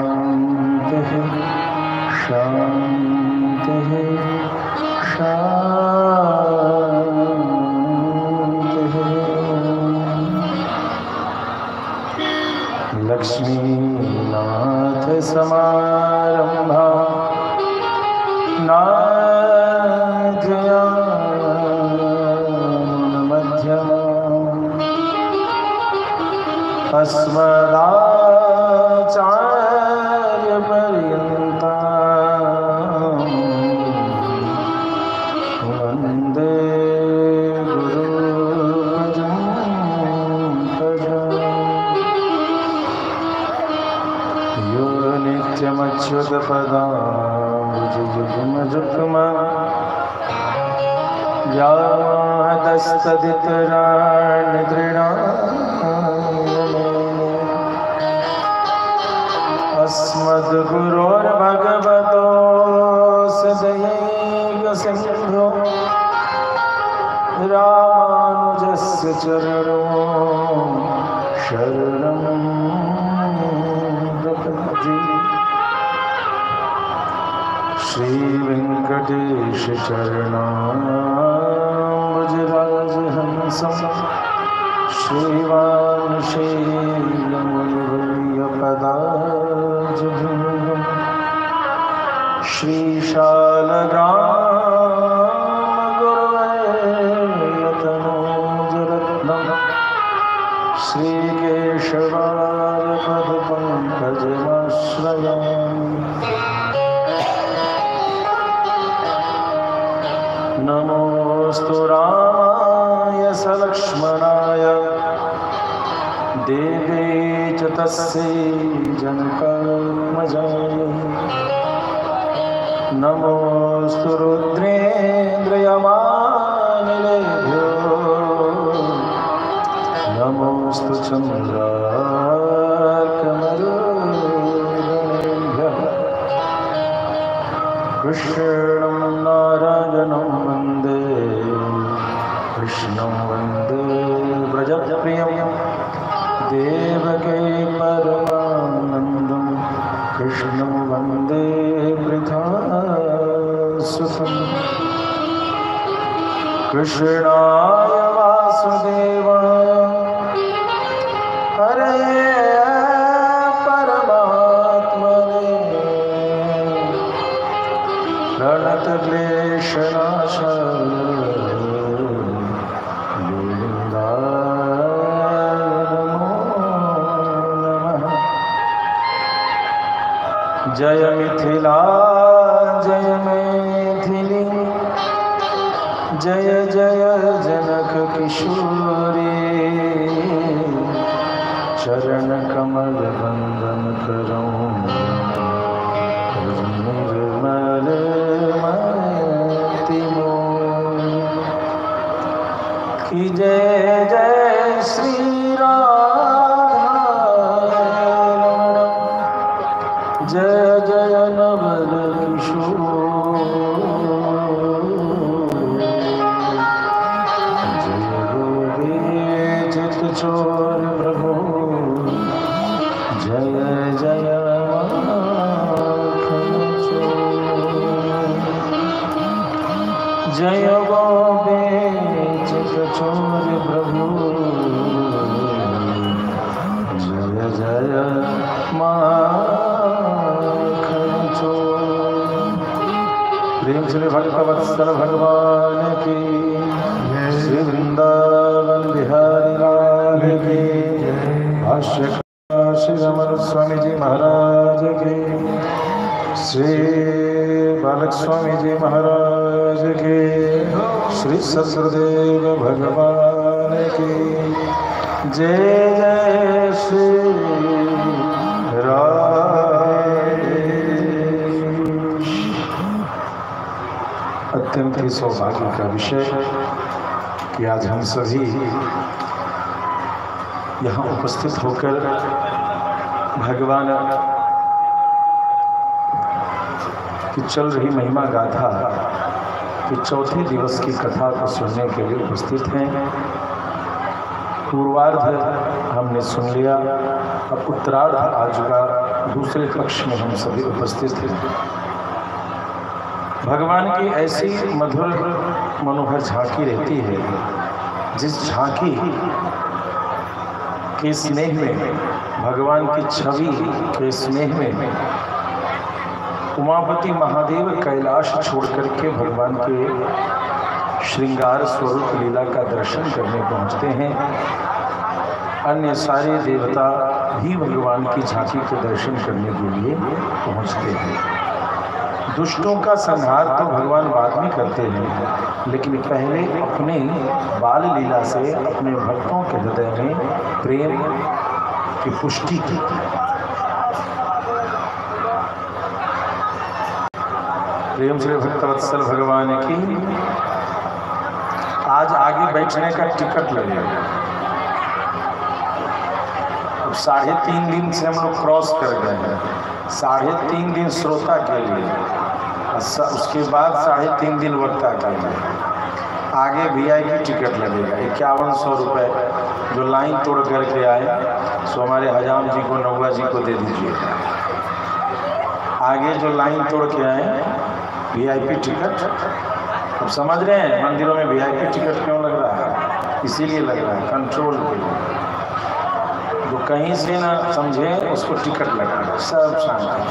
शांति शांति शांति। लक्ष्मीनाथ समारंभा नाथयामुनमध्यमा अस्मदाचार्यपर्यन्तां वन्दे गुरुपरम्परां। यो नित्यमच्युतपदाम्बुजयुग्मजुग्म व्यामोहतस्तदितराणि अस्मद्गुरोर्भगवतोऽस्य दयैकसिन्धो रामानुजस्य चरणो शरणं प्रपद्ये। श्रीवेङ्कटेश चरणाम्बुजराजहंसं श्रीवांशेयमुनिवर्यपदाब्जभृङ्गं श्रीशालग्रामगुरुवर्यतनूजरत्नं श्रीकेशवार्यपदपङ्कजमाश्रयामि। नमोस्तु रामाय सलक्ष्मणाय देवे च तस्यै जनकात्मजाय। नमोस्तु रुद्रेन्द्रयमानिलेभ्यो नमोस्तु चन्द्रार्कमरुद्गणेभ्यः। कृष्णं नारायणं वन्दे कृष्णं वन्दे व्रजप्रियं देवकी परमानन्दं कृष्णं वन्दे वृथासुतं। कृष्णाय वासुदेवाय हरये परमात्मने प्रणतक्लेशनाशाय जय मिथिला जय मैथिली जय जय जनक किशोरी। चरण कमल बंदन करो निर्मल मति मोहि। कि जय जय श्री जय जय नवल किशोर। जय गोविंद चित चोर प्रभु जय जय माखन चोर। जय गोविंद चित चोर प्रभु जय जय प्रेम श्री भक्तवत्सल भगवान की, श्री वृंदावन बिहारी लाल की, भाष्यकार श्री रमण स्वामी जी महाराज की, श्री बालक स्वामी जी महाराज की, श्री सद्गुरुदेव भगवान की जय जय श्री अत्यंत ही सौभाग्य का विषय कि आज हम सभी यहाँ उपस्थित होकर भगवान की चल रही महिमा गाथा कि चौथे दिवस की कथा को सुनने के लिए उपस्थित हैं। पूर्वार्ध हमने सुन लिया, अब उत्तरार्ध आ चुका। दूसरे पक्ष में हम सभी उपस्थित हैं। भगवान की ऐसी मधुर मनोहर झांकी रहती है, जिस झांकी के स्नेह में, भगवान की छवि के स्नेह में उमापति महादेव कैलाश छोड़ करके भगवान के श्रृंगार स्वरूप लीला का दर्शन करने पहुंचते हैं। अन्य सारे देवता भी भगवान की झांकी के दर्शन करने के लिए पहुंचते हैं। दुष्टों का संहार तो भगवान बाद में करते हैं, लेकिन पहले अपने बाल लीला से अपने भक्तों के हृदय में प्रेम की पुष्टि की। प्रेम से भक्तवत्सल भगवान की। आज आगे बैठने का टिकट लगेगा। अब 3.5 दिन से हम लोग क्रॉस कर गए हैं। 3.5 दिन श्रोता के लिए, उसके बाद 3.5 दिन वक्ता के लिए। आगे VIP टिकट लगेगा 5100 रुपये। जो लाइन तोड़ करके आए सो हमारे हजाम जी को, नौवा जी को दे दीजिए। आगे जो लाइन तोड़ के आए VIP टिकट, अब समझ रहे हैं मंदिरों में VIP टिकट क्यों लग रहा है? इसीलिए लग रहा है कंट्रोल के लिए। जो कहीं से ना समझे उसको टिकट लगा। सब शांति।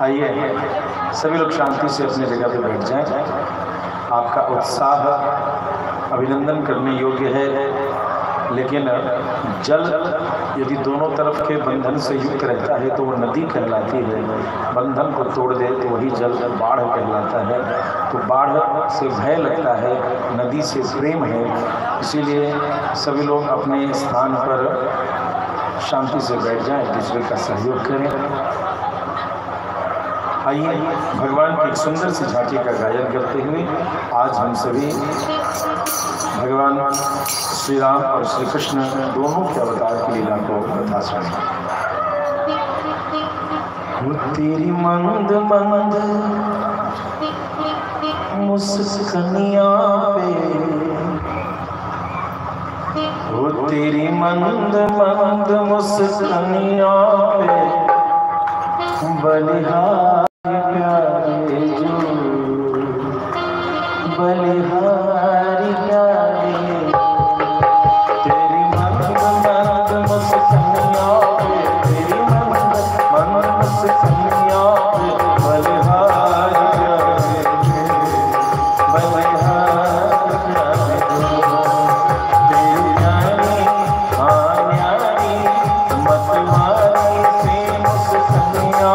आइए सभी लोग शांति से अपनी जगह पे बैठ जाएं। आपका उत्साह अभिनंदन करने योग्य है, लेकिन जल यदि दोनों तरफ के बंधन से युक्त रहता है तो वो नदी कहलाती है। बंधन को तोड़ दे तो वही जल बाढ़ कहलाता है। तो बाढ़ से भय लगता है, नदी से प्रेम है। इसीलिए सभी लोग अपने स्थान पर शांति से बैठ जाएं, एक दूसरे का सहयोग करें। आइए भगवान की एक सुंदर सी झांकी का गायन करते हुए आज हम सभी भगवान श्री राम और श्री कृष्ण दोनों के अवतार की लीला को कथा सुनें। तेरी मंद मंद मुस्कानिया पे, वो तेरी मंद मंद मुस्कानिया पे बलिहारी प्यारे जो, बलिहारी प्यारे। तेरी मंद मंद मुस्कानिया पे, तेरी मंद मंद मुस्कानिया पे बलिहारी प्यारे, बलिहारी प्यारे जो। तेरी न्यारी हाँ न्यारी मतवारी से मुस्कानिया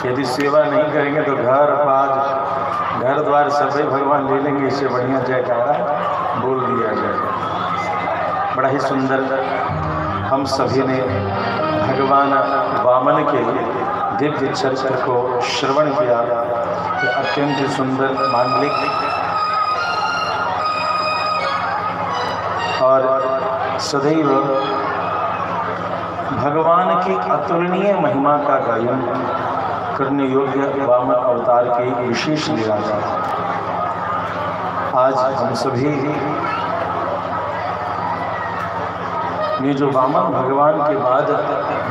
यदि सेवा नहीं करेंगे तो घर बाज घर द्वार सभी भगवान ले लेंगे। इससे बढ़िया जयकारा बोल दिया जाए। बड़ा ही सुंदर हम सभी ने भगवान वामन के दिव्य चरित्र को श्रवण किया। कि अत्यंत सुंदर मांगलिक और सदैव भगवान की अतुलनीय महिमा का गायन करने योग्य वामन अवतार की विशेष लीला है। आज हम सभी ने जो वामन भगवान के बाद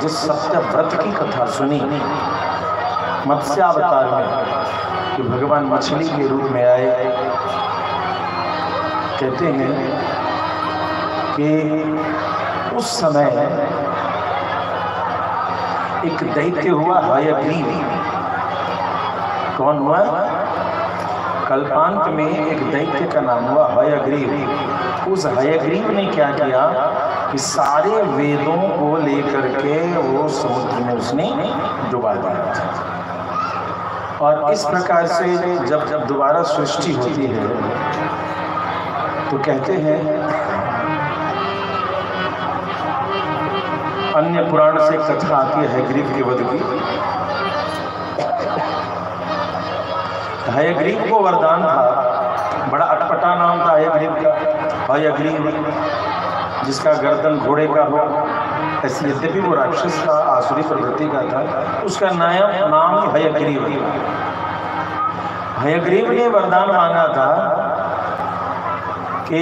जिस सत्य व्रत की कथा सुनी मत्स्यावतार में, कि भगवान मछली के रूप में आए, कहते हैं कि उस समय एक दैत्य हुआ हयग्रीव। कौन हुआ? कल्पांत में एक दैत्य का नाम हुआ हयग्रीव। उस हयग्रीव ने क्या किया कि सारे वेदों को लेकर के वो समुद्र में उसने डुबा दिया। और इस प्रकार से जब दोबारा सृष्टि होती है तो कहते हैं, अन्य पुराण से कथा आती है हयग्रीव के वध की। हयग्रीव को वरदान था, बड़ा अटपटा नाम था हयग्रीव का, हयग्रीव, जिसका गर्दन घोड़े का हो। ऐसे यद्यपि वो राक्षस था, आसुरी प्रवृत्ति का था, उसका नाम ही हयग्रीव। हयग्रीव ने वरदान मांगा था कि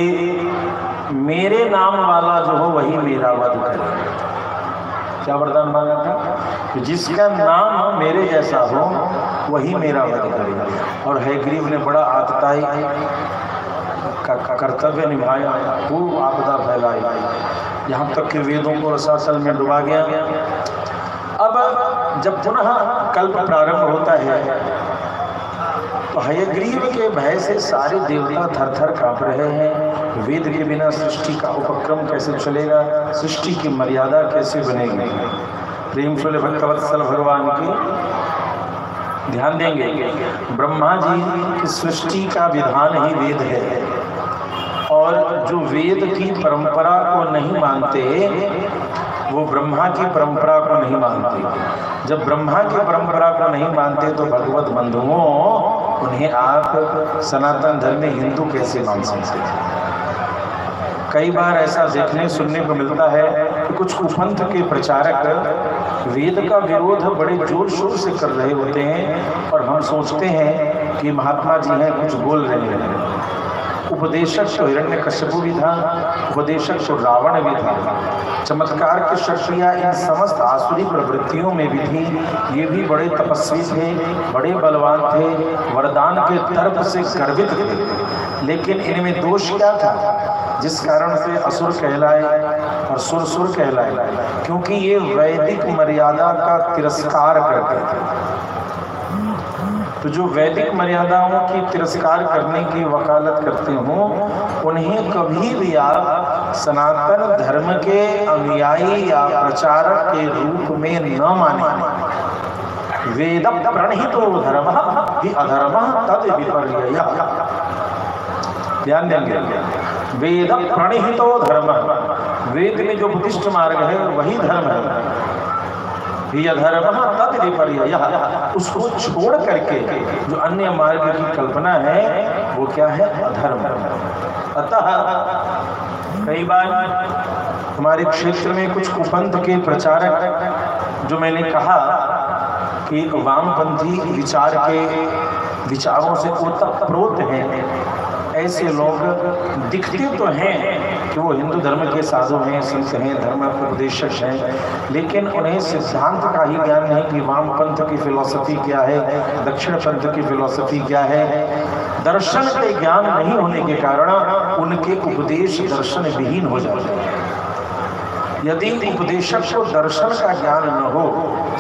मेरे नाम वाला जो हो वही मेरा वध करे। क्या वरदान मांगा था? कि जिसका नाम मेरे जैसा हो वही मेरा वध करेगा। और हयग्रीव ने बड़ा आतताई का कर्तव्य निभाया, खूब आपदा फैलाई, यहाँ तक कि वेदों को रसातल में डुबा गया। अब जब पुनः कल्प प्रारंभ होता है तो हयग्रीव के भय से सारे देवता थर थर कांप रहे हैं। वेद के बिना सृष्टि का उपक्रम कैसे चलेगा, सृष्टि की मर्यादा कैसे बनेगी। प्रेम फुल भक्तवत्सल भगवान की ध्यान देंगे, ब्रह्मा जी की सृष्टि का विधान ही वेद है। और जो वेद की परंपरा को नहीं मानते वो ब्रह्मा की परंपरा को नहीं मानते। जब ब्रह्मा की परंपरा को नहीं मानते तो भगवत बंधुओं उन्हें आप सनातन धर्म में हिंदू कैसे मान सकते हैं? कई बार ऐसा देखने सुनने को मिलता है कि कुछ कुपंथ के प्रचारक वेद का विरोध बड़े जोर शोर से कर रहे होते हैं और हम सोचते हैं कि महात्मा जी हैं, कुछ बोल रहे हैं। उपदेशक तो हिरण्यकश्यप भी था, उपदेशक तो रावण भी था। चमत्कार की शक्तियाँ इन समस्त आसुरी प्रवृत्तियों में भी थी। ये भी बड़े तपस्वी थे, बड़े बलवान थे, वरदान के तर्क से गर्वित थे। लेकिन इनमें दोष क्या था जिस कारण से असुर कहलाए और सुर कहलाए? क्योंकि ये वैदिक मर्यादा का तिरस्कार करते थे। तो जो वैदिक मर्यादाओं की तिरस्कार करने की वकालत करते हों उन्हें कभी भी आप सनातन धर्म के अनुयायी या प्रचारक के रूप में न माने। वेद प्रणहितो धर्म हि अधर्म तद विपर्ययः। ध्यान देंगे, वेद प्रणहितो धर्म, वेद में जो बुद्धिस्ट मार्ग है वही धर्म है। अधर्म तद विपर्ययः, उसको छोड़ करके जो अन्य मार्ग की कल्पना है वो क्या है? अधर्म। अतः कई बार हमारे क्षेत्र में कुछ कुपंथ के प्रचारक, जो मैंने कहा कि वामपंथी विचार के विचारों से ओतप्रोत हैं, ऐसे लोग दिखते तो हैं कि वो हिंदू धर्म के साधु हैं, संत हैं, धर्म उपदेशक हैं, लेकिन उन्हें सिद्धांत का ही ज्ञान नहीं कि वामपंथ की फिलॉसफी क्या है, दक्षिण पंथ की फिलॉसफी क्या है। दर्शन के ज्ञान नहीं होने के कारण उनके उपदेश दर्शन विहीन हो जाते हैं। यदि उपदेशक को दर्शन का ज्ञान न हो,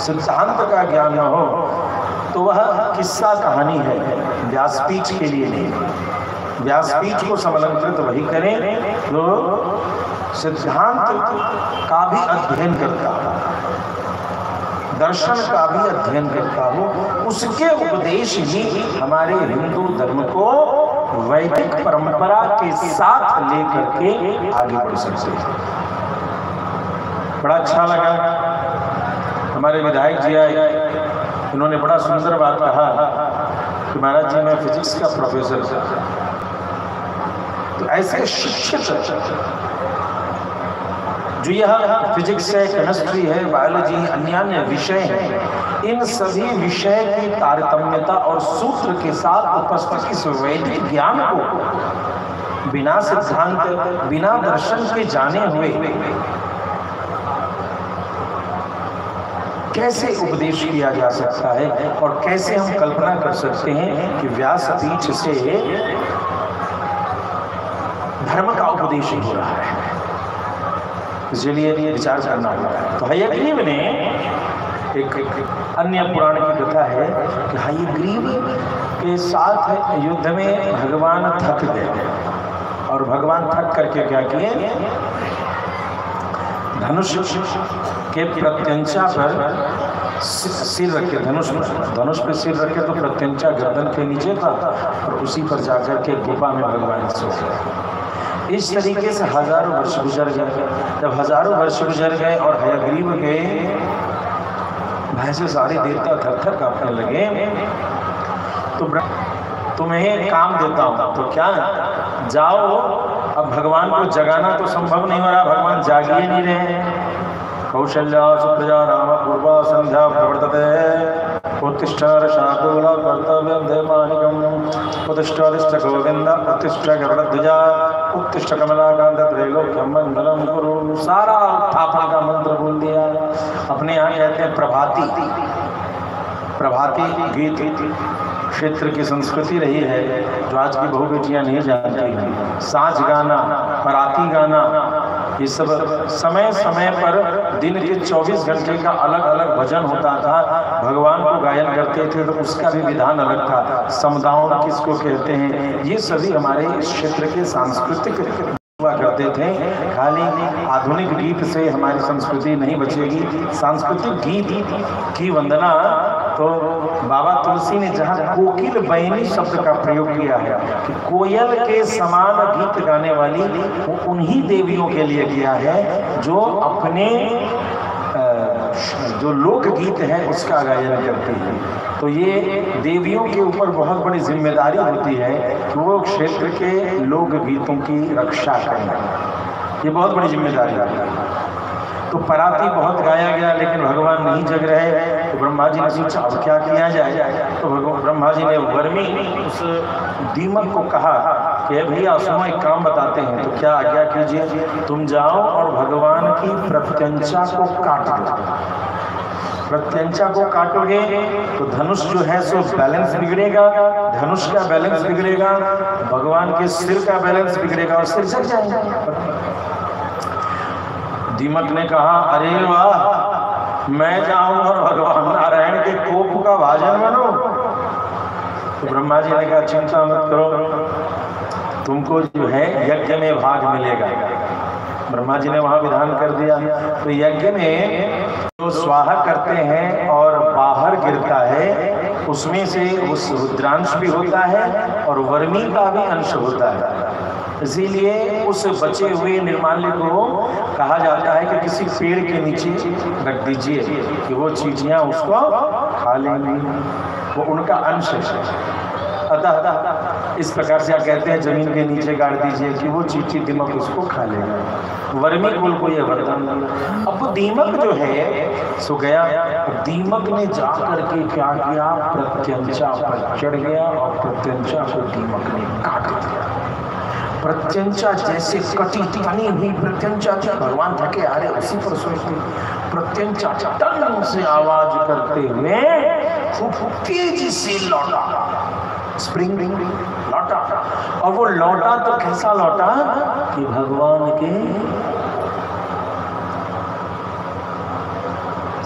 सिद्धांत का ज्ञान न हो, तो वह किस्सा कहानी है, व्यासपीठ के लिए नहीं। व्यासपीठ को समलंकृत वही करें जो सिद्धांत का भी अध्ययन करता हो, दर्शन का भी अध्ययन करता हो, उसके उपदेश ही हमारे हिंदू धर्म को वैदिक परंपरा के साथ लेकर के आगे बढ़ सकते हैं। बड़ा अच्छा लगा, हमारे विधायक जी आए, उन्होंने बड़ा सुंदर बात कहा कि महाराज जी मैं फिजिक्स का प्रोफेसर था। तो ऐसे शिक्षित जो यह फिजिक्स है, केमिस्ट्री है, बायोलॉजी, अन्य विषय हैं, इन सभी विषय की तारतम्यता और सूत्र के साथ उपस्थित इस वैदिक ज्ञान को बिना सिद्धांत, बिना दर्शन के जाने हुए कैसे उपदेश किया जा सकता है और कैसे हम कल्पना कर सकते हैं कि व्यासपीठ से धर्म का उपदेश हो रहा है। इसलिए विचार करना होगा। तो हयग्रीव ने एक अन्य पुराण की कथा है कि हयग्रीव के साथ युद्ध में भगवान थक गए और भगवान थक करके क्या किए, धनुष के प्रत्यंचा पर सिर रखे, धनुष पे सिर रखे तो प्रत्यंचा गर्दन के नीचे था और उसी पर जाकर के गुफा में भगवान सो गए। इस तरीके से हजारों वर्ष गुजर गए। जब हजारों वर्ष गुजर गए और हयग्रीव के भय से सारे देवता थर थर कांपने लगे, तो तुम्हें काम देता हूँ, तो क्या जाओ। अब भगवान को जगाना तो संभव नहीं हो रहा, भगवान जाग ही नहीं रहे। कौशल्या सुप्रजा राम पूर्वा संध्या प्रवर्तते उत्तिष्ठ शार्दूल कर्तव्यं देवानिकम् उत्तिष्ठ गोविंद उत्तिष्ठ गरुड़ध्वजा उत्तिष्ठ कमलाकांत त्रैलोक्यं मंगलम कुरु। सारा उत्थापन का मंत्र बोल दिया। अपने यहाँ कहते हैं प्रभाती गीत क्षेत्र की संस्कृति रही है जो आज की बहु बेटियां नहीं जानती हैं। साँझ गाना, पराती गाना, ये सब समय समय पर दिन के 24 घंटे का अलग अलग भजन होता था। भगवान को गायन करते थे तो उसका भी विधान अलग था। समुदायों किसको कहते हैं, ये सभी हमारे क्षेत्र के सांस्कृतिक हुआ करते थे। खाली आधुनिक गीत से हमारी संस्कृति नहीं बचेगी। सांस्कृतिक गीत की वंदना तो बाबा तुलसी ने जहाँ कोकिल बैनी शब्द का प्रयोग किया है कि कोयल के समान गीत गाने वाली, वो उन्हीं देवियों के लिए किया है जो अपने जो लोकगीत है उसका गायन करती है। तो ये देवियों के ऊपर बहुत बड़ी जिम्मेदारी होती है कि वो क्षेत्र के लोकगीतों की रक्षा करें। ये बहुत बड़ी जिम्मेदारी है। तो पराती बहुत गाया गया लेकिन भगवान नहीं जग रहे। तो ब्रह्मा जी ने सोचा अब क्या किया जाए। तो ब्रह्मा जी ने वर्मी उस दीमक को कहा कि भैया सुनो, एक काम बताते हैं। तो क्या आज्ञा कीजिए, तुम जाओ और भगवान की प्रत्यंचा को काट दो। प्रत्यंचा को काटोगे तो धनुष जो है सो बैलेंस बिगड़ेगा, धनुष का बैलेंस बिगड़ेगा, भगवान के सिर का बैलेंस बिगड़ेगा और सिर जग जाएगा। दीमक ने कहा अरे वाह, मैं जाऊं और भगवान नारायण के कोप का भाजन बनो। तो ब्रह्मा जी ने कहा चिंता मत करो, तुमको जो है यज्ञ में भाग मिलेगा। ब्रह्मा जी ने वहां विधान कर दिया। तो यज्ञ में जो स्वाहा करते हैं और बाहर गिरता है उसमें से उस रुद्रांश भी होता है और वर्मी का भी अंश होता है। इसीलिए उस बचे हुए निर्माल्य को कहा जाता है कि किसी पेड़ के नीचे रख दीजिए कि वो चींटियां उसको खा लेंगी, वो उनका अंश है। अतः इस प्रकार से आप कहते हैं जमीन के नीचे गाड़ दीजिए कि वो चींटी दीमक उसको खा लेगा। वर्मी कुल को यह वरदान। अब दीमक जो है सो गया। दीमक ने जाकर के क्या किया, प्रत्यंचा पर चढ़ गया और प्रत्यंचा को दीमक ने काट दिया। प्रत्यंचा जैसे कटी तनी हुई प्रत्यंचा थी, भगवान थके आ रहे उसी पर सोचते। प्रत्यंचा टन से आवाज करते हुए खूब तेजी से लौटा, स्प्रिंग लौटा। और वो लौटा तो कैसा लौटा कि भगवान के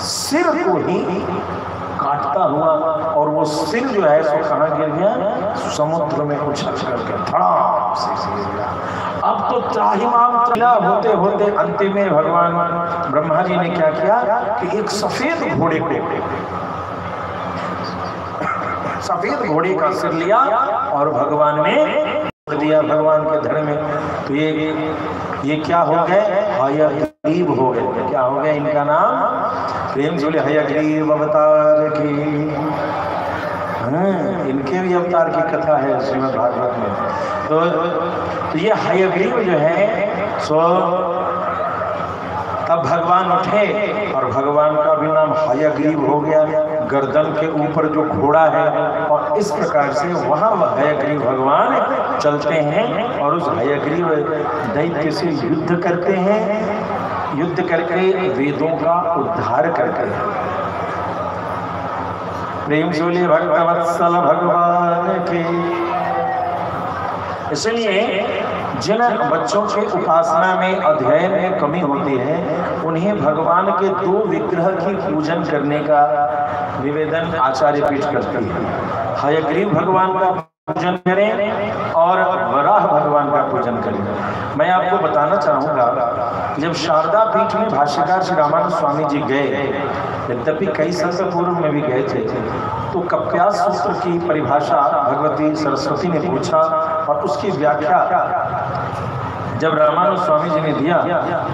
सिर को ही काटता हुआ, और वो सिर जो है सो कहाँ गिर गया, समुद्र में उछल करके धड़ाम से गिर गया। अब तो त्राहिमाम होते होते अंतिम में भगवान ब्रह्मा जी ने क्या किया कि एक सफेद घोड़े को, सफेद घोड़े का सिर लिया और भगवान ने दिया भगवान के धड़ में। तो ये क्या हो गए, हयग्रीव हो गए। क्या हो गए, इनका नाम प्रेम जुले हयग्रीव अवतार की। इनके भी अवतार की कथा है श्रीमद् भागवत में। तो ये हयग्रीव जो है सो तब भगवान उठे और भगवान का भी नाम हयग्रीव हो गया। गर्दन के ऊपर जो घोड़ा है और इस प्रकार से वहां वह हयग्रीव भगवान चलते हैं और उस हयग्रीव दैत्य से युद्ध करते हैं। युद्ध करके वेदों का उद्धार करके। प्रेम से बोलिए भक्तवत्सल भगवान के। इसलिए जिन बच्चों के उपासना में अध्ययन में कमी होती है उन्हें भगवान के 2 विग्रह की पूजन करने का निवेदन आचार्य पीठ करती है। हयग्रीव भगवान का पूजन करें और वराह भगवान का पूजन करें। मैं आपको बताना चाहूँगा, जब शारदा पीठ में भाष्यकार श्री रामानंद स्वामी जी गए, यद्यपि कई संत पूर्व में भी गए थे, तो कप्यास सूत्र की परिभाषा भगवती सरस्वती ने पूछा और उसकी व्याख्या जब रामानंद स्वामी जी ने दिया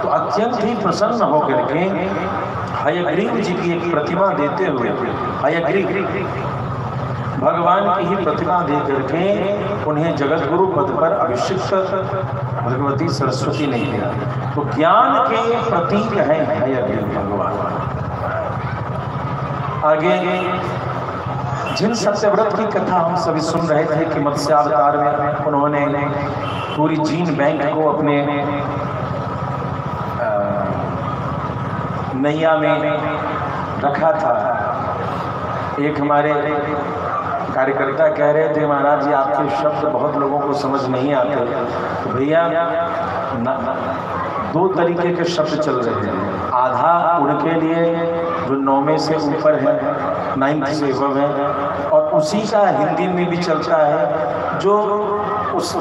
तो अत्यंत ही प्रसन्न होकर के हयग्रीव जी की एक प्रतिमा देते हुए, हयग्रीव भगवान की ही प्रतिमा दे करके उन्हें जगत गुरु पद पर अभिषिक्त भगवती सरस्वती ने किया। तो ज्ञान के प्रतीक है हयग्रीव भगवान। आगे जिन सत्यव्रत की कथा हम सभी सुन रहे थे कि मत्स्यावतार में उन्होंने पूरी जीन बैंक को अपने नैया में रखा था। एक हमारे कार्यकर्ता कह रहे थे, महाराज जी आपके शब्द बहुत लोगों को समझ नहीं आते। तो भैया 2 तरीके के शब्द चल रहे हैं। आधा उनके लिए जो 9वें से ऊपर है, 9th से above है, और उसी का हिंदी में भी चलता है जो उस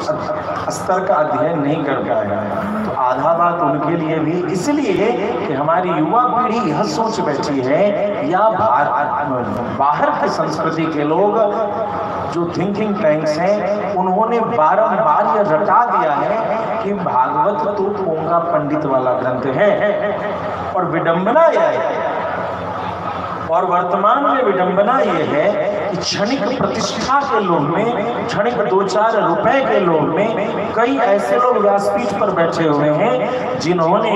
स्तर का अध्ययन नहीं कर पाएगा। तो आधा बात उनके लिए भी, इसलिए कि हमारी युवा पीढ़ी यह सोच बैठी है या बाहर की संस्कृति के लोग जो थिंकिंग टैंक्स हैं उन्होंने बारंबार यह रटा दिया है कि भागवत तो पोंगा पंडित वाला ग्रंथ है। और विडंबना यह है, और वर्तमान में विडंबना ये है कि क्षणिक प्रतिष्ठा के लोभ में, क्षणिक 2-4 रुपए के लोभ में कई ऐसे लोग व्यासपीठ पर बैठे हुए हैं जिन्होंने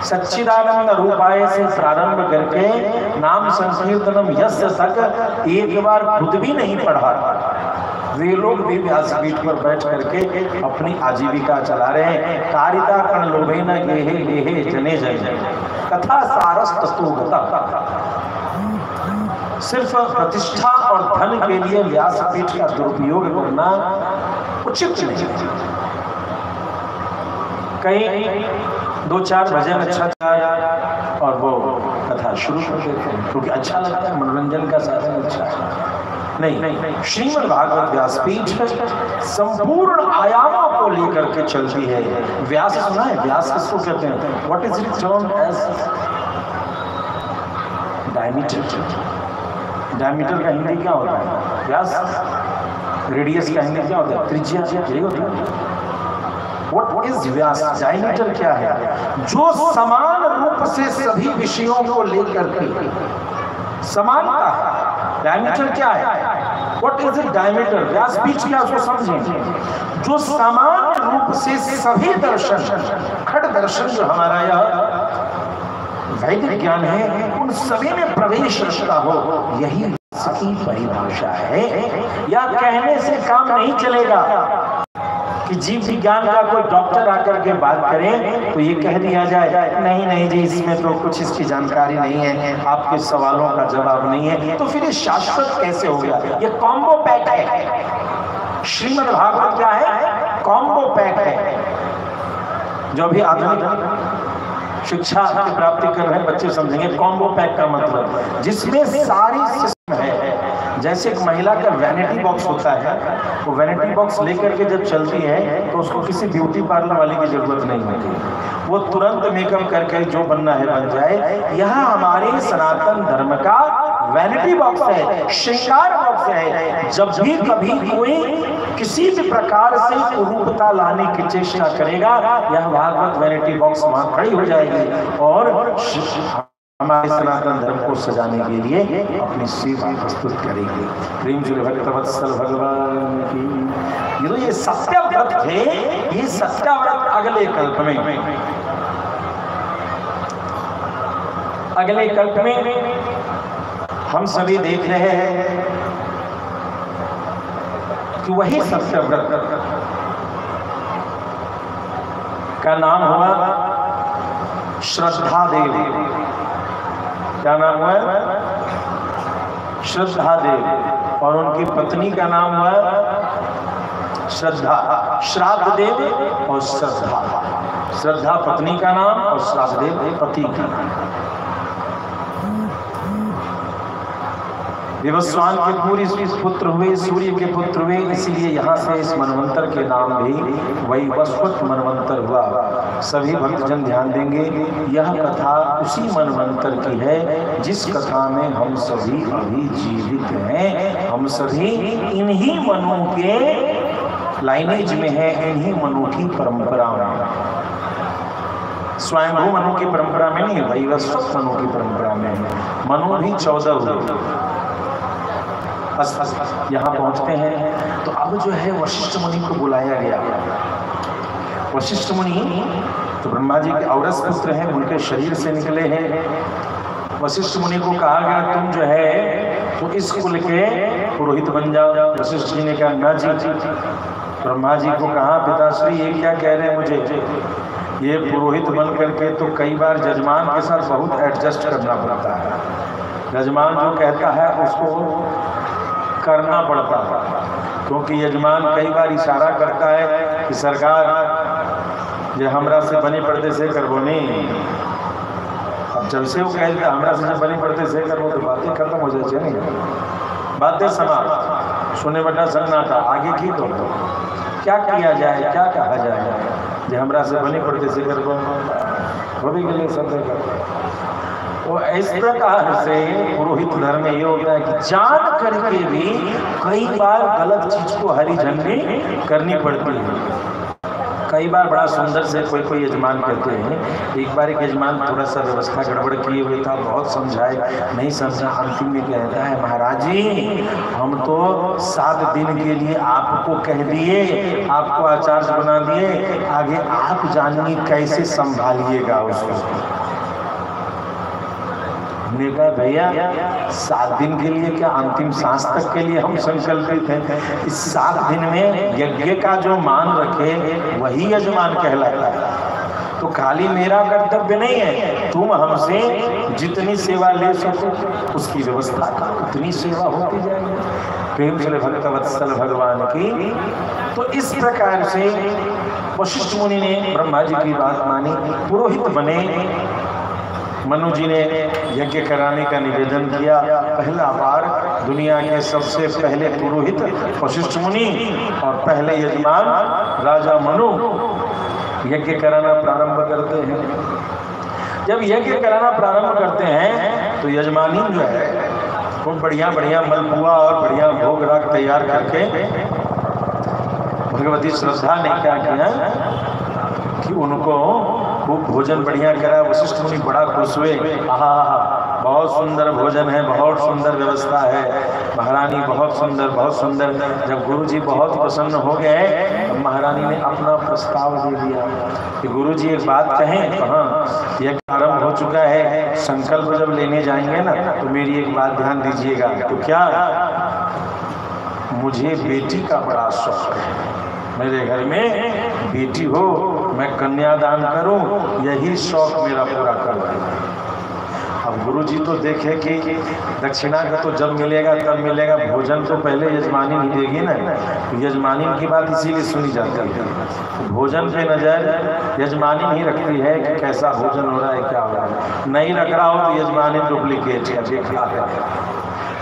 सच्चिदानंद रूपाय से प्रारंभ करके नाम संकीर्तनम यस्य तक एक बार खुद भी नहीं पढ़ा। वे लोग भी व्यासपीठ पर बैठ करके अपनी आजीविका चला रहे हैं। कारिता कण लोभे न गेहे गेहे जने जय कथा सारस तत्वगता। सिर्फ प्रतिष्ठा और धन के लिए व्यासपीठ का दुरुपयोग करना उचित नहीं। कई 2-4 भजन अच्छा था और वो कथा शुरू कर देते हैं क्योंकि अच्छा लगता है, मनोरंजन का साधन अच्छा है। नहीं, श्रीमद् भागवत व्यासपीठ संपूर्ण आयामों को लेकर के चलती है। व्यास सुना है? व्यास किसको कहते हैं? What is it termed as? Diameter. Diameter का हिंदी क्या होता है? व्यास। रेडियस का हिंदी क्या होता है? त्रिज्या। यही होता है। What is Vyas? डायमीटर क्या है? जो समान रूप से सभी विषयों को लेकर के समानता है। डायमीटर क्या है? What is it diameter? व्यासपीठ क्या, उसको समझें। जो समान रूप से सभी दर्शन, खड़ दर्शन जो हमारा यह वैदिक ज्ञान है, उन सभी में प्रवेश रखता हो, यही की परिभाषा है। या कहने से काम नहीं चलेगा कि जीव विज्ञान का कोई डॉक्टर आकर के बात करे तो ये कह दिया जाए नहीं जी इसमें तो कुछ इसकी जानकारी नहीं है, आपके सवालों का जवाब नहीं है, तो फिर ये शाश्वत कैसे हो गया? ये कॉम्बो पैक है। श्रीमद् भागवत क्या है? कॉम्बो पैक है। जो भी आधुनिक शिक्षा की प्राप्ति कर रहे हैं बच्चे समझेंगे कॉम्बो पैक का मतलब, जिसमें सारी सिस्टम है। जैसे एक महिला का वैनिटी बॉक्स होता है, वो वैनिटी बॉक्स लेकर के जब चलती है तो उसको किसी ब्यूटी पार्लर वाले की जरूरत नहीं होती, वो तुरंत मेकअप करके जो बनना है बन जाए। यहाँ हमारे सनातन धर्म का वैनिटी बॉक्स है, श्रृंगार बॉक्स है। जब भी कभी कोई किसी भी प्रकार से कुरूपता लाने की चेष्टा करेगा, यह भागवत वैनिटी बॉक्स वहां खड़ी हो जाएगी और हमारे सनातन धर्म को सजाने के लिए अपनी सेवा प्रस्तुत करेंगे। प्रेम जी भक्तवत्सल भगवान की। तो ये सत्याव्रत थे, ये सत्याव्रत अगले कल्प में हम सभी देख रहे हैं कि वही सत्याव्रत का नाम हुआ श्रद्धा देव, क्या नाम हुआ? श्रद्धा देव। और उनकी पत्नी का नाम हुआ श्रद्धा। श्राद्ध देव और श्रद्धा, श्रद्धा पत्नी का नाम और श्राद्ध देव पति का नाम। विवस्वान के पूरी पुत्र हुए, सूर्य के पुत्र हुए, इसलिए यहाँ से इस मनवंतर के नाम भी वैवस्वत मनवंतर हुआ। सभी भक्तजन ध्यान देंगे, यह कथा उसी मनवंतर की है जिस कथा में हम सभी अभी जीवित हैं। हम सभी इन्हीं मनों के लाइनेज में है, इन्हीं मनों की परंपरा में, स्वयंभू मनों की परंपरा में नहीं, वैवस्वत मनों की परंपरा में है। मनो भी 14 हुए। यहाँ पहुंचते हैं तो अब जो है वशिष्ठ मुनि को बुलाया गया। वशिष्ठ मुनि तो ब्रह्मा जी के औरस पुत्र हैं, उनके शरीर से निकले हैं। वशिष्ठ मुनि को कहा गया तुम जो है तो इस कुल के पुरोहित बन जाओ। वशिष्ठ जी ने कहा ना जी। ब्रह्मा जी को कहा पिताश्री ये क्या कह रहे हैं मुझे, ये पुरोहित बन करके तो कई बार जजमान के साथ बहुत एडजस्ट करना पड़ता है। जजमान जो कहता है उसको करना पड़ता है, क्योंकि यजमान कई बार इशारा करता है कि सरकार ये हमरा से बनी पर्दे से करबो नहीं। अब जब से वो कहते हमरा से बनी पर्दे से करबो तो बातें खत्म हो जाए नहीं, बातें समाप्त, सुने बटा सन्नाटा, आगे की तो क्या किया जाए, क्या कहा जाए, ये हमरा से बनी पर्दे से करबो हो भी गए सब। तो इस प्रकार से पुरोहित धर्म में ये होता है कि जान करके भी कई बार गलत चीज को हरी झंडी करनी पड़ती है। कई बार बड़ा सुंदर से कोई यजमान कहते हैं, एक बार एक यजमान थोड़ा सा व्यवस्था गड़बड़ किए हुए था, बहुत समझाए नहीं समझा, अंतिम में कहता है महाराज जी हम तो 7 दिन के लिए आपको कह दिए, आपको आचार्य बना दिए, आगे आप जानिए कैसे संभालिएगा उसको। हमने कहा भैया 7 दिन के लिए क्या, अंतिम सांस तक के लिए हम संकल्पित हैं। इस 7 दिन में यज्ञ का जो मान रखे वही यजमान कहलाता है। तो खाली मेरा कर्तव्य नहीं है, तुम हमसे जितनी सेवा ले सको उसकी व्यवस्था का उतनी सेवा होती जाएगी। प्रेम से भक्तवत्सल भगवान की। तो इस प्रकार से वशिष्ठ मुनि ने ब्रह्मा जी की बात मानी, पुरोहित बने। मनु जी ने यज्ञ कराने का निवेदन किया। पहला बार दुनिया के सबसे पहले पुरोहित वशिष्ठ मुनि और पहले यजमान राजा मनु यज्ञ कराना प्रारंभ करते हैं। जब यज्ञ कराना प्रारंभ करते हैं तो यजमानी जो है वो बढ़िया बढ़िया मलपुआ और बढ़िया भोग राग तैयार करके भगवती श्रद्धा ने क्या किया कि उनको खूब भोजन बढ़िया करा। वशिष्ठ मुनि बड़ा खुश हुए, आहा बहुत सुंदर भोजन है, बहुत सुंदर व्यवस्था है, महारानी बहुत सुंदर बहुत सुंदर। जब गुरुजी बहुत प्रसन्न हो गए तो महारानी ने अपना प्रस्ताव दे दिया कि गुरुजी एक बात कहें। हाँ, यह आरंभ हो चुका है, संकल्प जब लेने जाएंगे ना तो मेरी एक बात ध्यान दीजिएगा। तो क्या, मुझे बेटी का बड़ा शौक है, मेरे घर में बेटी हो, मैं कन्यादान करूं, यही शौक मेरा पूरा कर रहा है। अब गुरुजी तो देखे कि दक्षिणा का तो जब मिलेगा तब मिलेगा, भोजन तो पहले यजमानी ही देगी ना। तो यजमानी की बात इसीलिए सुनी जाती है। तो भोजन पे नजर यजमानी नहीं रखती है कि कैसा भोजन हो रहा है, क्या हो रहा है। नहीं रख रहा हो तो यजमानी डुप्लीकेट है, देखा है।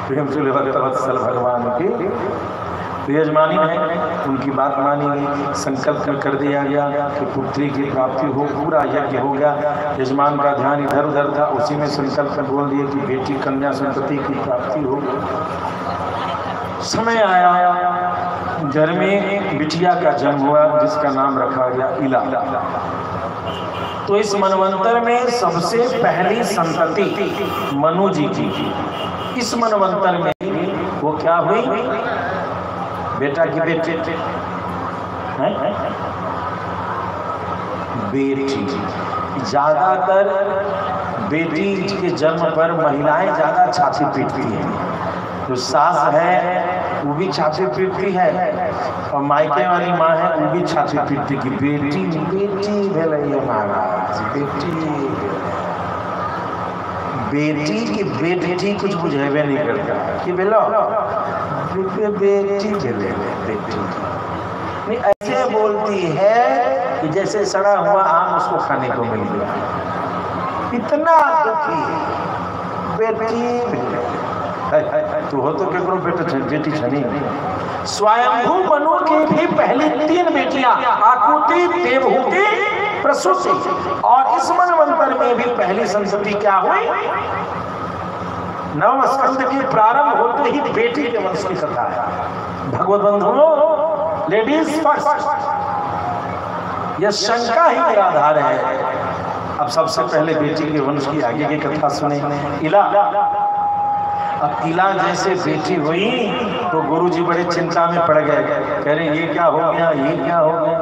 प्रेम से भक्तवत्सल भगवान की तो यजमानी है, उनकी बात मानी गई, संकल्प कर दिया गया कि पुत्री की प्राप्ति हो, पूरा यज्ञ हो गया। यजमान का ध्यान इधर उधर था, उसी में संकल्प बोल दिए कि बेटी कन्या संतति की प्राप्ति हो। समय आया, घर में बिटिया का जन्म हुआ जिसका नाम रखा गया इला। तो इस मनवंतर में सबसे पहली संतति मनु जी की। इस मनवंतर में वो क्या हुई, बेटा की बेटी है, बेटी। ज्यादातर बेटी के जन्म पर महिलाएं ज्यादा छाती पीटती हैं। जो सास है वो भी छाती पीटती है और मायके वाली माँ है वो भी छाती पीटती की बेटी बेटी भेल महाराज बेटी। बेटी की बेटी कुछ बुझेबे नहीं करता कि बेलो बेटी के ले बेटी नहीं, ऐसे बोलती है कि जैसे सड़ा हुआ आम उसको खाने को मिल गया। इतना दुखी बेटी तू हो तो केकरो बेटी छनी। स्वयंभू मनु की भी पहली 3 बेटियां आकुति, देवहूति, प्रसूति, और इस मनवंतर में भी पहली संतति क्या हुई? नवम स्कंद के प्रारंभ होते ही बेटी के वंश की कथा है। भगवत बंधुओं, लेडीज फर्स्ट, यह शंका ही मेरा आधार है। अब सबसे पहले बेटी के वंश की आगे की कथा सुने। इला, अब इला जैसे बेटी हुई तो गुरुजी बड़े चिंता में पड़ गए, कह रहे ये क्या हो गया, ये क्या हो गया,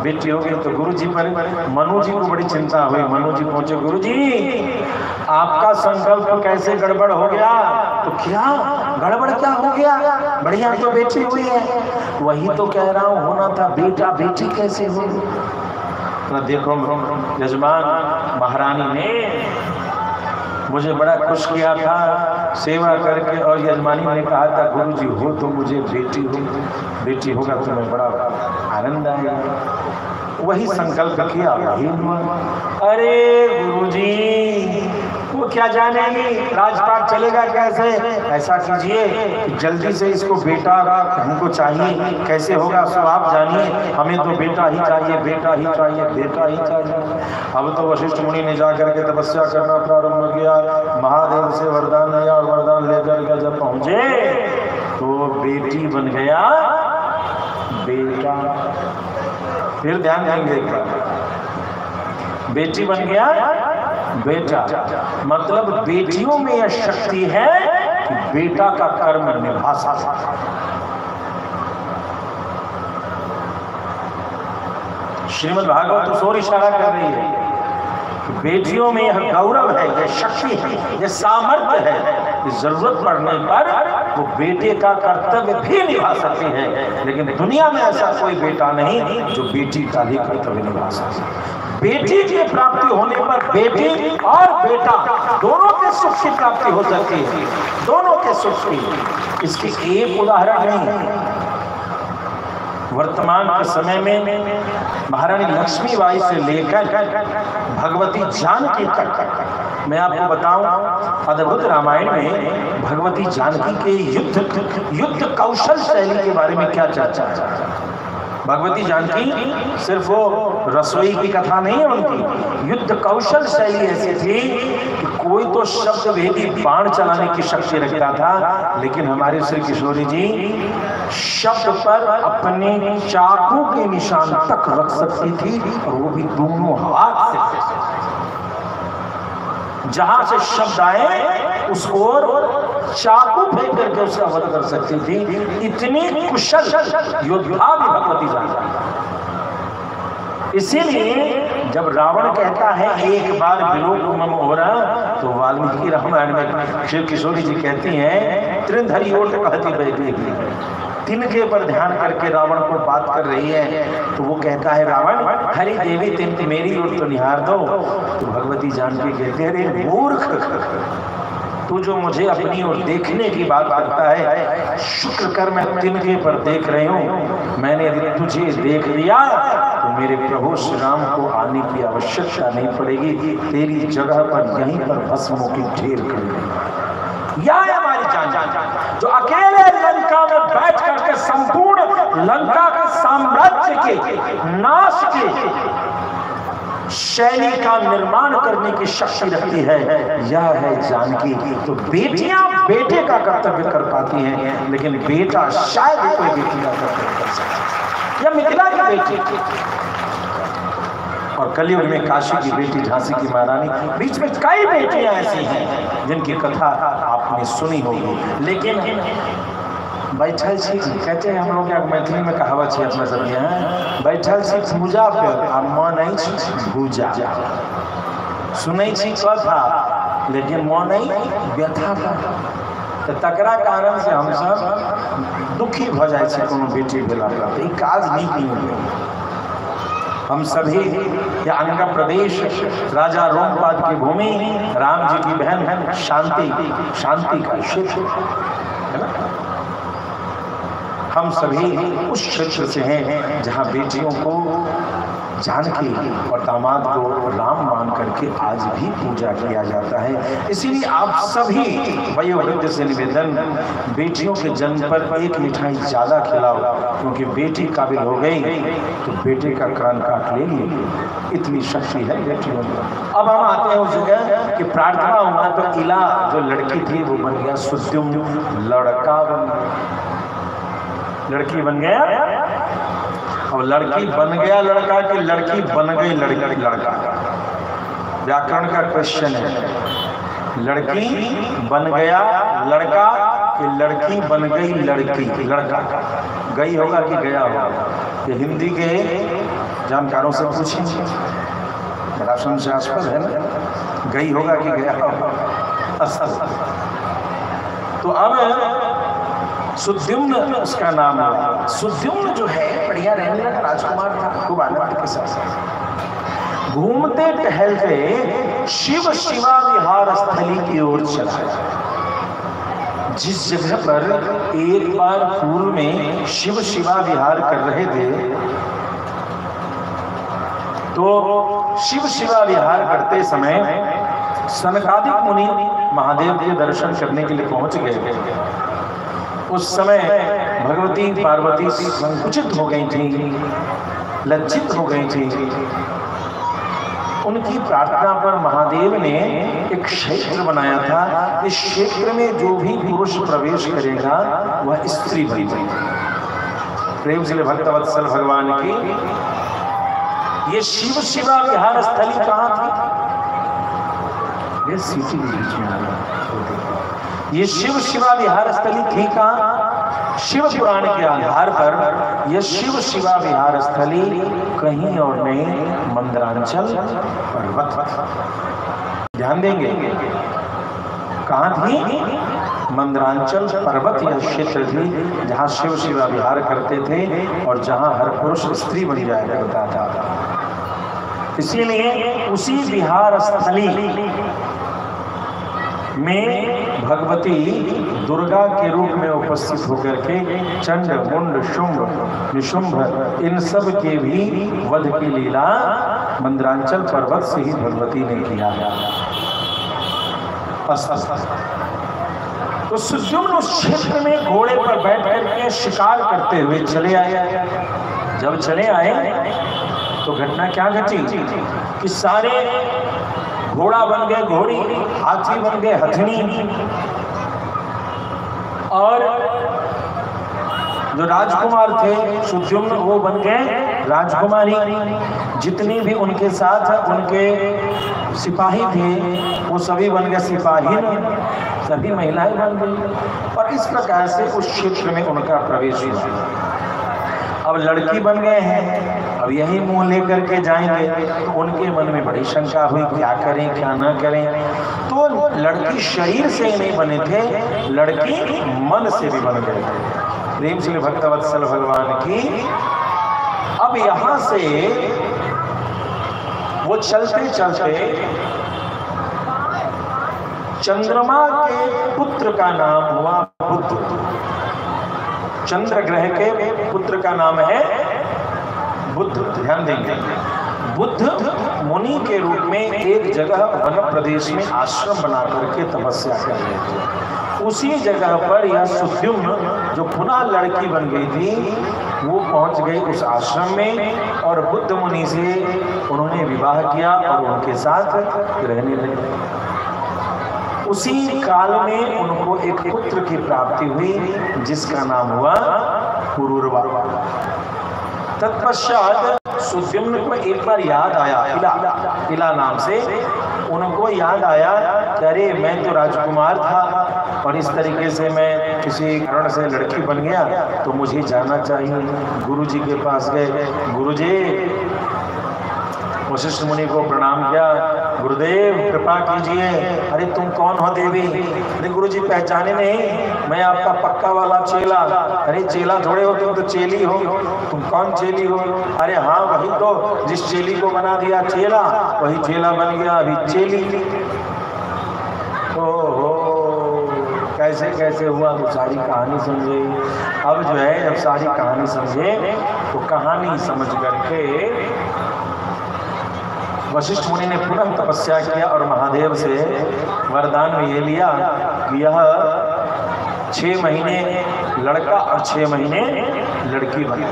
बेटी हो गई। तो गुरुजी पर मनु जी को बड़ी चिंता हुई। मनु जी पहुंचे, गुरुजी आपका संकल्प कैसे गड़बड़ हो गया? तो क्या गड़बड़ क्या हो गया? बढ़िया तो बेटी हुई है। वही तो कह रहा हूँ, होना था बेटा, बेटी कैसे हुई? तो देखो यजमान महारानी ने मुझे बड़ा खुश किया था सेवा करके, और यजमानी ने कहा था गुरुजी हो तो मुझे बेटी होगा तो मैं बड़ा आनंद आएगा। वही संकल्प किया, वही हुआ। अरे गुरुजी वो क्या जानेगी, राजपाट चलेगा कैसे? ऐसा कीजिए कि जल्दी से इसको बेटा हमको चाहिए, कैसे होगा सो आप जानिए, हमें तो बेटा ही चाहिए, बेटा ही चाहिए, बेटा ही चाहिए। अब तो वशिष्ठ मुनि ने जाकर के तपस्या करना प्रारंभ किया, महादेव से वरदान लिया, और वरदान लेकर के जब पहुंचे तो बेटी बन गया बेटा। फिर ध्यान देंगे, बेटी बन गया बेटा, मतलब बेटियों में यह शक्ति है कि बेटा का कर्म निभा सकता। श्रीमद् भागवत उस ओर इशारा कर रही है कि बेटियों में यह गौरव है, यह शक्ति है, यह सामर्थ्य है कि जरूरत पड़ने पर वो बेटे का कर्तव्य भी निभा सकती है। लेकिन दुनिया में ऐसा कोई बेटा नहीं जो बेटी का ही कर्तव्य निभा सके। बेटी की प्राप्ति होने पर बेटी और बेटा दोनों के सुख की प्राप्ति हो सकती है, दोनों के सुख की। इसकी एक उदाहरण नहीं, वर्तमान के समय में महारानी लक्ष्मीबाई से लेकर भगवती जानकी तक मैं आपको बताऊं, अद्भुत रामायण में भगवती जानकी के युद्ध कौशल शैली के बारे में क्या चर्चा है। भगवती जानकी सिर्फ वो रसोई की कथा नहीं है, उनकी युद्ध कौशल शैली ऐसी थी कि कोई तो शब्द भेदी बाण चलाने की शक्ति रखता था, लेकिन हमारे श्री किशोरी जी शब्द पर अपने चाकू के निशान तक रख सकती थी, और वो भी दोनों हाथ से। जहां से शब्द आए उस ओर चाकू फेंक करके उसका वध कर सकती थी। इतनी कुशल योद्धा भी भगवती जानकी। इसीलिए जब रावण कहता है एक बार विलोक हो रहा, तो वाल्मीकि रामायण में श्री किशोरी जी कहती हैं त्रिधरियोट कहती बैठी, तिनके पर ध्यान करके रावण को बात कर रही है। तो वो कहता है रावण हरि देवी तिनके मेरी ओर तो निहार दो। तो भगवती जानकी कहते अरे मूर्ख, तू जो मुझे अपनी ओर देखने की बात करता है, शुक्र कर मैं तिनके पर देख रही हूँ। मैंने यदि तुझे देख लिया तो मेरे प्रभु श्री राम को आने की आवश्यकता नहीं पड़ेगी, तेरी जगह पर यहीं पर भस्मों की ढेर करेगी। यह हमारी जान जो अकेले लंका में बैठ करके संपूर्ण लंका के साम्राज्य के नाश के शैली का निर्माण करने की शक्ति रखती है, यह है जानकी। तो बेटियां बेटे का कर्तव्य कर पाती हैं, लेकिन बेटा शायद कोई बेटी का कर्तव्य कर सकता। यह मिथिला की बेटी और कलयुग में काशी की बेटी झांसी की महारानी, बीच में कई बेटियां ऐसी हैं जिनकी कथा आपने सुनी होगी। लेकिन बैठल छी कहते हैं हम लोग क्या मैथिली में कहावत है अपना सब यहाँ, बैठल छी पूजा पर आ मन अछि भूजा। सुनै छी कथा लेकिन मन व्यथा तो तकरा कारण से हम सब दुखी भ जाए कोनो बेटी भेला पर। ई काज नीक नहीं। हम सभी ये अंग प्रदेश राजा रोमपाद की भूमि, राम जी की बहन शांति का क्षेत्र है ना। हम सभी उस क्षेत्र से हैं जहां बेटियों को जानकी और दामाद को राम मान करके आज भी पूजा किया जाता है। इसीलिए आप सभी वयोवृद्ध से निवेदन, बेटियों के जन्म पर एक मिठाई ज्यादा खिलाओ, क्योंकि बेटी काबिल हो गई तो बेटे का कान काट लेगी, इतनी शक्ति है बेटियों में। अब हम आते हैं उस जगह कि प्रार्थना हुआ तो इला जो लड़की थी वो बन गया सुद्युम्न, लड़का बन गया, लड़की बन गया। अब लड़की बन गया लड़का कि लड़की बन गई लड़का, व्याकरण का क्वेश्चन है। लड़की बन गया लड़का कि लड़की बन गई लड़का, गई होगा कि गया होगा, ये हिंदी के जानकारों से पूछेंगे, बड़ा संशयास्पद है ना, गई होगा कि गया होगा। तो अब सुद्युम्न उसका नाम है। सुद्युम्न जो है बढ़िया रहने का राजकुमार था, खूब आनंद के साथ घूमते टहलते शिव शिवा विहार स्थली की ओर चला। जिस जगह पर एक बार पूर्व में शिव शिवा विहार कर रहे थे, तो शिव शिवा विहार करते समय सनकादिक मुनि महादेव के दर्शन करने के लिए पहुंच गए। उस समय भगवती पार्वती संकुचित हो गई थी, लज्जित हो गई थी। उनकी प्रार्थना पर महादेव ने एक क्षेत्र बनाया था, इस क्षेत्र में जो भी पुरुष प्रवेश करेगा वह स्त्री बन जाएगी। प्रेम से भक्तवत्सल भगवान की ये शिव शिवा विहार स्थली कहाँ थी? ये सिटी के बीच में आ रहा। ये शिव शिवा विहार स्थली थी कहाँ? शिव पुराण के आधार पर यह शिव शिवा विहार स्थली कहीं और नहीं, मंदरांचल पर्वत। ध्यान देंगे कहाँ थी? मंदरांचल पर्वत यह क्षेत्र थी जहाँ शिव शिवा विहार करते थे और जहाँ हर पुरुष स्त्री बन जाया करता था। इसीलिए उसी विहार स्थली में भगवती दुर्गा के रूप में उपस्थित होकर के चंड मुंड शुंभ निशुंभ इन सब के भी वध की लीला मंदरांचल पर्वत से ही भगवती ने किया है। तो सुद्युम्न उस क्षेत्र में घोड़े पर बैठ करके शिकार करते हुए चले आए। जब चले आए तो घटना क्या घटी कि सारे घोड़ा बन गए घोड़ी, हाथी बन गए हथनी, और जो राजकुमार थे सुद्युम्न वो बन गए राजकुमारी। जितनी भी उनके साथ उनके सिपाही थे वो सभी बन गए सिपाहीन, सभी महिलाएं बन गई। और इस प्रकार से उस क्षेत्र में उनका प्रवेश हुआ। अब लड़की बन गए हैं, अब यही मुंह लेकर के जाएंगे तो उनके मन में बड़ी शंका हुई, क्या करें क्या ना करें। तो लड़की शरीर से नहीं बने थे, लड़की मन से भी बन गए थे। प्रेम से भक्तवत्सल भगवान की। अब यहां से वो चलते चलते चंद्रमा के पुत्र का नाम हुआ बुध। चंद्र ग्रह के पुत्र का नाम है बुध। ध्यान देंगे, बुद्ध मुनि के रूप में एक जगह वन प्रदेश में आश्रम बना करके तपस्या कर रहे थे। उसी जगह पर यह सुद्युम्न जो पुनः लड़की बन गई थी वो पहुंच गई उस आश्रम में और बुद्ध मुनि से उन्होंने विवाह किया और उनके साथ रहने लगे। उसी काल में उनको एक पुत्र की प्राप्ति हुई जिसका नाम हुआ पुरूरवा। तत्पश्चात सुद्युम्न को एक बार याद आया, इला नाम से उनको याद आया कि अरे मैं तो राजकुमार था और इस तरीके से मैं किसी कारण से लड़की बन गया तो मुझे जाना चाहिए। गुरुजी के पास गए, गुरुजी वशिष्ठ मुनि को प्रणाम किया, गुरुदेव कृपा कीजिए। अरे तुम कौन हो देवी? अरे गुरुजी पहचाने नहीं, मैं आपका पक्का वाला चेला। अरे चेला थोड़े हो, तुम तो चेली हो। तुम कौन चेली हो? अरे हाँ वही तो, जिस चेली को बना दिया चेला वही चेला बन गया अभी चेली। ओहो कैसे कैसे हुआ, तो सारी कहानी समझे। अब जो है जब सारी कहानी समझे तो कहानी समझ करके वशिष्ठ मुनि ने पुनः तपस्या किया और महादेव से वरदान में ये लिया कि यह 6 महीने लड़का और 6 महीने लड़की बने।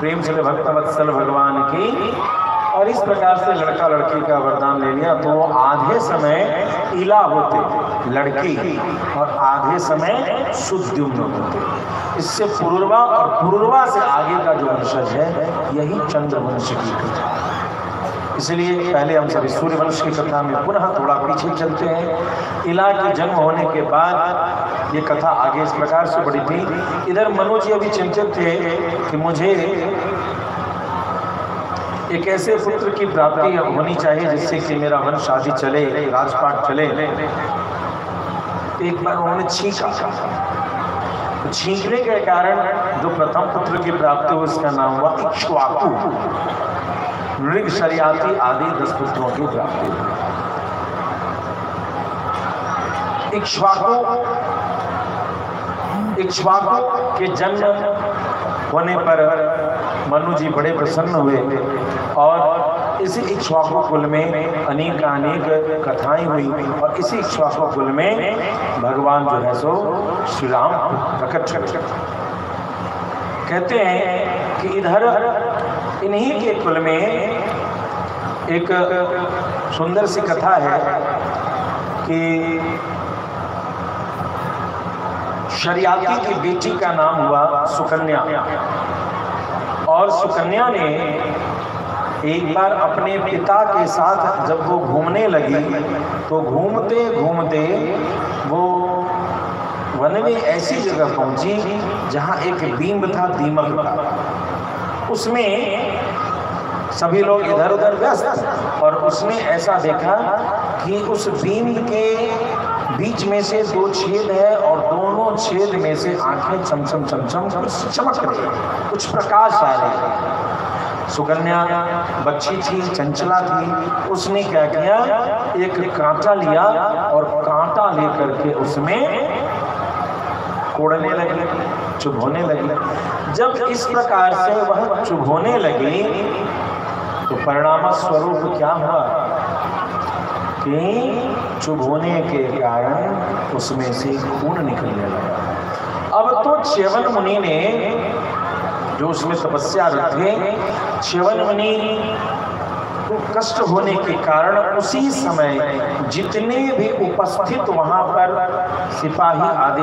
प्रेम से भक्त वत्सल भगवान की। और इस प्रकार से लड़का लड़की का वरदान ले लिया तो वो आधे समय इला होते लड़की और आधे समय सुद्युम्न होते। इससे पुरुरवा और पुरुरवा से आगे का जो वंशज है यही चंद्रवंश की कथा। इसलिए पहले हम सभी सूर्यवंश की कथा में पुनः थोड़ा पीछे चलते हैं। इला के जन्म होने के बाद ये कथा आगे इस प्रकार से बढ़ी थी। इधर मनु जी अभी चिंतित थे कि मुझे एक ऐसे पुत्र की प्राप्ति होनी चाहिए जिससे कि मेरा वंश आदि चले, राजपाट चले। एक बार उन्होंने छींका, तो छींकने के कारण जो प्रथम पुत्र की प्राप्ति हुई उसका नाम हुआ इक्ष्वाकु। मृग शरियाती आदि 10 पुत्रों की प्राप्ति हुई। इक्ष्वाकु के जन्म होने पर मनु जी बड़े प्रसन्न हुए और इसी इक्ष्वाकु कुल में अनेक कथाएं हुई और इसी इक्ष्वाकु कुल में भगवान जो है सो श्री राम प्रकट हुए। कहते हैं कि इधर इन्हीं के कुल में एक सुंदर सी कथा है कि शरियाती की बेटी का नाम हुआ सुकन्या। और सुकन्या ने एक बार अपने पिता के साथ जब वो घूमने लगी तो घूमते घूमते वो वन में ऐसी जगह पहुंची जहां एक बीम था, दीमक था। उसमें सभी लोग इधर उधर व्यस्त और उसने ऐसा देखा कि उस बीम के बीच में से 2 छेद है और दोनों छेद में से आंखें चमचम चमचम चमक रही, कुछ प्रकाश आ रही। सुकन्या बच्ची थी, चंचला थी। उसने क्या किया, एक कांटा लिया और कांटा लेकर के उसमें कोड़ने लगी, चुभोने लगी। जब इस प्रकार से वह चुभोने लगी तो परिणाम स्वरूप क्या हुआ कि चुभोने के कारण उसमें से खून निकलने लगा। अब तो च्यवन मुनि ने जो उसमें तपस्या रखे, च्यवन मुनि को कष्ट होने के कारण उसी समय जितने भी उपस्थित वहां पर सिपाही आदि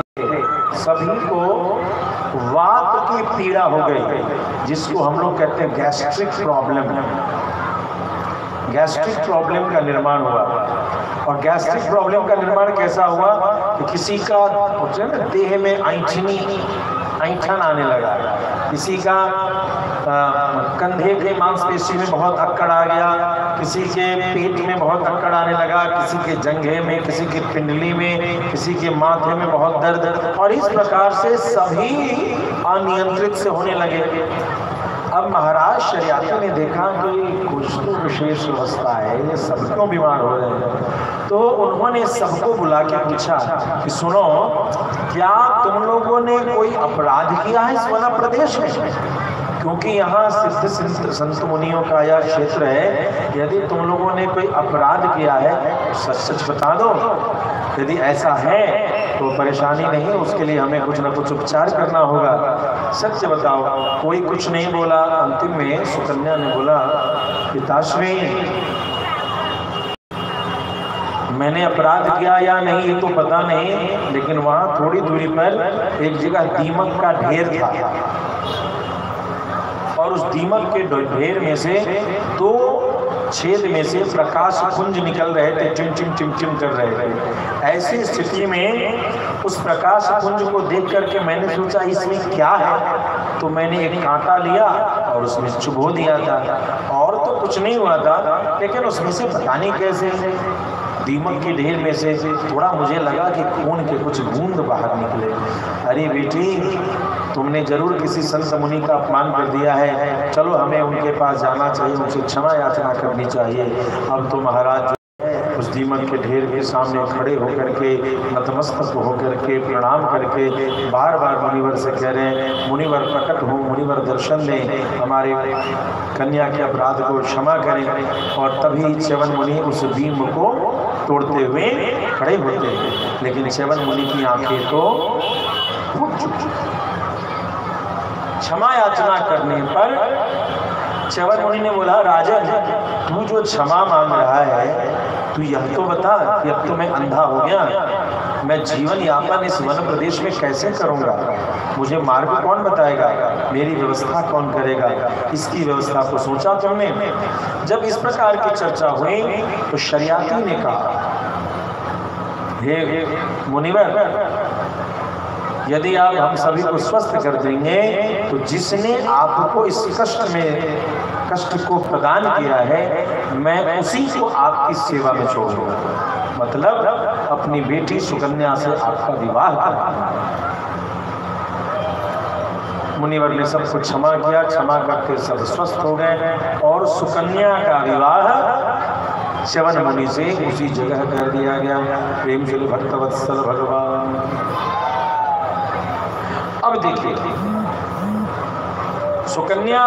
सभी को वात की पीड़ा हो गई, जिसको हम लोग कहते हैं गैस्ट्रिक प्रॉब्लम। गैस्ट्रिक प्रॉब्लम का निर्माण हुआ। और गैस्ट्रिक प्रॉब्लम का निर्माण कैसा हुआ कि किसी का देह में ऐंठन आने लगा, किसी का कंधे के मांसपेशी में बहुत अक्कड़ आ गया, किसी के पेट में बहुत अक्कड़ आने लगा, किसी के जंघे में, किसी की पिंडली में, किसी के माथे में बहुत दर्द। और इस प्रकार से सभी अनियंत्रित से होने लगे। अब महाराज शरियाती ने देखा कि कुछ तो विशेष अवस्था है, ये सब क्यों बीमार हो रहे हैं। तो उन्होंने सबको बुला के पूछा कि सुनो, क्या तुम लोगों ने कोई अपराध किया है इस वना प्रदेश में? क्योंकि यहाँ सिद्ध संत मुनियों का यह क्षेत्र है। यदि तुम लोगों ने कोई अपराध किया है तो सच सच बता दो। यदि ऐसा है तो परेशानी नहीं, उसके लिए हमें कुछ न कुछ उपचार करना होगा। सत्य बताओ। कोई कुछ नहीं बोला। अंतिम में सुकन्या ने बोला, पिताश्री मैंने अपराध किया या नहीं ये तो पता नहीं, लेकिन वहाँ थोड़ी दूरी पर एक जगह दीमक का ढेर था और उस दीमक के ढेर में से 2 छेद में से प्रकाश पुंज निकल रहे थे, चिमचिम चिमचिम कर रहे थे। ऐसी स्थिति में उस प्रकाश पुंज को देख करके मैंने सोचा इसमें क्या है, तो मैंने एक कांटा लिया और उसमें चुभो दिया था। और तो कुछ नहीं हुआ था, लेकिन उसमें से पता नहीं कैसे दीमक के ढेर में से थोड़ा मुझे लगा कि खून के कुछ बूंद बाहर निकले। अरे बेटी, तुमने जरूर किसी संत मुनि का अपमान कर दिया है, चलो हमें उनके पास जाना चाहिए, उनसे क्षमा याचना करनी चाहिए। अब तो महाराज उस दीमक के ढेर के सामने खड़े होकर के नतमस्तक होकर के प्रणाम करके बार बार मुनिवर से कह रहे हैं, मुनिवर प्रकट हो, मुनिवर दर्शन दें, हमारे कन्या के अपराध को क्षमा करें। और तभी च्यवन मुनि उस दीम को तोड़ते हुए खड़े होते हैं, लेकिन च्यवन मुनि की आंखें तो फूट चुकी। क्षमा याचना करने पर च्यवन मुनि ने बोला, राजन तू जो क्षमा मांग रहा है, तू यह तो बता कि अब तो मैं अंधा हो गया, मैं जीवन यापन इस वन प्रदेश में कैसे करूंगा, मुझे मार्ग कौन बताएगा, मेरी व्यवस्था कौन करेगा। इसकी व्यवस्था को सोचा तुमने। जब इस प्रकार की चर्चा हुई तो शरियाती ने कहा, हे मुनिवर, यदि आप हम सभी को स्वस्थ कर देंगे तो जिसने आपको इस कष्ट को प्रदान किया है, मैं उसी को आपकी सेवा में छोड़ूंगा। मतलब अपनी बेटी सुकन्या से आपका विवाह करना। मुनिवर ने सबको क्षमा किया, क्षमा करके सब स्वस्थ हो गए और सुकन्या का विवाह च्यवन मुनि से उसी जगह कर दिया गया। प्रेम से भक्तवत्सल भगवान। अब देखिए, सुकन्या,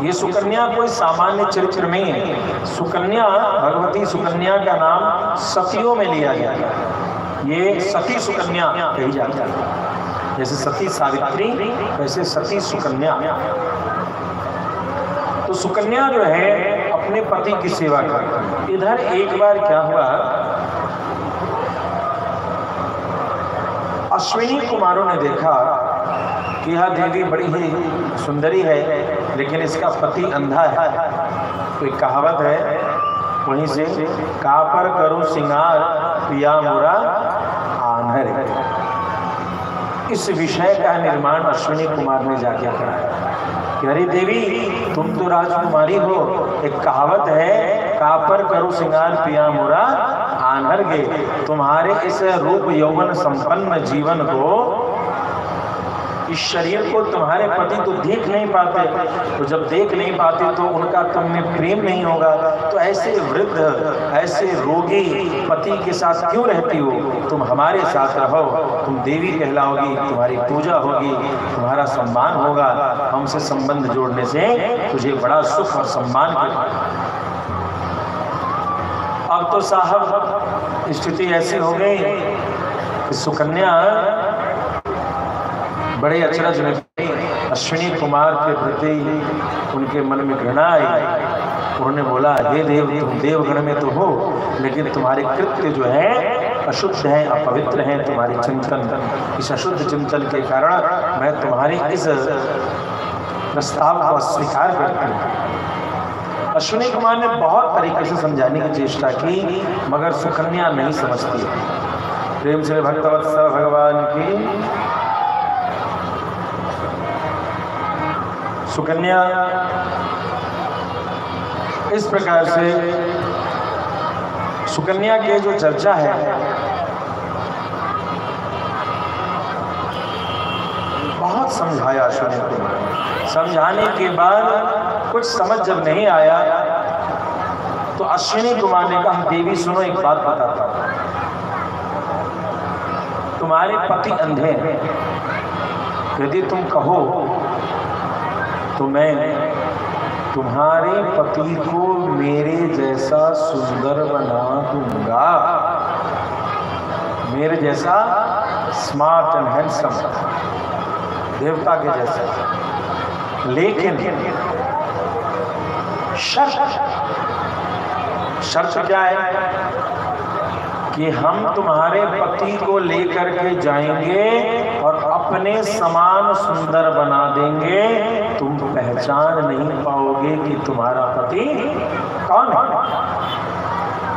ये सुकन्या कोई सामान्य चरित्र नहीं है। सुकन्या, भगवती सुकन्या का नाम सतियों में लिया गया है। ये सती सुकन्या कही जाती है, जैसे सती सावित्री वैसे सती सुकन्या। तो सुकन्या जो है अपने पति की सेवा करती है। इधर एक बार क्या हुआ, अश्विनी कुमारों ने देखा कि यह देवी बड़ी ही सुंदरी है, लेकिन इसका पति अंधा है। तो एक कहावत है, वहीं से कापर करूं सिंगार पिया मोरा आन्हर। इस विषय का निर्माण अश्विनी कुमार ने जाके कराया कि अरे देवी, तुम तो राजकुमारी हो, एक कहावत है, कापर करूं सिंगार पिया मोरा आन्हर गे। तुम्हारे इस रूप यौवन संपन्न जीवन को, इस शरीर को तुम्हारे पति तो देख नहीं पाते, तो जब देख नहीं पाते तो उनका तुमने प्रेम नहीं होगा, तो ऐसे वृद्ध, ऐसे रोगी पति के साथ क्यों रहती हो? तुम हमारे साथ रहो, तुम देवी कहलाओगी, तुम्हारी पूजा होगी, तुम्हारा सम्मान होगा, हमसे संबंध जोड़ने से तुझे बड़ा सुख और सम्मान मिलेगा। अब तो साहब स्थिति ऐसी हो गई कि सुकन्या बड़े अचरज में अश्विनी कुमार के प्रति उनके मन में घृणा आई। उन्होंने बोला, हे देव, तुम देवगण में तो हो, लेकिन तुम्हारे कृत्य जो है अशुद्ध हैं, अपवित्र हैं। तुम्हारे चिंतन, इस अशुद्ध चिंतन के कारण मैं तुम्हारी इस प्रस्ताव को अस्वीकार करती हूँ। अश्विनी कुमार ने बहुत तरीके से समझाने की चेष्टा की, मगर सुकन्या नहीं समझती। प्रेम से भक्तवत्सल भगवान की। सुकन्या इस प्रकार से, सुकन्या की जो चर्चा है, बहुत समझाया अश्विनी को। समझाने के बाद कुछ समझ जब नहीं आया तो अश्विनी कुमार ने कहा, देवी सुनो, एक बात बताता हूं, तुम्हारे पति अंधे हैं, यदि तुम कहो तो मैं तुम्हारे पति को मेरे जैसा सुंदर बना दूंगा, मेरे जैसा स्मार्ट एंड हैंडसम, देवता के जैसा। लेकिन शर्त क्या है कि हम तुम्हारे पति को लेकर के जाएंगे और अपने समान सुंदर बना देंगे, तुम पहचान नहीं पाओगे कि तुम्हारा पति कौन है,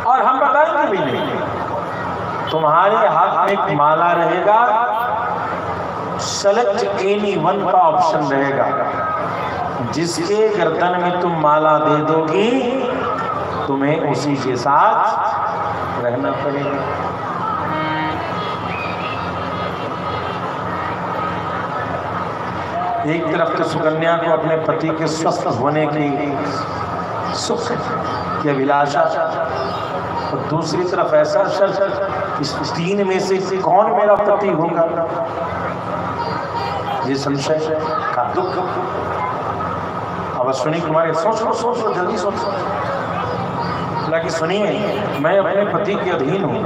और हम बताएंगे भी नहीं। तुम्हारे हाथ में एक माला रहेगा, सेलेक्ट एनी वन का ऑप्शन रहेगा, जिसके गर्दन में तुम माला दे दोगी तुम्हें उसी के साथ रहना पड़ेगा। एक तरफ तो सुकन्या को अपने पति के स्वस्थ होने की सुख की अभिलाषा, और दूसरी तरफ ऐसा शर्त, इस तीन में से कौन मेरा पति होगा, ये संशय का दुख। अब अश्विनी कुमार सोच लो जल्दी सोचो। हालांकि सुनिए, मैं अपने पति के अधीन हूँ,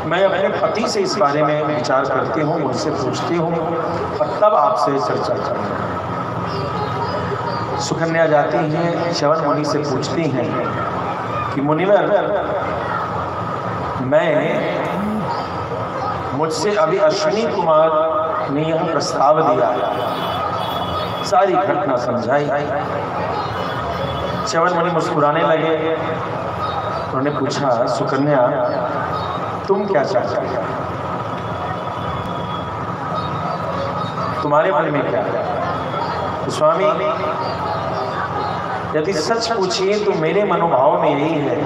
मैं अपने पति से इस बारे में विचार करती हूँ, उनसे पूछती हूँ और तब आपसे चर्चा करूँगा। सुकन्या जाती हैं, च्यवन मुनि से पूछती हैं कि मुनिवर, मुझसे अभी अश्विनी कुमार ने यह प्रस्ताव दिया, सारी घटना समझाई। च्यवन मुनि मुस्कुराने लगे। उन्होंने पूछा, सुकन्या तुम क्या चाहती हो, तुम्हारे मन में क्या है? तो स्वामी, यदि सच पूछिए तो मेरे मनोभाव में यही है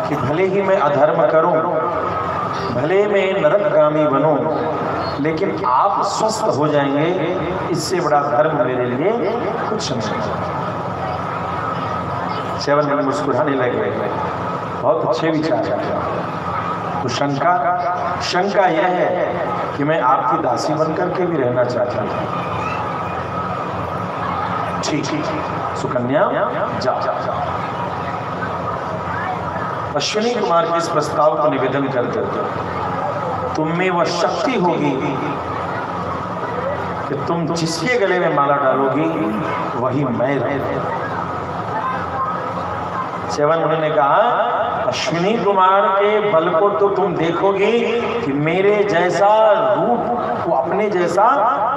कि भले ही मैं अधर्म करूं, भले मैं नरकगामी बनूं, लेकिन आप स्वस्थ हो जाएंगे, इससे बड़ा धर्म मेरे लिए कुछ नहीं। च्यवन मुनि मुस्कुराने लगे। बहुत अच्छे विचार है। तो शंका यह है कि मैं आपकी दासी बनकर के भी रहना चाहता हूँ। ठीक, सुकन्या जा। अश्विनी कुमार के इस प्रस्ताव को निवेदन करते हो, तुम में वह शक्ति होगी कि तुम जिसके गले में माला डालोगी वही मैं रहूंगा। च्यवन मुनि ने कहा, अश्विनी कुमार के बल को तो तुम देखोगी कि मेरे जैसा रूप, वो अपने जैसा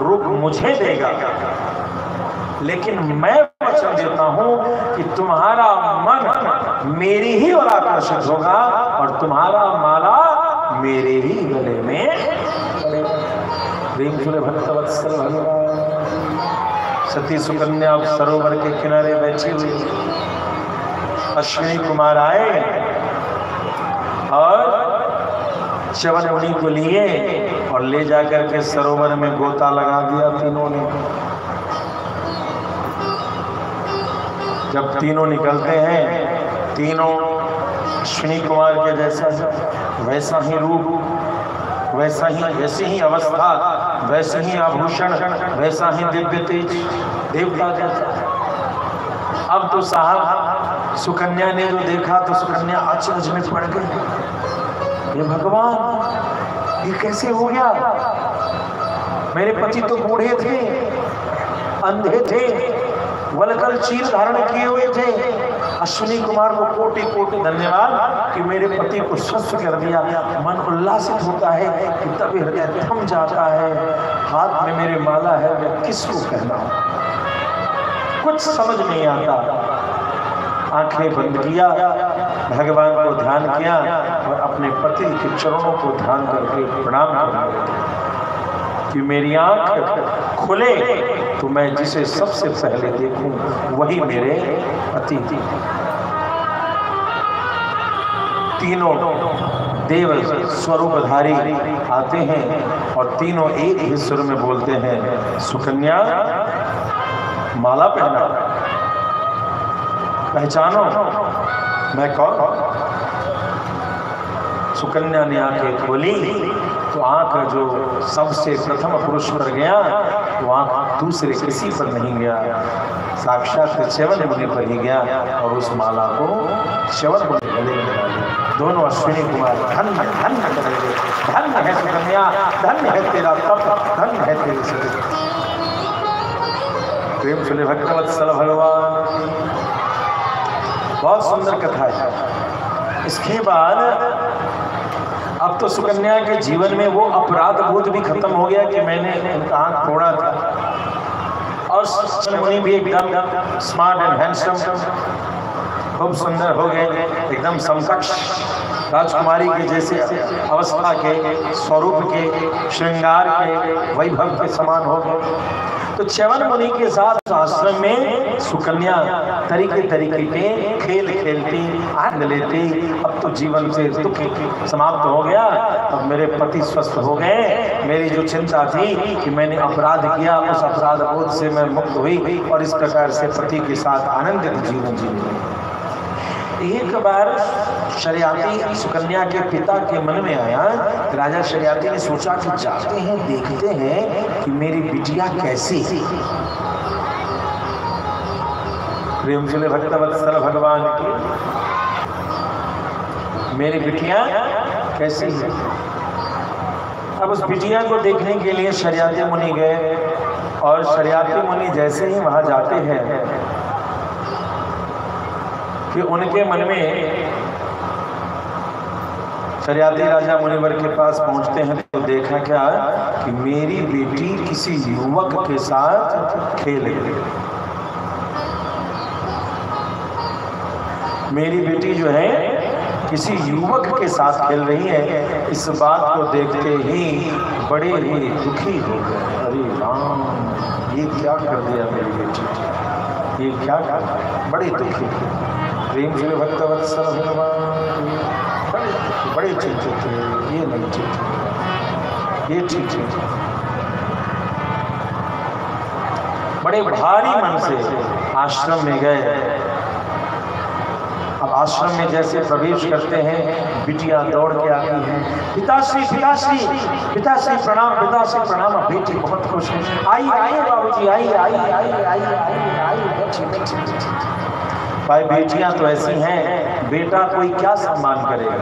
रूप मुझे देगा, लेकिन मैं वचन देता हूं कि तुम्हारा मन मेरी ही ओर आकर्षित होगा और तुम्हारा माला मेरे ही गले में पड़ेगा। भक्तवत्सल भगवान। सती सुकन्या सरोवर के किनारे बैठी हुई। अश्विनी कुमार आए और च्यवन मुनि को लिए और ले जाकर के सरोवर में गोता लगा दिया तीनों ने। जब तीनों निकलते हैं, तीनों अश्विनी कुमार के जैसा, वैसा ही रूप, वैसी ही अवस्था, वैसे ही आभूषण, वैसा ही दिव्य तेज, देवता जैसा। अब तो साहब सुकन्या ने जो देखा तो सुकन्या अचरज में पड़ गई। ये भगवान, ये कैसे हो गया? मेरे पति तो बूढ़े थे, अंधे थे, वलकल चीर धारण किए हुए थे। अश्विनी कुमार को कोटि कोटि धन्यवाद कि मेरे पति को स्वस्थ कर दिया। मन उल्लासित होता है कि तभी हृदय थम जाता है। हाथ में मेरे माला है, मैं किसको कहना, कुछ समझ नहीं आता। आंखें बंद किया, भगवान को ध्यान किया और अपने पति के चरणों को ध्यान करके प्रणाम करना कि मेरी आंख खुले तो मैं जिसे सबसे पहले देखूं वही मेरे पति। तीनों देव स्वरूपधारी आते हैं और तीनों एक ही सुर में बोलते हैं, सुकन्या माला पहना, पहचानो मैं कौन। सुकन्या ने आंखें खोली तो आंख जो सबसे प्रथम पुरुष पर गया वो आंख दूसरे किसी पर नहीं गया, साक्षात च्यवन मुनि पर ही गया और उस माला को च्यवन मुनि गले में डाली। दोनों अश्विनी कुमार धन्य धन्य करेंगे, धन्य है सुकन्या, धन्य है तेरा तप, धन्य है तेरी सती। प्रेम सुने भक्तवत्सल भगवान। बहुत सुंदर कथा है। इसके बाद अब तो सुकन्या के जीवन में वो अपराध बोध भी खत्म हो गया कि मैंने उनका हाथ तोड़ा था, और मुनि भी एकदम स्मार्ट एंड हैंडसम, खूब सुंदर हो गए, एकदम समकक्ष राजकुमारी के जैसे अवस्था के, स्वरूप के, श्रृंगार के, वैभव के समान हो गए। तो च्यवन मुनि के साथ आश्रम में सुकन्या तरीके तरीके के खेल खेलती, आनंद लेती। अब तो जीवन से दुख समाप्त हो गया, अब मेरे पति स्वस्थ हो गए, मेरी जो चिंता थी कि मैंने अपराध किया, उस अपराध बोध से मैं मुक्त हुई और इस प्रकार से पति के साथ आनंदित जीवन जी रही। एक बार शर्याती सुकन्या के पिता के मन में आया, राजा शर्याती ने सोचा कि जाते हैं देखते हैं कि मेरी बिटिया कैसी है। प्रेम से भक्तवत्सल भगवान की मेरी बिटिया कैसी है। अब उस बिटिया को देखने के लिए शर्याती मुनि गए और शर्याती मुनि जैसे ही वहां जाते हैं कि उनके मन में शर्याती राजा मुनिवर के पास पहुंचते हैं तो देखा क्या कि मेरी बेटी किसी युवक के साथ खेल रही है। मेरी बेटी जो है किसी युवक के साथ खेल रही है। इस बात को देखते ही बड़े ही दुखी हो गए। अरे राम, ये क्या कर दिया मेरी बेटी, ये क्या कर दिया। बड़े दुखी, प्रेम से भक्तवत्सल भगवान बड़े चिंतित थे। ये नहीं ठीक, ये ठीक है। बड़े भारी मन से आश्रम में गए। अब आश्रम में जैसे प्रवेश करते हैं, बिटिया दौड़ के आती है, पिताश्री पिताश्री पिताश्री प्रणाम, पिताश्री प्रणाम। बेटी बहुत खुश है, आई आई बाबूजी, आई आई आई आई आई आई। भाई बेटियां तो ऐसी हैं, बेटा कोई क्या सम्मान करेगा,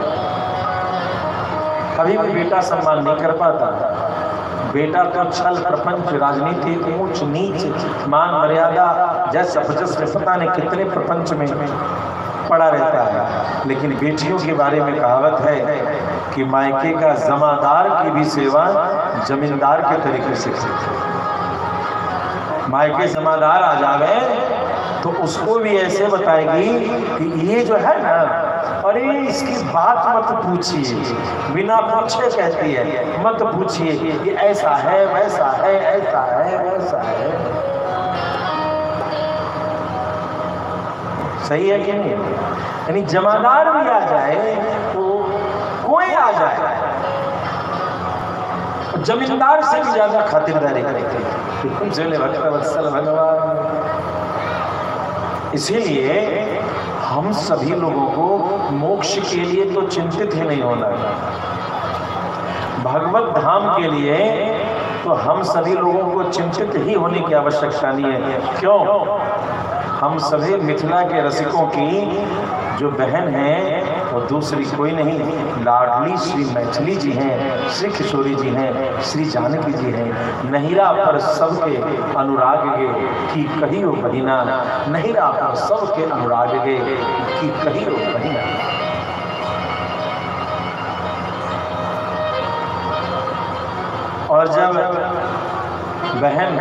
कभी भी बेटा सम्मान नहीं कर पाता। बेटा तो छल प्रपंच, राजनीति, ऊंच नीच, मान मर्यादा जैसा पता नहीं कितने प्रपंच में पड़ा रहता है। लेकिन बेटियों के बारे में कहावत है कि मायके का जमादार की भी सेवा जमींदार के तरीके से। मायके जमादार आ जावे तो उसको भी ऐसे बताएगी कि ये जो है ना, अरे इसकी बात मत पूछिए, बिना पूछे कहती है, मत पूछिए, ये ऐसा है वैसा है, ऐसा है वैसा है। सही है कि नहीं? यानी जमादार भी आ जाए तो कोई आ जाए, जमींदार से भी ज्यादा खातिरदारी करते हैं भगवान। इसीलिए हम सभी लोगों को मोक्ष के लिए तो चिंतित ही नहीं होना है, भगवत धाम के लिए तो हम सभी लोगों को चिंतित ही होने की आवश्यकता नहीं है। क्यों? हम सभी मिथिला के रसिकों की जो बहन है वो दूसरी कोई नहीं, लाडली श्री मैथिली जी हैं, श्री किशोरी जी हैं, श्री जानकी जी हैं। नहिरा पर सबके अनुराग गे की कही हो बहिना, नहिरा पर सबके अनुराग गे की कही हो बहिना। और जब बहन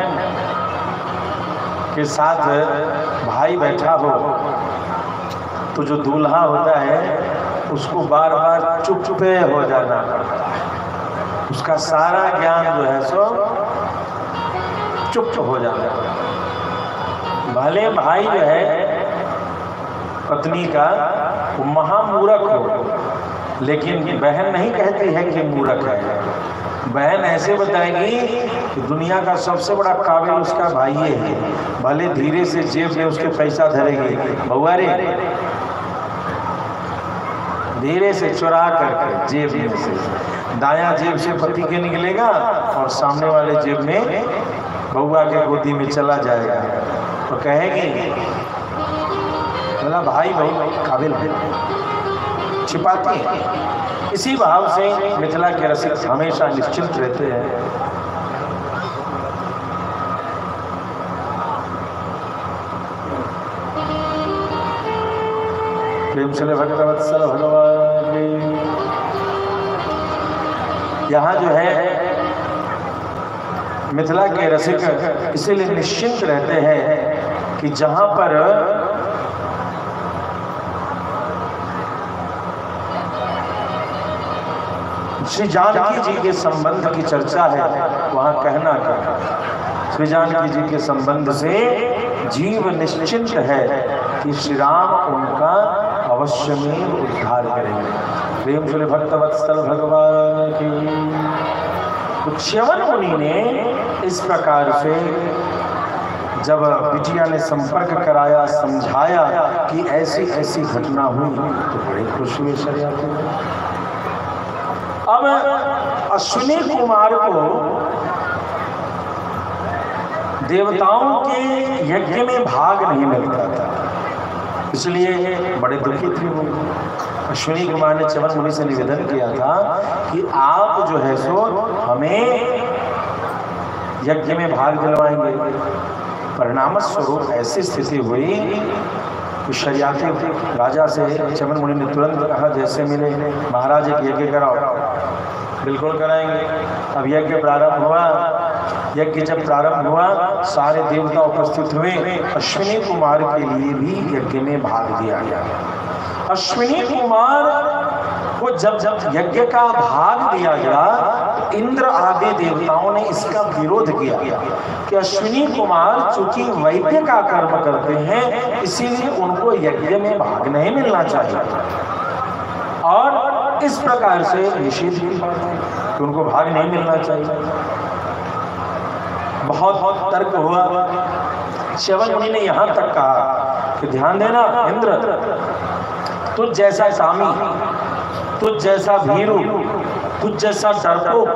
के साथ भाई बैठा हो तो जो दूल्हा होता है उसको बार बार चुप चुपे हो जाना पड़ता है। उसका सारा ज्ञान जो है सो चुप हो जाता है। भले भाई जो है पत्नी का वो महामूर्ख हो, लेकिन बहन नहीं कहती है कि मूर्ख है। बहन ऐसे बताएगी कि दुनिया का सबसे बड़ा काबिल उसका भाई है। भले धीरे से जेब में उसके पैसा धरेगी, बउआ रे, धीरे से चुरा करके जेब में से, दायां जेब से पति के निकलेगा और सामने वाले जेब में बउआ के गोदी में चला जाएगा। तो कहेगी बोला भाई भाई काबिल है, छिपाती है। इसी भाव से मिथिला के रसिक हमेशा निश्चिंत रहते हैं। प्रेम से भक्तवत्सल भगवान। यहाँ जो है मिथिला के रसिक इसीलिए निश्चिंत रहते हैं कि जहाँ पर श्री जानकी जी के संबंध की चर्चा है वहाँ कहना क्या, जानकी जी के संबंध से जीव निश्चिंत है कि श्री राम उनका अवश्य में उद्धार करेंगे। प्रेम से भक्तवत्सल भगवान की। तो च्यवन मुनि ने इस प्रकार से जब बिटिया ने संपर्क कराया, समझाया कि ऐसी ऐसी घटना हुई, तो बड़े खुश हुए शर्याती। अब अश्विनी कुमार को देवताओं के यज्ञ में भाग नहीं मिलता था, इसलिए बड़े दुखी थे वो। अश्विनी कुमार ने च्यवन मुनि से निवेदन किया था कि आप जो है सो हमें यज्ञ में भाग दिलवाएंगे। परिणाम स्वरूप ऐसी स्थिति हुई कि शर्याती राजा से च्यवन मुनि ने तुरंत कहा, जैसे मिले महाराज एक यज्ञ कराओ। बिल्कुल कराएंगे। अब यज्ञ प्रारंभ हुआ। यज्ञ जब प्रारंभ हुआ, सारे देवता उपस्थित हुए। अश्विनी कुमार के लिए भी यज्ञ में भाग दिया गया। अश्विनी कुमार को जब जब यज्ञ का भाग दिया गया, इंद्र आदि देवताओं ने इसका विरोध किया कि अश्विनी कुमार चूंकि वैद्य का कर्म करते हैं, इसीलिए उनको यज्ञ में भाग नहीं मिलना चाहिए। और इस प्रकार से निषेध कि उनको भाग नहीं मिलना चाहिए। बहुत तर्क हुआ। च्यवन मुनि ने यहां तक कहा कि ध्यान देना इंद्र, तुझ जैसा सामी, तुझ जैसा भीरू, तुझ जैसा डरपोक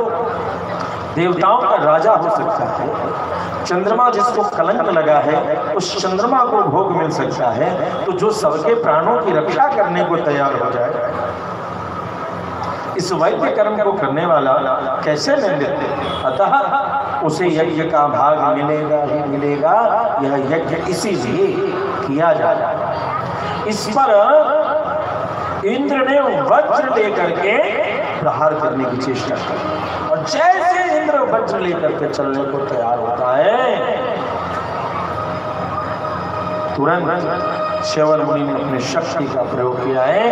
देवताओं का राजा हो सकता है। चंद्रमा जिसको कलंक लगा है, उस चंद्रमा को भोग मिल सकता है, तो जो सबके प्राणों की रक्षा करने को तैयार हो जाए, इस वैद्य कर्म को करने वाला कैसे निंदित। अतः उसे यज्ञ का भाग मिलेगा ही मिलेगा। यह यज्ञ इसीलिए किया जाए। इस पर इंद्र ने वज्र लेकर के प्रहार करने की चेष्टा की, और जैसे इंद्र वज्र लेकर के चलने को तैयार होता है, तुरंत च्यवन मुनि ने अपनी शक्ति का प्रयोग किया है।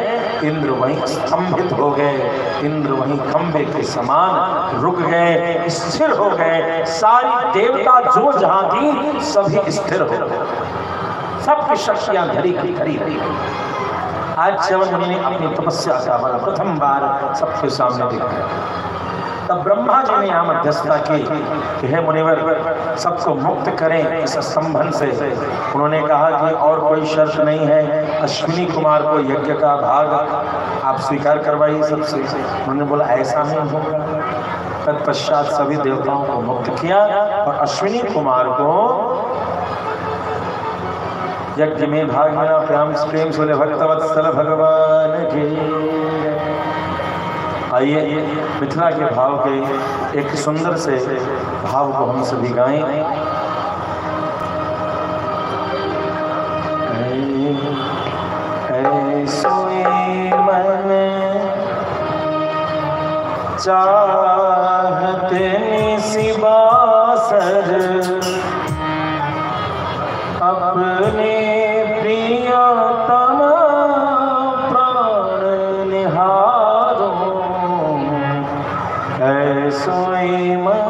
इंद्र वहीं स्तंभित हो गए, इंद्र वहीं खंबे के समान रुक गए, स्थिर हो गए। सारी देवता जो जहां थी सभी स्थिर हो गए, सबकी शक्तियां धरी की धरी रही। आज च्यवन मुनि ने अपनी तपस्या का बल प्रथम बार सबके सामने दिखाया। तब ब्रह्मा जी ने यहाँ मध्यस्थता की कि हे मुनिवर, सबको मुक्त करें इस स्तंभन से। उन्होंने कहा कि और कोई शर्त नहीं है, अश्विनी कुमार को यज्ञ का भाग आप स्वीकार करवाइए सबसे। उन्होंने बोला ऐसा नहीं होगा। तत्पश्चात सभी देवताओं को मुक्त किया और अश्विनी कुमार को यज्ञ में भाग मिला। प्रेम से भक्तवत्सल भगवान की। आइए मिथिला के भाव के एक सुंदर से भाव को हम सभी गाएं। ऐसोई मन चाहते सिबासर, अपने प्रियतम प्राण निहारो। ऐसोई मन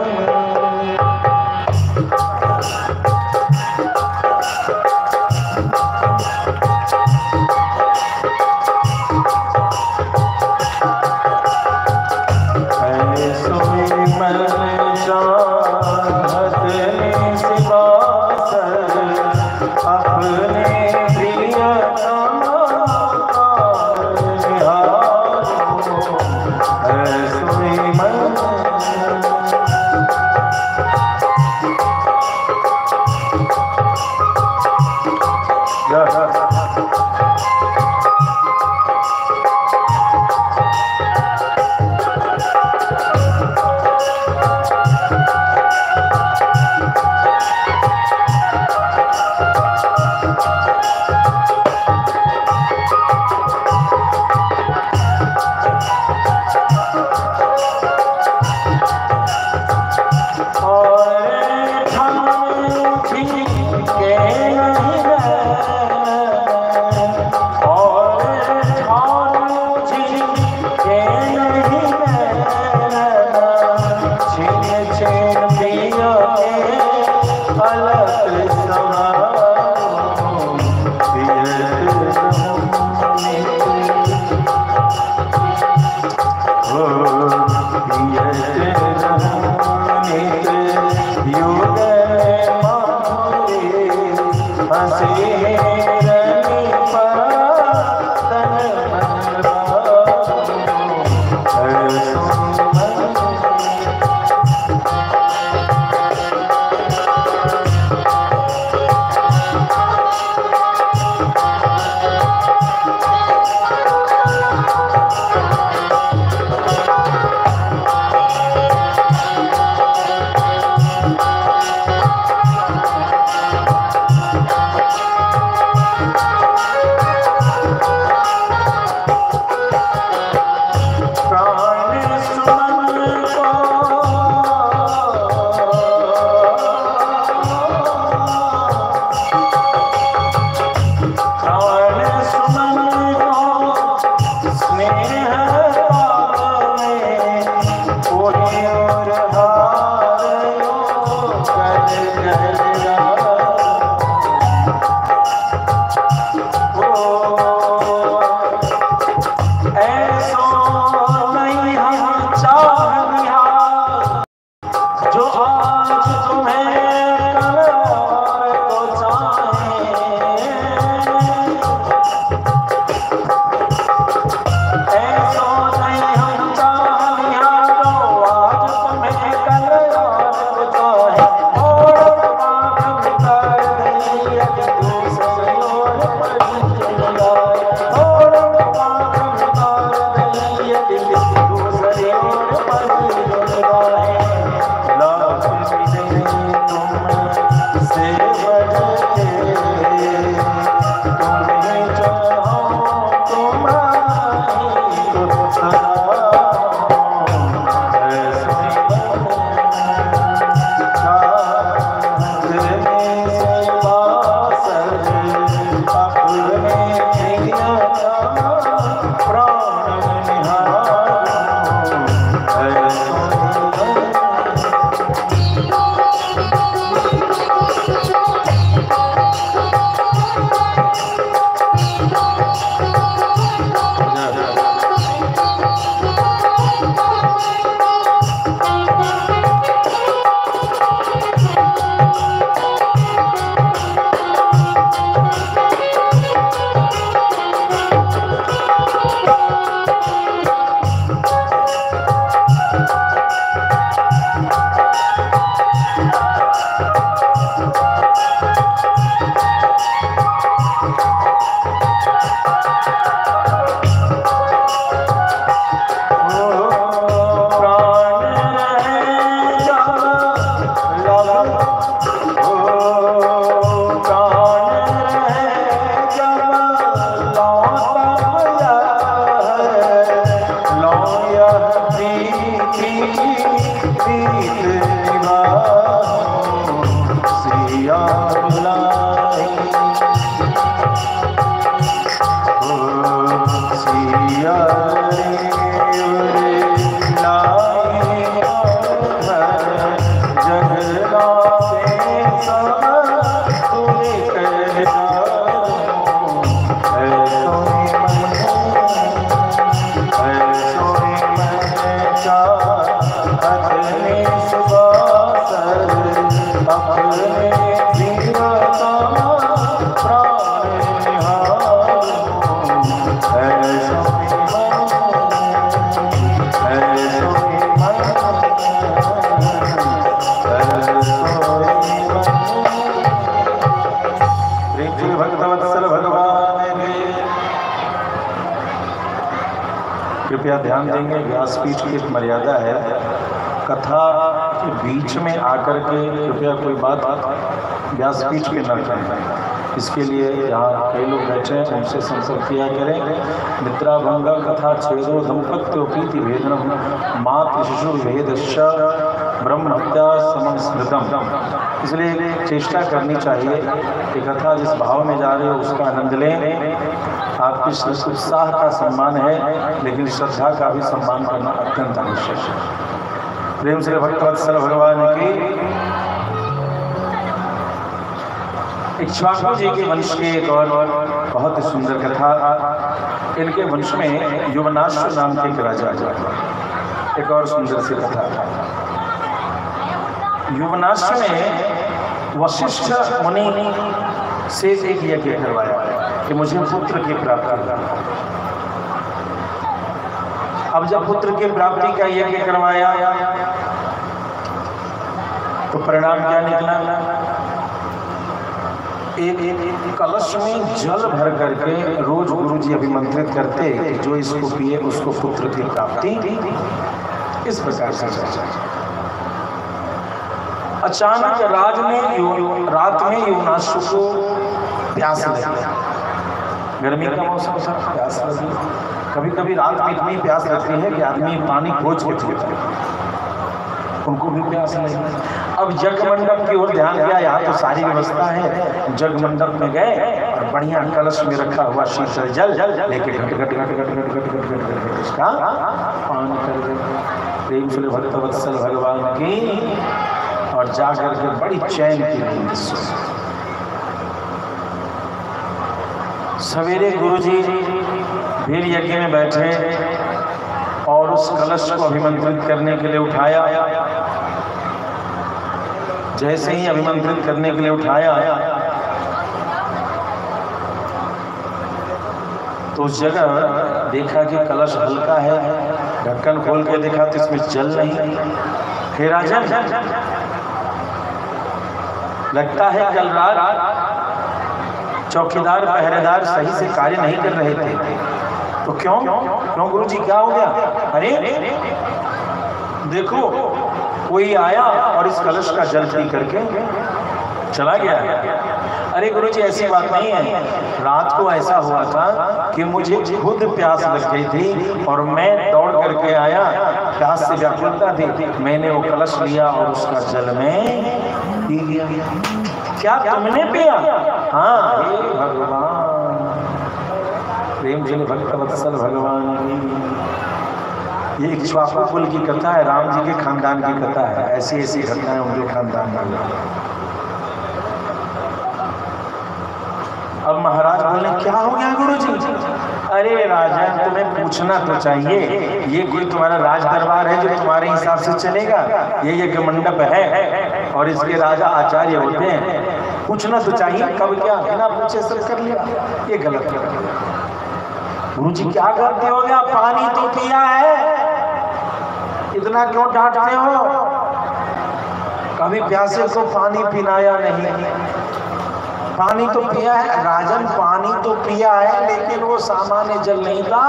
कृपया ध्यान देंगे, व्यासपीठ की एक मर्यादा है, कथा के बीच में आकर के कृपया कोई बात व्यासपीठ के न करें। इसके लिए यहाँ कई लोग बैठे हैं, उनसे संपर्क किया करें। मित्राभंग कथा छेदो दंपत्योपीति भेदनम मातृ शिशु भेदश्च ब्रह्म हत्या समस्मृतम। इसलिए चेष्टा करनी चाहिए कि कथा जिस भाव में जा रही है उसका आनंद लें। आपकी उत्साह का सम्मान है, लेकिन श्रद्धा का भी सम्मान करना अत्यंत आवश्यक है। प्रेम से भक्तवत्सल भगवान की। इक्ष्वाकु जी के वंश के एक और बहुत ही सुंदर कथा। इनके वंश में युवनाश्व नाम के एक राजा था। एक और सुंदर सी कथा। युवनाश्व ने वशिष्ठ मुनि से एक यज्ञ करवाया कि मुझे पुत्र की प्राप्ति करना। अब जब पुत्र की प्राप्ति का यज्ञ करवाया तो परिणाम क्या निकला? एक कलश में जल भर करके रोज गुरुजी अभिमंत्रित करते कि जो इसको पिए उसको पुत्र की प्राप्ति। इस प्रकार से अचानक रात में युवनाश्व को प्यास लगी। गर्मी का मौसम था, प्यास लगी। कभी कभी रात में इतनी प्यास लगती है कि आदमी पानी खोज के पीता है। उनको भी प्यास लगी। अब जग मंडप की ओर ध्यान दिया, यहाँ तो सारी व्यवस्था है। जग मंडप में गए और बढ़िया कलश में रखा हुआ शीतल जल लेके घट घट घट घट घट घट घट घट घट उसका पान कर गए। प्रेम से भक्त वत्सल भगवान की, और जाकर के बड़ी चैन की नींद सो। सवेरे गुरुजी फिर यज्ञ में बैठे और उस कलश को अभिमंत्रित करने के लिए उठाया। जैसे ही अभिमंत्रित करने के लिए उठाया तो उस जगह देखा कि कलश हल्का है। ढक्कन खोल के देखा तो इसमें जल नहीं। हे राजन, लगता है कल रात चौकीदार पहरेदार सही से कार्य नहीं कर रहे थे। तो क्यों गुरुजी, क्या हो गया? अरे देखो, कोई आया और इस कलश का जल पी करके चला गया। अरे गुरुजी, ऐसी बात नहीं है। रात को ऐसा हुआ था कि मुझे खुद प्यास लग गई थी और मैं दौड़ करके आया, प्यास से व्याकुलता थी, मैंने वो कलश लिया और उसका जल में पी लिया। क्या तुमने पिया? हाँ, हे भगवान, प्रेम जन भक्त वत्सल भगवान की। ये इक्ष्वाकु कुल की कथा है, राम जी के खानदान की कथा है। ऐसी ऐसी घटनाएं उनके खानदान में। अब महाराज बोले, क्या हो गया गुरुजी? अरे राजा, तुम्हें पूछना तो चाहिए, ये कोई तुम्हारा राज दरबार है जो तुम्हारे हिसाब से चलेगा? ये यज्ञ मंडप है और इसके राजा आचार्य होते हैं। पूछना तो चाहिए, कब क्या बिना पूछे सब कर लिया, ये गलत कर दिया। गुरुजी क्या करते हो गया? पानी तो पिया है, इतना क्यों डांटते हो? कभी प्यासे को पानी पिलाया नहीं। पानी तो पिया है राजन, पानी तो पिया है, लेकिन वो सामान्य जल नहीं था,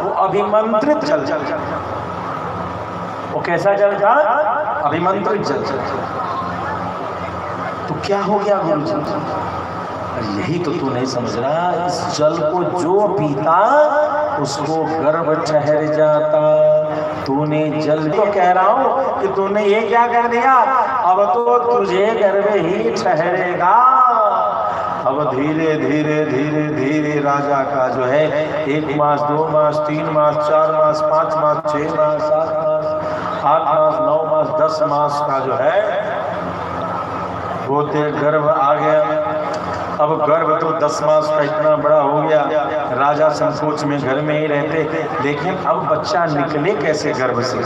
वो अभिमंत्रित जल। वो कैसा जल था? अभिमंत्रित जल। तो क्या हो गया गुरुजी? यही तो तू नहीं समझ रहा। इस जल को जो पीता उसको गर्भ ठहर जाता। तूने जल, तो कह रहा हूं कि तूने ये क्या कर दिया? अब तो तुझे गर्भ ही ठहरेगा। अब धीरे धीरे धीरे धीरे राजा का जो है 1 मास 2 मास 3 मास 4 मास 5 मास 6 मास 7 मास 8 मास 9 मास 10 मास का जो है होते गर्भ आ गया। अब गर्भ तो 10 मास का इतना बड़ा हो गया, राजा संकोच में घर में ही रहते। लेकिन अब बच्चा निकले कैसे गर्भ से,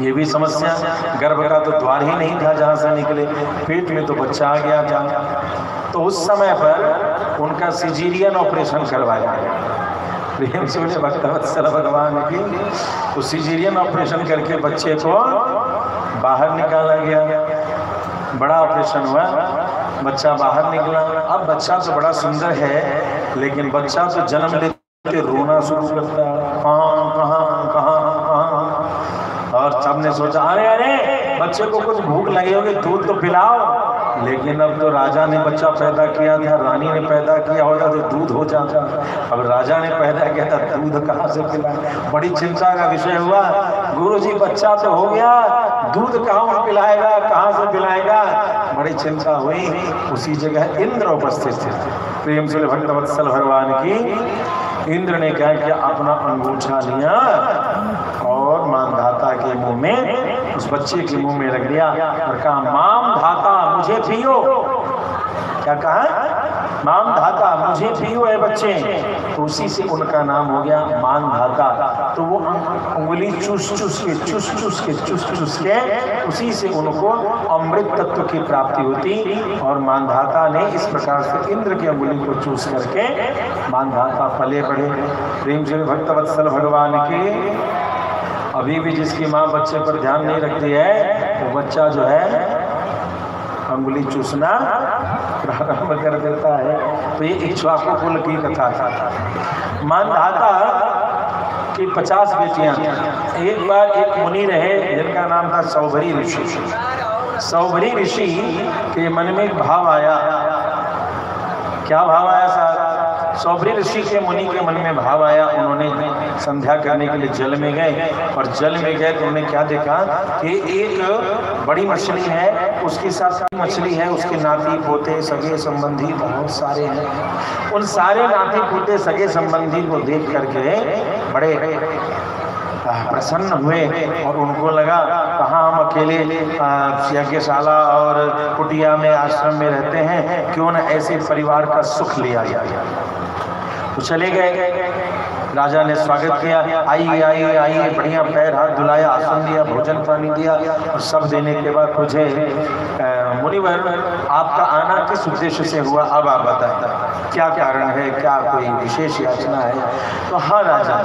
ये भी समस्या। गर्भ का तो द्वार ही नहीं था जहाँ से निकले, पेट में तो बच्चा आ गया था। तो उस समय पर उनका सिजेरियन ऑपरेशन करवाया गया। प्रेम से बोले भक्त वत्सल भगवान की। तो सिजेरियन ऑपरेशन करके बच्चे को बाहर निकाला गया। बड़ा ऑपरेशन हुआ, बच्चा बाहर निकला। अब बच्चा तो बड़ा सुंदर है, लेकिन बच्चा तो जन्म लेते रोना शुरू करता है, कहाँ कहाँ कहाँ कहाँ। और सबने सोचा अरे अरे बच्चे को कुछ भूख लगी होगी, दूध तो पिलाओ। लेकिन अब तो राजा ने बच्चा पैदा किया था, रानी ने पैदा किया होता तो दूध हो जाता। अब राजा ने पैदा किया था, दूध कहाँ से पिलाए? बड़ी चिंता का विषय हुआ। गुरुजी बच्चा तो हो गया, दूध कहाँ पिलाएगा, कहाँ से पिलाएगा? बड़ी चिंता हुई। उसी जगह इंद्र उपस्थित थे। प्रेम से भक्त वत्सल भगवान की। इंद्र ने क्या किया? अपना अंगूठा लिया और मानधाता के मुंह में, उस बच्चे के मुंह में रख दिया और कहा माम धाता मुझे पियो। क्या कहा? माम धाता मुझे पियो है बच्चे। तो उसी से उनका नाम हो गया मानधाता। तो वो उंगली चूस चूस के उसी से उनको अमृत तत्व की प्राप्ति होती। और मानधाता ने इस प्रकार से इंद्र की उंगली को चूस करके मानधाता पले बढ़े। प्रेम से भक्त वत्सल भगवान की। अभी भी जिसकी माँ बच्चे पर ध्यान नहीं रखती है, वो बच्चा जो है अंगुली चूसना प्रारंभ कर देता है। तो ये इक्ष्वाकु कुल की कथा था। मानधाता की 50 बेटियां। एक बार एक मुनि रहे जिनका नाम था सौभरी ऋषि। सौभरी ऋषि के मन में एक भाव आया। क्या भाव आया साहब? सौभरी ऋषि के मुनि के मन में भाव आया, उन्होंने संध्या करने के लिए जल में गए और जल में गए तो उन्होंने क्या देखा कि एक बड़ी मछली है, उसके साथ मछली है, उसके नाती पोते सगे संबंधी बहुत सारे हैं। उन सारे नाती पोते सगे संबंधी को देख करके बड़े प्रसन्न हुए और उनको लगा कहाँ हम अकेले यज्ञशाला और कुटिया में आश्रम में रहते हैं, क्यों न ऐसे परिवार का सुख लिया जाए। तो चले गए, राजा ने स्वागत किया, आइए आइए आइए, बढ़िया पैर हाथ धुलाया, आसन दिया, भोजन पानी दिया और सब देने के बाद मुझे मुनिवर आपका आना किस उद्देश्य से हुआ, अब आप बताएं क्या कारण है, क्या कोई विशेष याचना है। तो हाँ राजा,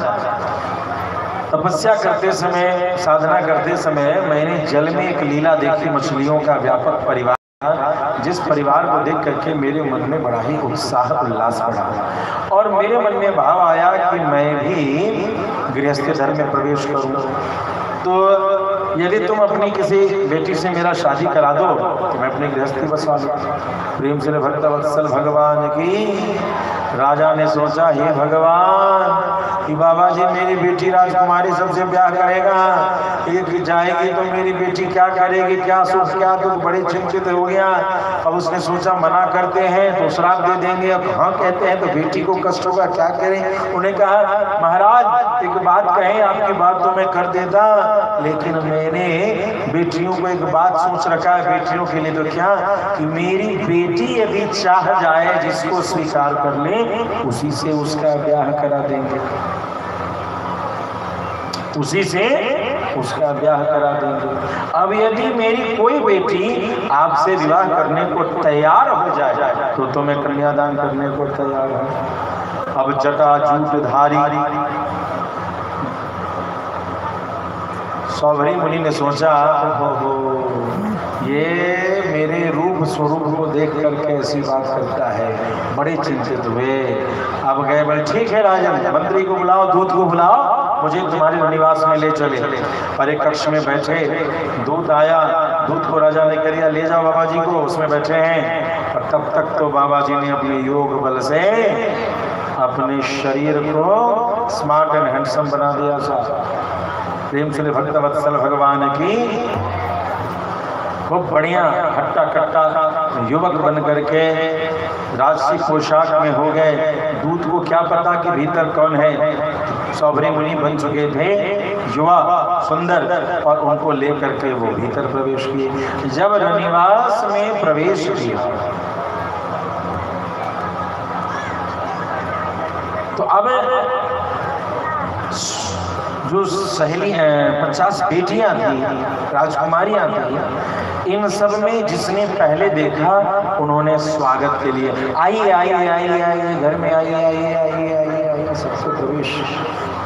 तपस्या करते समय, साधना करते समय मैंने जल में एक लीला देखी, मछलियों का व्यापक परिवार, जिस परिवार को देख करके मेरे मन में बड़ा ही उत्साह उल्लास बढ़ा और मेरे मन में भाव आया कि मैं भी गृहस्थ धर्म में प्रवेश करूं। तो यदि तुम अपनी किसी बेटी से मेरा शादी करा दो तो मैं अपनी गृहस्थी बसा लूं। प्रेम से भक्त वत्सल भगवान की। राजा ने सोचा, हे भगवान कि बाबा जी मेरी बेटी राजकुमारी सबसे ब्याह करेगा, एक जाएगी तो मेरी बेटी क्या करेगी, क्या सुख क्या दुख, बड़े चिंतित हो गया। अब उसने सोचा मना करते हैं तो श्राप दे देंगे, अब हाँ कहते हैं तो बेटी को कष्ट होगा, क्या करें। उन्हें कहा महाराज एक बात कहें, आपकी बात तो मैं कर देता, लेकिन मैंने बेटियों को एक बात सोच रखा है, बेटियों के लिए तो क्या कि मेरी बेटी यदि चाह जाए जिसको स्वीकार कर ले उसी से उसका ब्याह करा देंगे, उसी से उसका ब्याह करा देंगे। अब यदि मेरी कोई बेटी आपसे विवाह करने को तैयार हो जाए तो मैं कन्यादान करने को तैयार हूं। अब जटाजूट धारी सौभरी मुनि ने सोचा, हो ये मेरे रूप स्वरूप को देख करके ऐसी बात करता है, बड़े चिंतित हुए। अब गए, बोले ठीक है राजन, मंत्री को बुलाओ, दूत को बुलाओ, मुझे तुम्हारे निवास में ले चले। पर एक कक्ष में बैठे, दूत आया, दूत को राजा ने कह दिया ले जाओ बाबा जी को, उसमें बैठे हैं। और तब तक तो बाबा जी ने अपने योग बल से अपने शरीर को स्मार्ट एंड हैंडसम बना दिया था। प्रेम से भक्त वत्सल भगवान की खूब बढ़िया हट्टा कट्टा युवक बन करके राजसी पोशाक में हो गए। दूत को क्या पता कि भीतर कौन है। सौभरी मुनि बन चुके थे, युवा सुंदर, और उनको लेकर के वो भीतर प्रवेश किए। जब रनिवास में प्रवेश किया तो अब जो सहेली 50 बेटियां थी, राजकुमारियां थी, इन सब में जिसने पहले देखा उन्होंने स्वागत के लिए आइए आइए आइए आइए, घर में आइए आइए आइए आइए आइए, सबसे प्रवेश।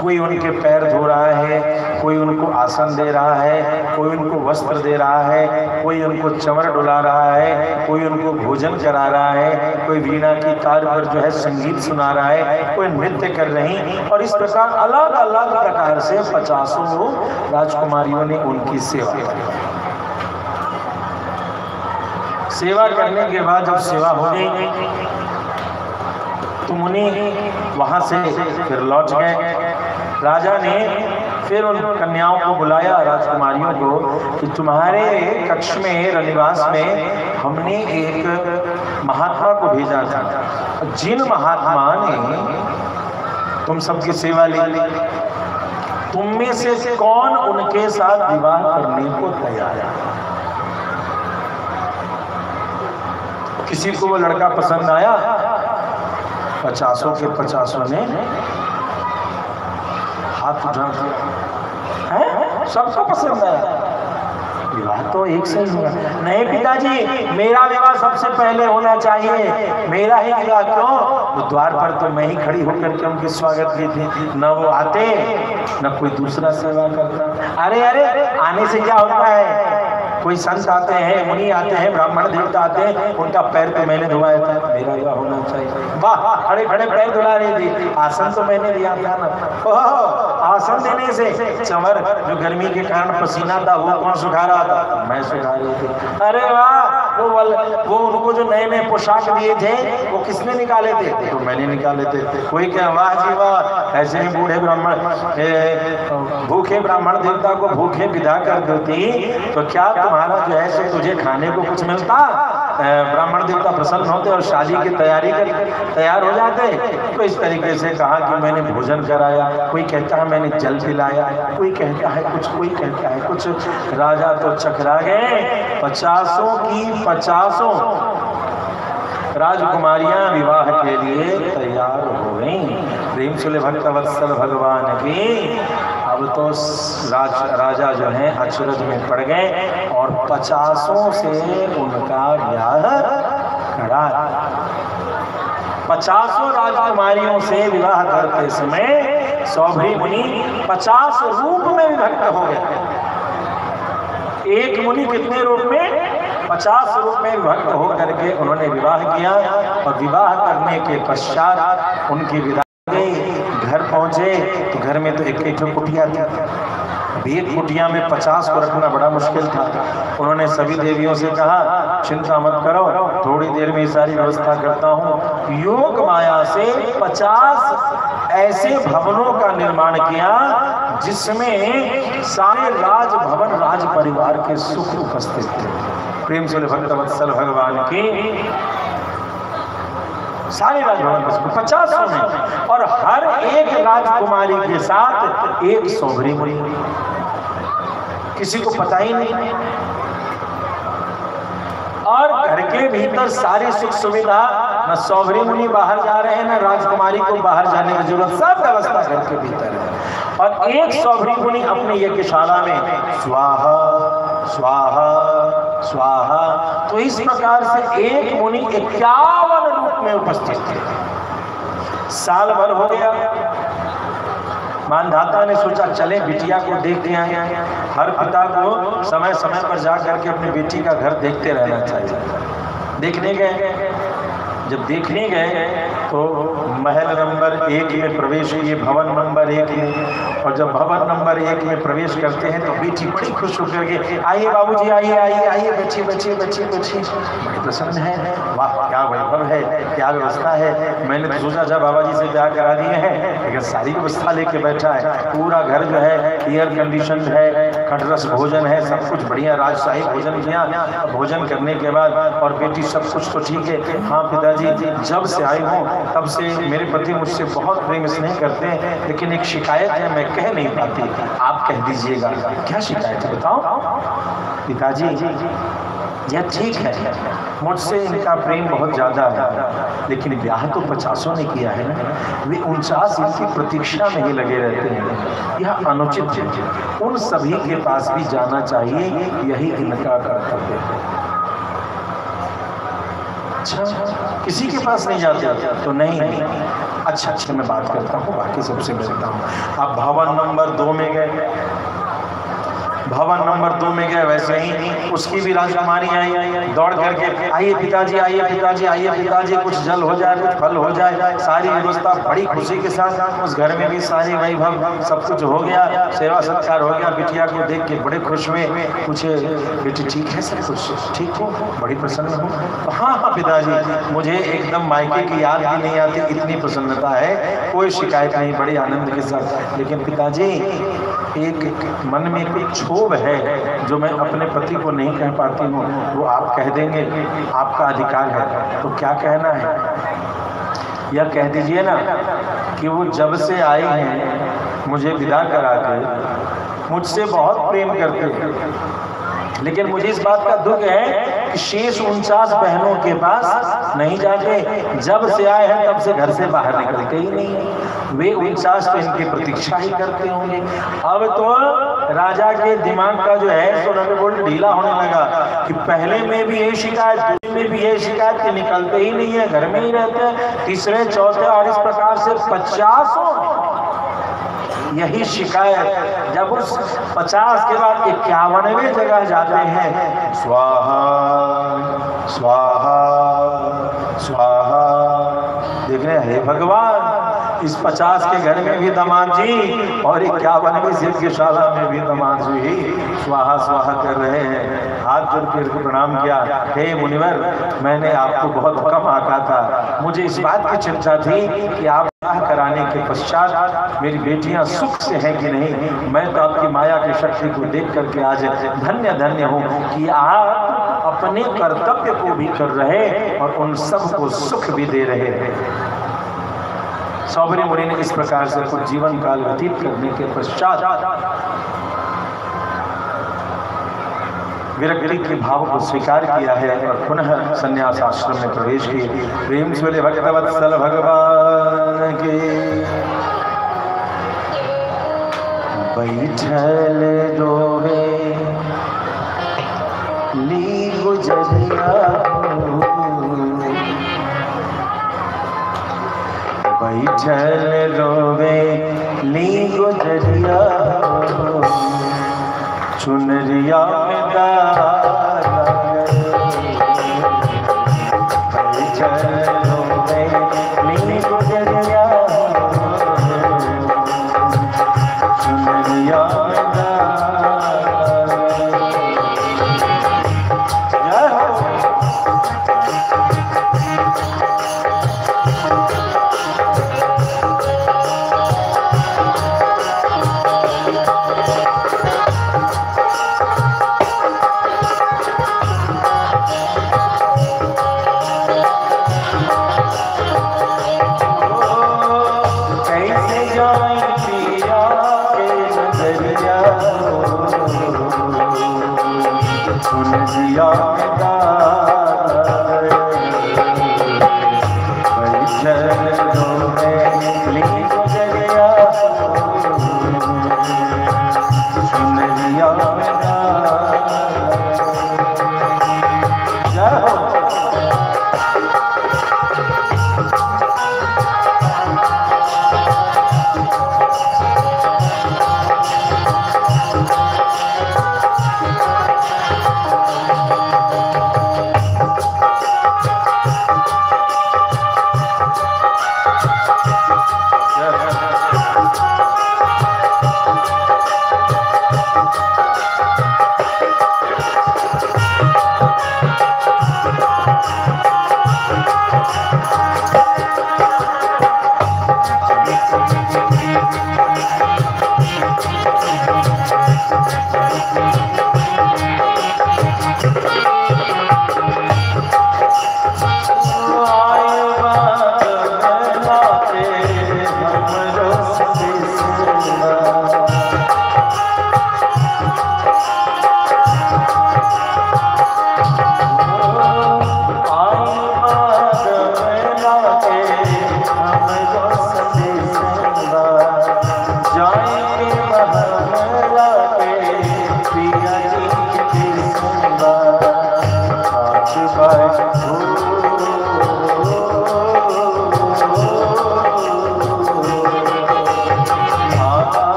कोई उनके पैर धो रहा है, कोई उनको आसन दे रहा है, कोई उनको वस्त्र दे रहा है, कोई उनको चंवर डुला रहा है, कोई उनको भोजन करा रहा है, कोई वीणा की तार पर जो है संगीत सुना रहा है, कोई नृत्य कर रही। और इस प्रकार अलग अलग प्रकार से 50 राजकुमारियों ने उनकी सेवा की। सेवा करने के बाद जब सेवा हो गई तो मुनि वहां से फिर लौट गए। राजा ने फिर उन कन्याओं को बुलाया, राजकुमारियों को, कि तुम्हारे कक्ष में रनिवास में हमने एक महात्मा को भेजा था, जिन महात्मा ने तुम सबकी सेवा ली, तुम में से कौन उनके साथ विवाह करने को तैयार है। किसी को वो लड़का पसंद आया, 50 के 50 ने हाथ उठा दिया, है सबको पसंद आया, विवाह तो एक से ही होगा। नहीं पिताजी, मेरा विवाह सबसे पहले होना चाहिए, मेरा ही विवाह। क्यों? तो द्वार पर तो मैं ही खड़ी होकर के उनके स्वागत की थी, न वो आते न कोई दूसरा सेवा करता। अरे अरे, आने से क्या होता है, कोई संत आते हैं, मुनि आते हैं, ब्राह्मण देवता आते हैं, उनका पैर तो मैंने धुलाया था, मेरा विवाह होना चाहिए। वाह, खड़े खड़े पैर धुला रही थी, आसन तो मैंने दिया था ना। ओह, आसन देने से चंवर जो गर्मी के कारण पसीना था वो कौन सुखा रहा था, मैं सुखा रही थी। अरे वाह, वो उनको जो नए नए पोशाक दिए थे वो किसने निकाले थे? तो मैंने निकाले थे। कोई क्या, वाह जी वाह, ऐसे ही बूढ़े ब्राह्मण भूखे ब्राह्मण देवता को भूखे विदा कर देती तो क्या तुम्हारा जो है सो तुझे खाने को कुछ मिलता? ब्राह्मण देवता प्रसन्न होते और शादी की तैयारी कर तैयार हो जाते। तो इस तरीके से कहा कि मैंने भोजन कराया, कोई कहता है मैंने जल पिलाया, कोई कहता है कुछ, कोई कहता है कुछ। राजा तो चकरा गए। 50 की 50 राजकुमारियां विवाह के लिए तैयार हो गईं। प्रेम से भक्त वत्सल भगवान की। अब तो राजा जो है अचरज में पड़ गए और 50 से उनका ब्याह करा। 50 राजकुमारियों से विवाह करते समय सौभरी मुनि 50 रूप में विभक्त हो गए। एक मुनि कितने रूप में? 50 रूप में विभक्त होकर के उन्होंने विवाह किया। और विवाह करने के पश्चात उनकी विदाई घर पहुंचे तो घर में तो एक एक कुटिया थी। अब एक कुटिया में 50 को रखना बड़ा मुश्किल था। उन्होंने सभी देवियों से कहा चिंता मत करो, थोड़ी देर में सारी व्यवस्था करता हूँ। योग माया से 50 ऐसे भवनों का निर्माण किया जिसमें सारे राजभवन राज परिवार के सुख उपस्थित थे। प्रेम से भक्त वत्सल भगवान की सारे राजभवन 50 में, और हर एक राजकुमारी के साथ एक सौभरी मुनि, किसी को पता ही नहीं। और घर के भीतर सारी सुख सुविधा, न सौभरी मुनि बाहर जा रहे हैं न राजकुमारी को बाहर जाने की जरूरत, सब व्यवस्था घर के भीतर है। और एक सौभरी मुनि अपने यज्ञशाला में स्वाहा स्वाहा स्वाहा। तो इस प्रकार से एक मुनि 51 रूप में उपस्थित थे। साल भर हो गया। मानधाता ने सोचा चले बिटिया को देख के आए। हर पिता को समय समय पर जा करके अपनी बेटी का घर देखते रहना चाहिए। देखने गए। जब देखने गए तो महल नंबर 1 में प्रवेश किए, भवन नंबर 1 में। और जब भवन नंबर 1 में प्रवेश करते हैं तो बेटी बड़ी खुश होकर के आइए बाबूजी, आइए आइए आइए, बच्ची बच्ची बच्ची बच्ची, बड़ी प्रसन्न है। वाह क्या वैभव है, क्या व्यवस्था है। मैंने तो सोचा था बाबा जी से ब्याह करा दिए हैं, लेकिन सारी व्यवस्था लेके बैठा है। पूरा घर जो है एयर कंडीशन है, खटरस भोजन है, सब कुछ बढ़िया राजशाही भोजन किया। भोजन करने के बाद और बेटी सब कुछ तो ठीक है। हाँ पिताजी, जब से आई हूँ तब से मेरे पति मुझसे बहुत प्रेम स्नेह करते हैं, लेकिन एक शिकायत है, मैं कह नहीं पाती, आप कह दीजिएगा। क्या शिकायत है बताओ? पिताजी यह ठीक है, मुझसे इनका प्रेम बहुत ज्यादा है, लेकिन ब्याह तो 50 ने किया है ना। वे 49 इनकी प्रतीक्षा में ही लगे रहते हैं। यह अनुचित है। उन सभी के पास भी जाना चाहिए, यही इनका कर्तव्य है। अच्छा, किसी के पास नहीं जाते तो नहीं। अच्छा अच्छा, मैं बात करता हूँ, बाकी सबसे मिलता हूँ। आप भवन नंबर 2 में गए। भवन नंबर 2 में गए, वैसे ही उसकी भी राजकुमारी आई दौड़ करके, आइए पिताजी, आइए पिताजी, आइए पिताजी, कुछ जल हो जाए, कुछ फल हो जाए। सारी व्यवस्था बड़ी खुशी के साथ। उस घर में भी सारी वैभव सब कुछ हो गया, सेवा सत्कार हो गया। बिटिया को देख के बड़े खुश हुए। पूछे बेटी ठीक है, सब कुछ ठीक हो? बड़ी प्रसन्न हो? तो हाँ हाँ पिताजी, मुझे एकदम मायके की याद भी नहीं आती, इतनी प्रसन्नता है, कोई शिकायत नहीं, बड़ी आनंद के साथ। लेकिन पिताजी एक मन में कुछ क्षोभ है जो मैं अपने पति को नहीं कह पाती हूँ, वो आप कह देंगे, आपका अधिकार है। तो क्या कहना है? यह कह दीजिए ना कि वो जब से आए हैं मुझे विदा करा के मुझसे बहुत प्रेम करते हैं, लेकिन मुझे इस बात का दुख है कि शेष 49 बहनों के पास नहीं जाते। जब से आए हैं तब से घर से बाहर निकलते ही नहीं। वे 49 तो इनकी प्रतीक्षा ही करते होंगे। अब तो राजा के दिमाग का जो है सो बोल्ट ढीला होने लगा कि पहले में भी यही शिकायत, दूसरे में भी यही शिकायत कि निकलते ही नहीं है, घर में ही रहते हैं, तीसरे चौथे, और इस प्रकार से 50 यही शिकायत। जब उस 50 के बाद 51वें जगह जाते हैं, स्वाहा स्वाहा स्वाहा, देख रहे हैं भगवान इस 50 के घर में भी दामाद जी और 51वीं यज्ञशाला में भी दामाद जी स्वाहा स्वाहा कर रहे हैं। हाथ जोड़ के प्रणाम किया, हे मुनिवर, मैंने आपको बहुत कम आका था, मुझे इस बात की चिंता थी कि आप विवाह कराने के पश्चात मेरी बेटियां सुख से हैं कि नहीं। मैं तो आपकी माया की शक्ति को देख करके आज धन्य धन्य हूँ कि आप अपने कर्तव्य को भी कर रहे और उन सब को सुख भी दे रहे हैं। सौबरी मुनि ने इस प्रकार से कुछ जीवन काल व्यतीत करने के पश्चात विरक्ति के भाव को स्वीकार किया है और पुनः संन्यास आश्रम में प्रवेश किए। प्रेम से बोले भक्तवत्सल भगवान के। बैठल दोहे ली गुजरिया, बैठल रोवे ली गुजरिया, चुनरिया में बैठल रोवे ली गुजरिया, चुनरिया में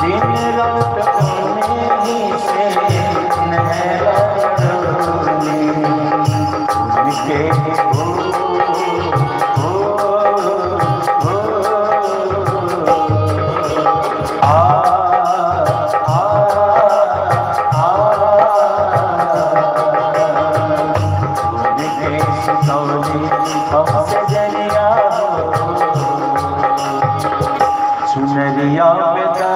दिन रात उन्हीं ही से नहला डोली, उनके सुनरिया बेटा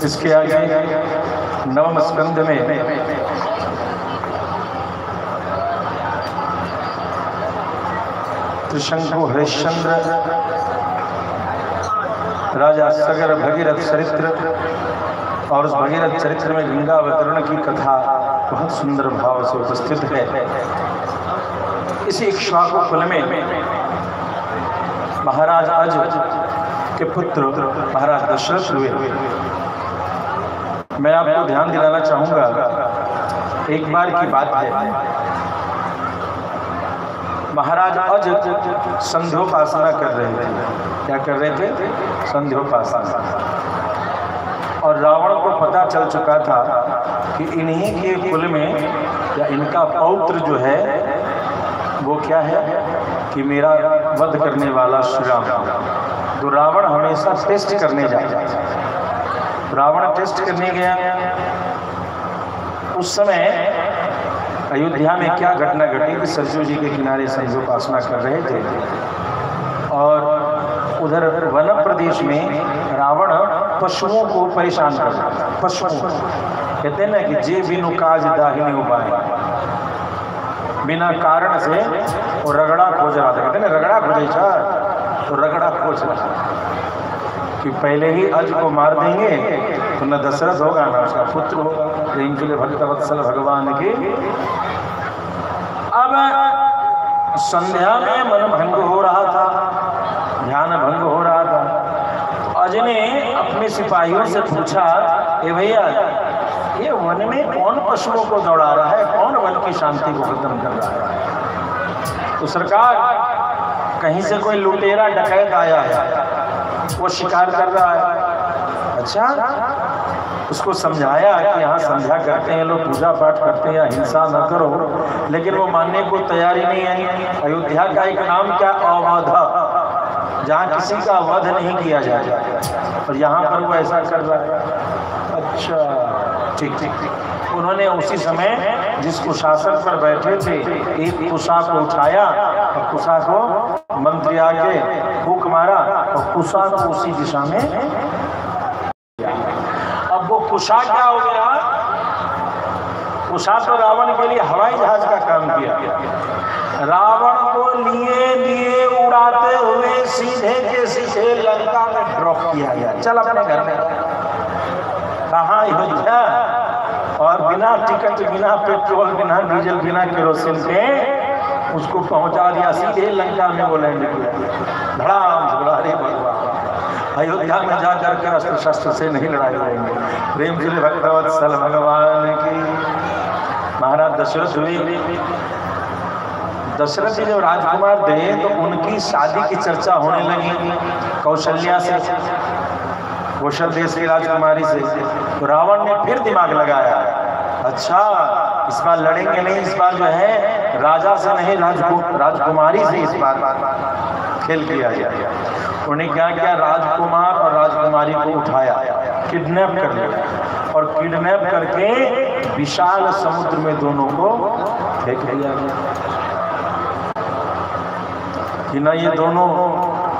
इसके आगे नवम स्कंद में त्रिशंकु हरिश्चंद्र राजा सगर भगीरथ चरित्र और उस भगीरथ चरित्र में गंगा अवतरण की कथा बहुत सुंदर भाव से उपस्थित है। इसी इक्ष्वाकु कुल में महाराज अज के पुत्र महाराज दशरथ हुए। मैं आपको ध्यान दिलाना चाहूंगा, एक बार की बात है, महाराज अज संध्योपासना कर रहे थे। क्या कर रहे थे? संध्योपासना। और रावण को पता चल चुका था कि इन्हीं के कुल में या इनका पौत्र जो है वो क्या है कि मेरा वध करने वाला श्री राम। तो रावण हमेशा टेस्ट करने जाता है। रावण टेस्ट करने गया। उस समय अयोध्या में क्या घटना घटी कि सरजू जी के किनारे संध्योपासना कर रहे थे और उधर वन प्रदेश में रावण पशुओं को परेशान कर रहा था। पशुओं कहते हैं ना कि जे बिनु काज दाहिनी उपाय, बिना कारण से वो रगड़ा खोज रहा था। कहते हैं ना रगड़ा खोजे था, तो रगड़ा खोज रहा था कि पहले ही अज को मार देंगे तो न दशरथ होगा न उसका पुत्र होगा। प्रेम के लिए भक्तवत्सल भगवान के। अब संध्या में मन भंग हो रहा था, ध्यान भंग हो रहा था। अज ने अपने सिपाहियों से पूछा, ए भैया ये वन में कौन पशुओं को दौड़ा रहा है, कौन वन की शांति को खत्म कर रहा है? तो सरकार कहीं से कोई लुटेरा डकैत आया है, वो शिकार कर रहा है। अच्छा, उसको समझाया कि यहाँ संध्या करते हैं लोग, पूजा पाठ करते हैं, हिंसा न करो, लेकिन वो मानने को तैयारी नहीं है। अयोध्या का एक नाम क्या, अवध, जहाँ किसी का वध नहीं किया जाता, और यहाँ पर वो ऐसा कर रहा है। अच्छा ठीक ठीक। उन्होंने उसी समय जिस कुशासन पर बैठे थे एक कुशा को उठाया और कुशा को मंत्री आगे फूंक मारा और कुशा को उसी दिशा में। अब वो कुशा क्या हो गया? कुशा तो रावण के लिए हवाई जहाज का काम किया। रावण को लिए लिए उड़ाते हुए सीधे के सीधे लंका में ड्रॉप किया गया। चल अपने घर में। कहाँ? अयोध्या। और बिना टिकट, बिना पेट्रोल, बिना डीजल, बिना केरोसिन के उसको पहुंचा दिया सीधे लंका में। वो लैंड किया। धड़ाम से बोला, अरे भगवान, अयोध्या में जाकर के अस्त्र शस्त्र से नहीं लड़ाई करेंगे। प्रेम से भक्तवत्सल भगवान की। महाराज दशरथ हुए। दशरथ जी जब राजकुमार थे तो उनकी शादी की चर्चा होने लगी कौशल्या से, कौशल देश की राजकुमारी से। तो रावण ने फिर दिमाग लगाया, अच्छा इस बार लड़ेंगे नहीं, इस बार जो है राजा से नहीं राजकुमारी से इस बार खेल किया गया। उन्होंने क्या किया, राजकुमार और राजकुमारी को उठाया, किडनैप कर लिया और किडनैप करके विशाल समुद्र में दोनों को फेंक दिया गया कि न ये दोनों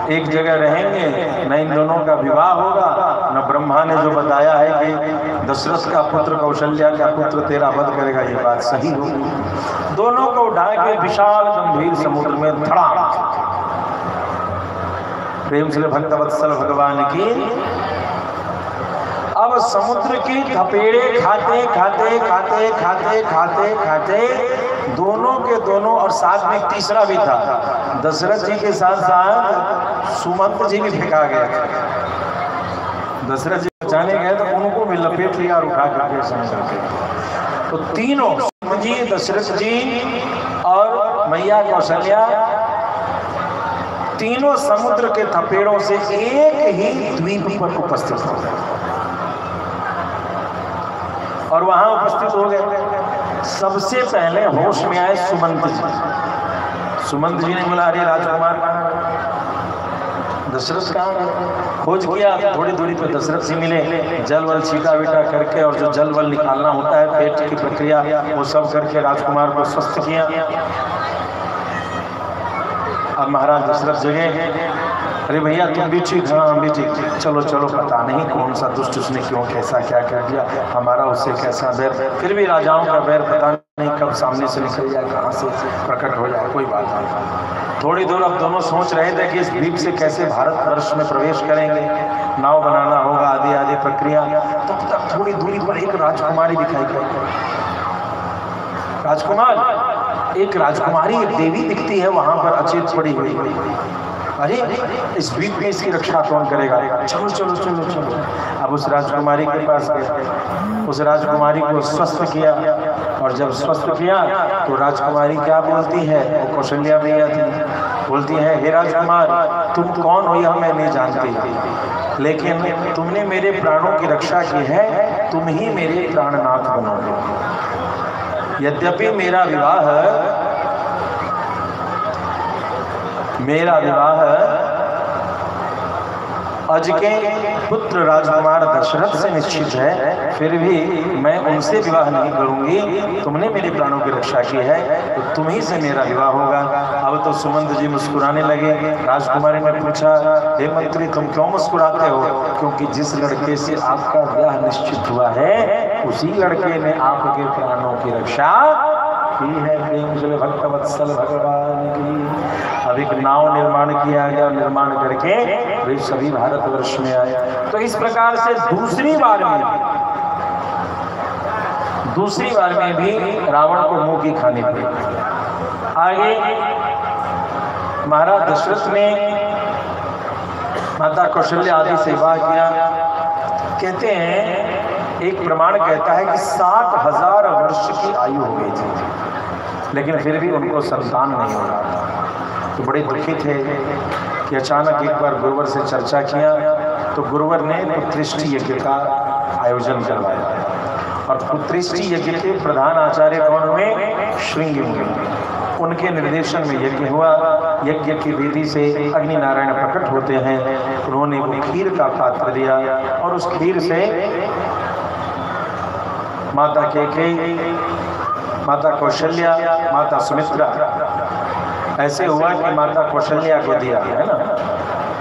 एक जगह रहेंगे, न इन दोनों का विवाह होगा, न ब्रह्मा ने जो बताया है कि दशरथ का पुत्र कौशल्या का पुत्र तेरा वध करेगा, ये बात सही होगी। दोनों को उठा के विशाल गंभीर समुद्र में धड़ा। प्रेम से भक्तवत्सल भगवान की। अब समुद्र की थपेड़े खाते खाते खाते खाते खाते खाते दोनों के दोनों, और साथ में तीसरा भी था, दशरथ जी के साथ साथ सुमंत जी भी फेंका गया। दशरथ जी बचाने गए तो उनको भी लपेट लिया और उठा करके समुद्र के। तो तीनों, सुमंत जी, दशरथ जी और मैया कौशल्या, तीनों समुद्र के थपेड़ों से एक ही द्वीप पर उपस्थित हो गए और वहां उपस्थित हो गए। सबसे पहले होश में आए सुमंत जी। सुमंत जी ने बोला, अरे राजकुमार दशरथ कहाँ? खोज किया, थोड़ी दूरी पर दशरथ से मिले, जल वल छीटा बीटा करके और जो जल वल निकालना होता है पेट की प्रक्रिया, वो सब करके राजकुमार को स्वस्थ किया। अब महाराज दशरथ जगह अरे भैया तुम भी ठीक, हाँ हम भी ठीक, चलो चलो, पता नहीं कौन सा दुष्ट उसने क्यों कैसा क्या कर दिया, हमारा उससे कैसा बैर, फिर भी राजाओं का बैर पता नहीं कब सामने से निकल जाए, कहाँ से प्रकट हो जाए, कोई बात नहीं। थोड़ी दूर अब दोनों सोच रहे थे कि इस द्वीप से कैसे भारतवर्ष में प्रवेश करेंगे, नाव बनाना होगा, आदि आदि प्रक्रिया। तब तक थोड़ी दूरी पर एक राजकुमारी दिखाई पड़ी। राजकुमार, एक राजकुमारी, एक देवी दिखती है वहां पर अचेत पड़ी हुई। अरे इस द्वीप में इसकी रक्षा कौन करेगा, चलो चलो चलो चलो। अब उस राजकुमारी के पास गया, उस राजकुमारी को स्वस्थ किया, और जब स्वस्थ किया तो राजकुमारी क्या बोलती है, वो कौशल्या मैया थी, बोलती है हे राजकुमार तुम कौन हो यह मैं नहीं जानती, लेकिन तुमने मेरे प्राणों की रक्षा की है, तुम ही मेरे प्राणनाथ बनोगे। यद्यपि मेरा विवाह अज के पुत्र राजकुमार दशरथ से निश्चित है, फिर भी मैं उनसे विवाह नहीं करूंगी, तुमने मेरे प्राणों की रक्षा की है तो तुम ही से मेरा विवाह होगा। अब तो सुमंत जी मुस्कुराने लगे। राजकुमारी ने पूछा हे मंत्री तुम क्यों मुस्कुराते हो, क्योंकि जिस लड़के से आपका विवाह निश्चित हुआ है उसी लड़के ने आपके प्राणों की रक्षा की है। प्रेम से भक्त वत्सल भगवान की। अब एक नाव निर्माण किया गया, निर्माण करके वे सभी भारतवर्ष में आए। तो इस प्रकार से दूसरी बार में भी रावण को मुंह की खानी पड़ी। आगे महाराज दशरथ ने माता कौशल्या आदि से विवाह किया। कहते हैं एक प्रमाण कहता है कि 60,000 वर्ष की आयु हो गई थी, लेकिन फिर भी उनको संतान नहीं हो रहा था। तो बड़े दुखी थे कि अचानक एक बार गुरुवर से चर्चा किया तो गुरुवर ने पुत्रेष्टि यज्ञ का आयोजन करवाया, और पुत्रेष्टि यज्ञ के प्रधान आचार्य कौन हुए, श्रृंगी मुनि। उनके निर्देशन में यज्ञ हुआ। यज्ञ की विधि से अग्नि नारायण प्रकट होते हैं। उन्होंने वो खीर का पात्र दिया, और उस खीर से माता कैकेयी, माता कौशल्या, माता सुमित्रा, ऐसे हुआ कि माता कौशल्या को दिया, है ना।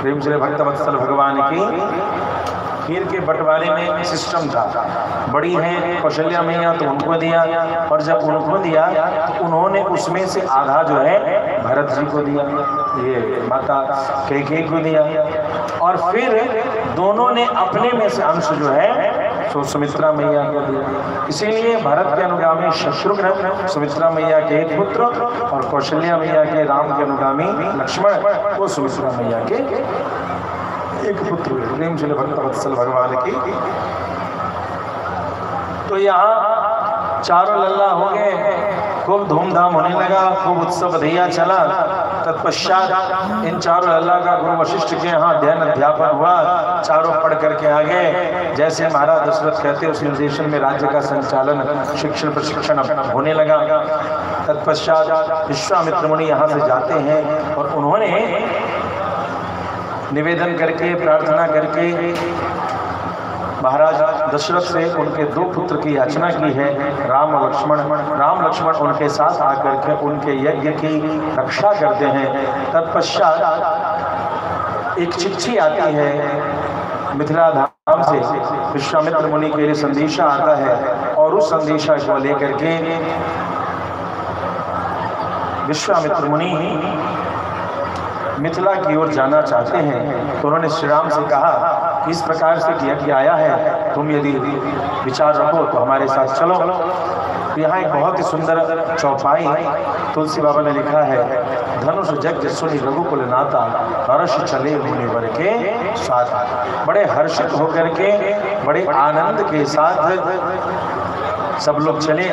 प्रेम से भक्त वत्सल भगवान की खीर के बंटवारे में सिस्टम था, बड़ी है कौशल्या मैया तो उनको दिया, और जब उनको दिया तो उन्होंने उसमें से आधा जो है भरत जी को दिया, ये माता कैकेयी को दिया, और फिर दोनों ने अपने में से अंश जो है तो सुमित्रा मैया को दिया। इसीलिए भरत के अनुगामी शत्रुघ्न, सुमित्रा मैया के एक पुत्र, और कौशल्या मैया के राम के अनुगामी लक्ष्मण, वो सुमित्रा मैया के एक पुत्र। प्रेम से भक्त वत्सल भगवान की। तो यहाँ चारों लल्ला हो गए, खूब धूमधाम होने लगा, खूब उत्सव धिया चला। तत्पश्चात इन चारों लल्ला का गुरु वशिष्ठ के यहाँ अध्ययन अध्यापन हुआ। चारों पढ़ करके आ गए। जैसे महाराज दशरथ कहते उस निर्देशन में राज्य का संचालन, शिक्षण प्रशिक्षण होने लगा। तत्पश्चात विश्वामित्र मुनि यहाँ से जाते हैं, और उन्होंने निवेदन करके, प्रार्थना करके महाराज दशरथ से उनके 2 पुत्र की याचना की है, राम और लक्ष्मण। राम लक्ष्मण उनके साथ आकर के उनके यज्ञ की रक्षा करते हैं। तत्पश्चात एक चिट्ठी आती है मिथिला धाम से, विश्वामित्र मुनि के लिए संदेशा आता है, और उस संदेशा को लेकर के विश्वामित्र मुनि मिथिला की ओर जाना चाहते हैं। तो उन्होंने श्री राम से कहा कि इस प्रकार से यज्ञ आया है, तुम यदि विचार रखो तो हमारे साथ चलो। यहाँ एक बहुत ही सुंदर चौपाई तुलसी बाबा ने लिखा है, धनुष जग सुनि रघुकुल नाता, हर्ष चले मुनिवर के साथ। बड़े हर्षित होकर के, बड़े आनंद के साथ सब लोग चले,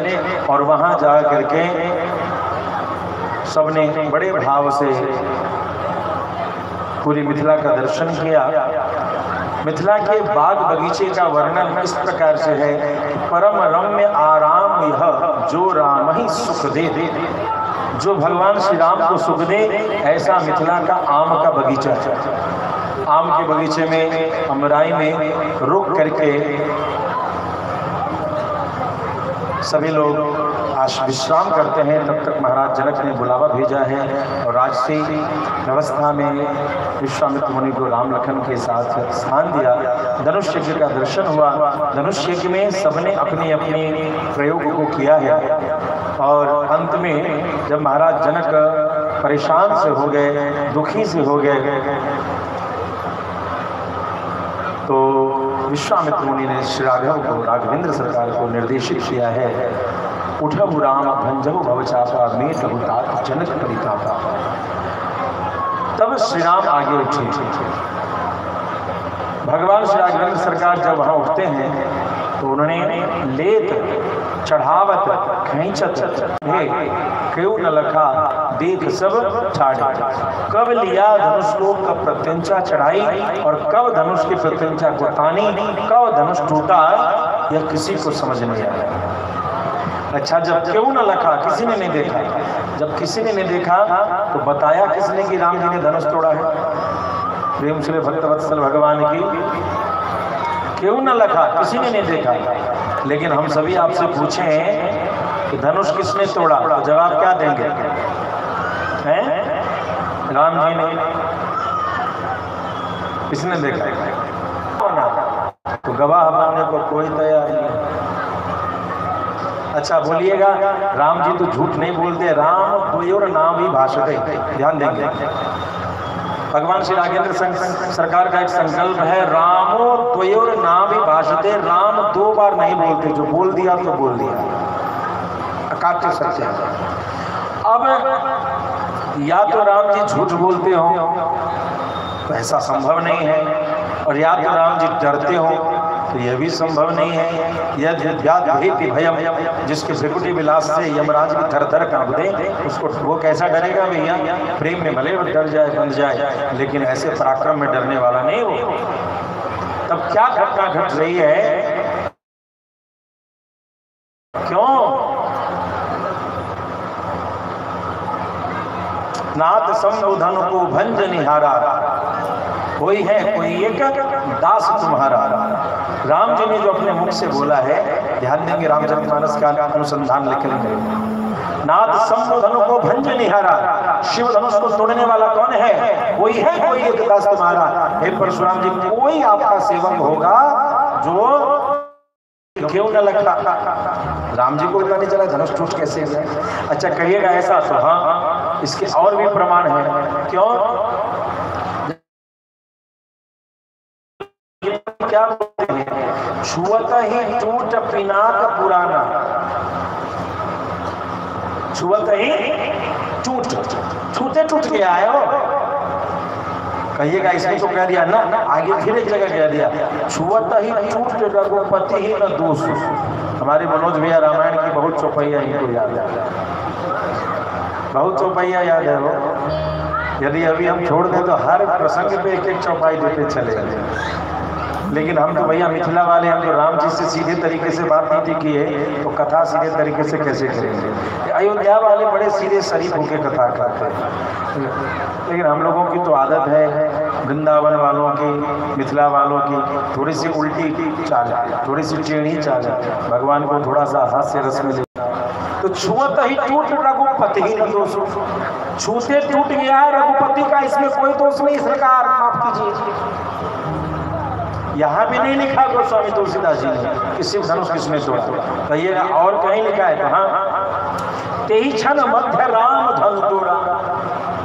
और वहाँ जा करके सबने बड़े भाव से पूरी मिथिला का दर्शन किया। मिथिला के बाग बगीचे का वर्णन इस प्रकार से है, परम रम्य आराम यह जो राम ही सुख दे। जो भगवान श्री राम को सुख दे, ऐसा मिथिला का आम का बगीचा है। आम के बगीचे में, अमराई में रुक करके सभी लोग आज विश्राम करते हैं, तब तक महाराज जनक ने बुलावा भेजा है और राजसी व्यवस्था में विश्वामित्र मुनि को राम लखन के साथ स्थान दिया। धनुष यज्ञ का दर्शन हुआ। धनुष यज्ञ में सबने अपने अपने प्रयोग को किया है और अंत में जब महाराज जनक परेशान से हो गए, दुखी से हो गए, तो विश्वामित्र मुनि ने श्री राघव को, राघवेंद्र सरकार को निर्देशित किया है, उठहु राम भंजहु भवचापा मेटहु तात जनक परितापा। तब श्री राम आगे उठे। भगवान श्री राघवेंद्र सरकार जब वहां उठते हैं तो उन्होंने लेत चढ़ावत खींचत क्यों न लखा देख सब ठाढ़े। कब लिया धनुष लोक का प्रत्यंचा चढ़ाई और कब धनुष की प्रत्यंचा को तानी, कब धनुष टूटा यह किसी को समझ नहीं आया। अच्छा, जब क्यों न लखा, किसी ने नहीं देखा, जब किसी ने नहीं देखा तो बताया किसने कि राम जी ने धनुष तोड़ा है? प्रेम श्री भक्तवत्सल भगवान की क्यों न लखा, किसी ने नहीं देखा। लेकिन हम सभी आपसे पूछें कि धनुष किसने तोड़ा तो जवाब क्या देंगे? हैं? राम जी ने। किसने देखा? तो गवाह बनने को कोई तैयार नहीं। अच्छा बोलिएगा, राम जी तो झूठ नहीं बोलते, राम द्वयोर नाम ही भाषते। ध्यान देंगे, भगवान श्री राघवेंद्र सरकार का एक संकल्प है, रामो द्वयोर नाम ही भाषते। राम दो बार नहीं बोलते, जो बोल दिया तो बोल दिया, अकाट्य सत्य है। अब या तो राम जी झूठ बोलते हो तो ऐसा संभव नहीं है, और या तो राम जी डरते हो तो यह भी संभव नहीं है। यदि भयम, जिसके भृकुटी विलास से यमराज की थर थर कांप दे, उसको वो कैसा डरेगा भैया? प्रेम में भले वो डर जाए, बन जाए, लेकिन ऐसे पराक्रम में डरने वाला नहीं हो। तब क्या घटना घट रही है? क्यों? नाथ संबोधन को भंज निहारा, कोई है कोई एक दास तुम्हारा। राम जी ने जो अपने मुख से बोला है, ध्यान देंगे, रामचरितमानस का अनुसंधान लिखेंगे। नाथ संबोधन को भंज निहारा, शिव धनुष को तोड़ने वाला कौन है? कोई है कोई एक दास तुम्हारा। हे परशुराम जी, कोई आपका सेवक होगा जो क्यों न लगा? राम जी को पता नहीं चला धनुष टूट कैसे है? अच्छा कहिएगा ऐसा, तो हाँ, इसके और भी प्रमाण है। क्यों? क्या बोलते हैं? छुअत ही टूट पिनाक पुराना, छुअत ही टूट, छूते टूट गया है वो। कहिएगा इसमें तो कह दिया ना, आगे फिर एक जगह कह दिया, छुअत ही टूट रघुपति ही न दोष। हमारे मनोज भैया रामायण की बहुत चौपैया इनको याद है, बहुत चौपैया याद है वो। यदि अभी हम छोड़ दें तो हर प्रसंग पे एक एक चौपाई देते चले जाए। लेकिन हम तो भैया मिथिला वाले, हम तो राम जी से सीधे तरीके से बात नहीं की है, तो कथा सीधे तरीके से कैसे करेंगे? अयोध्या वाले बड़े सीधे शरीफ होकर कथा करते हैं, लेकिन हम लोगों की तो आदत है, वृंदावन वालों की, मिथिला वालों की थोड़ी सी उल्टी चाल, थोड़ी सी टेढ़ी चाल, भगवान को थोड़ा सा हास्य रस में लेना। तो छुअत ही टूट रघुपति ही न दोष, छूते टूट गया है रघुपति का, इसमें कोई दोष नहीं। सरकार माफ कीजिए, यहाँ भी नहीं लिखा गोस्वामी तुलसीदास जी ने कि शिव धनुष किसने तोड़ा। कहिएगा और कहीं लिखा है? कहाँ? तेहि क्षण मध्य राम धनु तोड़ा,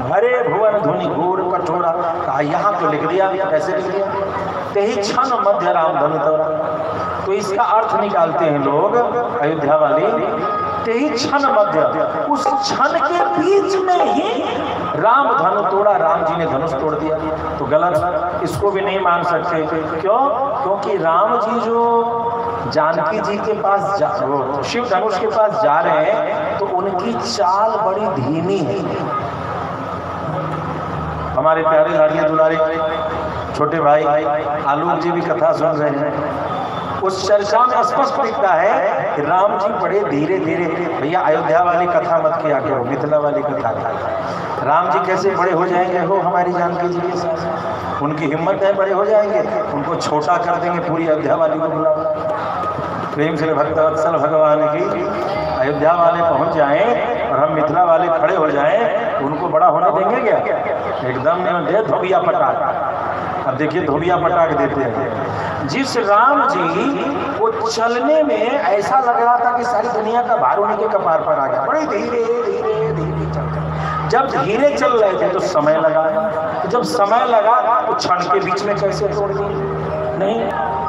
भरे भुवन धुनि घोर कठोरा। कहा यहाँ तो लिख दिया, कैसे लिख दिया? तेहि क्षण मध्य राम धनु तोड़ा। तो इसका अर्थ निकालते हैं लोग अयोध्या वाले, तेहि क्षण मध्य, उस क्षण के बीच में ही राम धनु तोड़ा, राम जी ने धनुष तोड़ दिया। तो गलत, इसको भी नहीं मान सकते। क्यों? क्योंकि राम जी जो जानकी जी के पास शिव धनुष के पास जा रहे हैं तो उनकी चाल बड़ी धीमी है। हमारे प्यारे लाड़िया दुलारे छोटे भाई आलोक जी भी कथा सुन रहे हैं, उस चर्चा में स्पष्ट दिखता है कि राम जी बड़े धीरे धीरे। भैया अयोध्या वाली कथा मत किया करो, मिथिला वाली कथा का। राम जी कैसे बड़े हो जाएंगे हो हमारी जानकी जी के साथ? उनकी हिम्मत है बड़े हो जाएंगे, उनको छोटा कर देंगे, पूरी अयोध्या वाली को बुलाओ। प्रेम से भक्तवत्सल भगवान की अयोध्या वाले पहुंच जाएं और हम मिथिला वाले खड़े हो जाएं, उनको बड़ा होने देंगे क्या? एकदम दे धोबिया पटाख। अब देखिए धोबिया पटाख देते हैं। जिस राम जी वो चलने में ऐसा लग रहा था कि सारी दुनिया का भार उन्हीं के कपार पर आ गया, बड़े धीरे धीरे धीरे चलते। जब धीरे चल रहे थे तो समय लगा, जब समय लगा तो क्षण के बीच में कैसे तोड़ दिए? नहीं,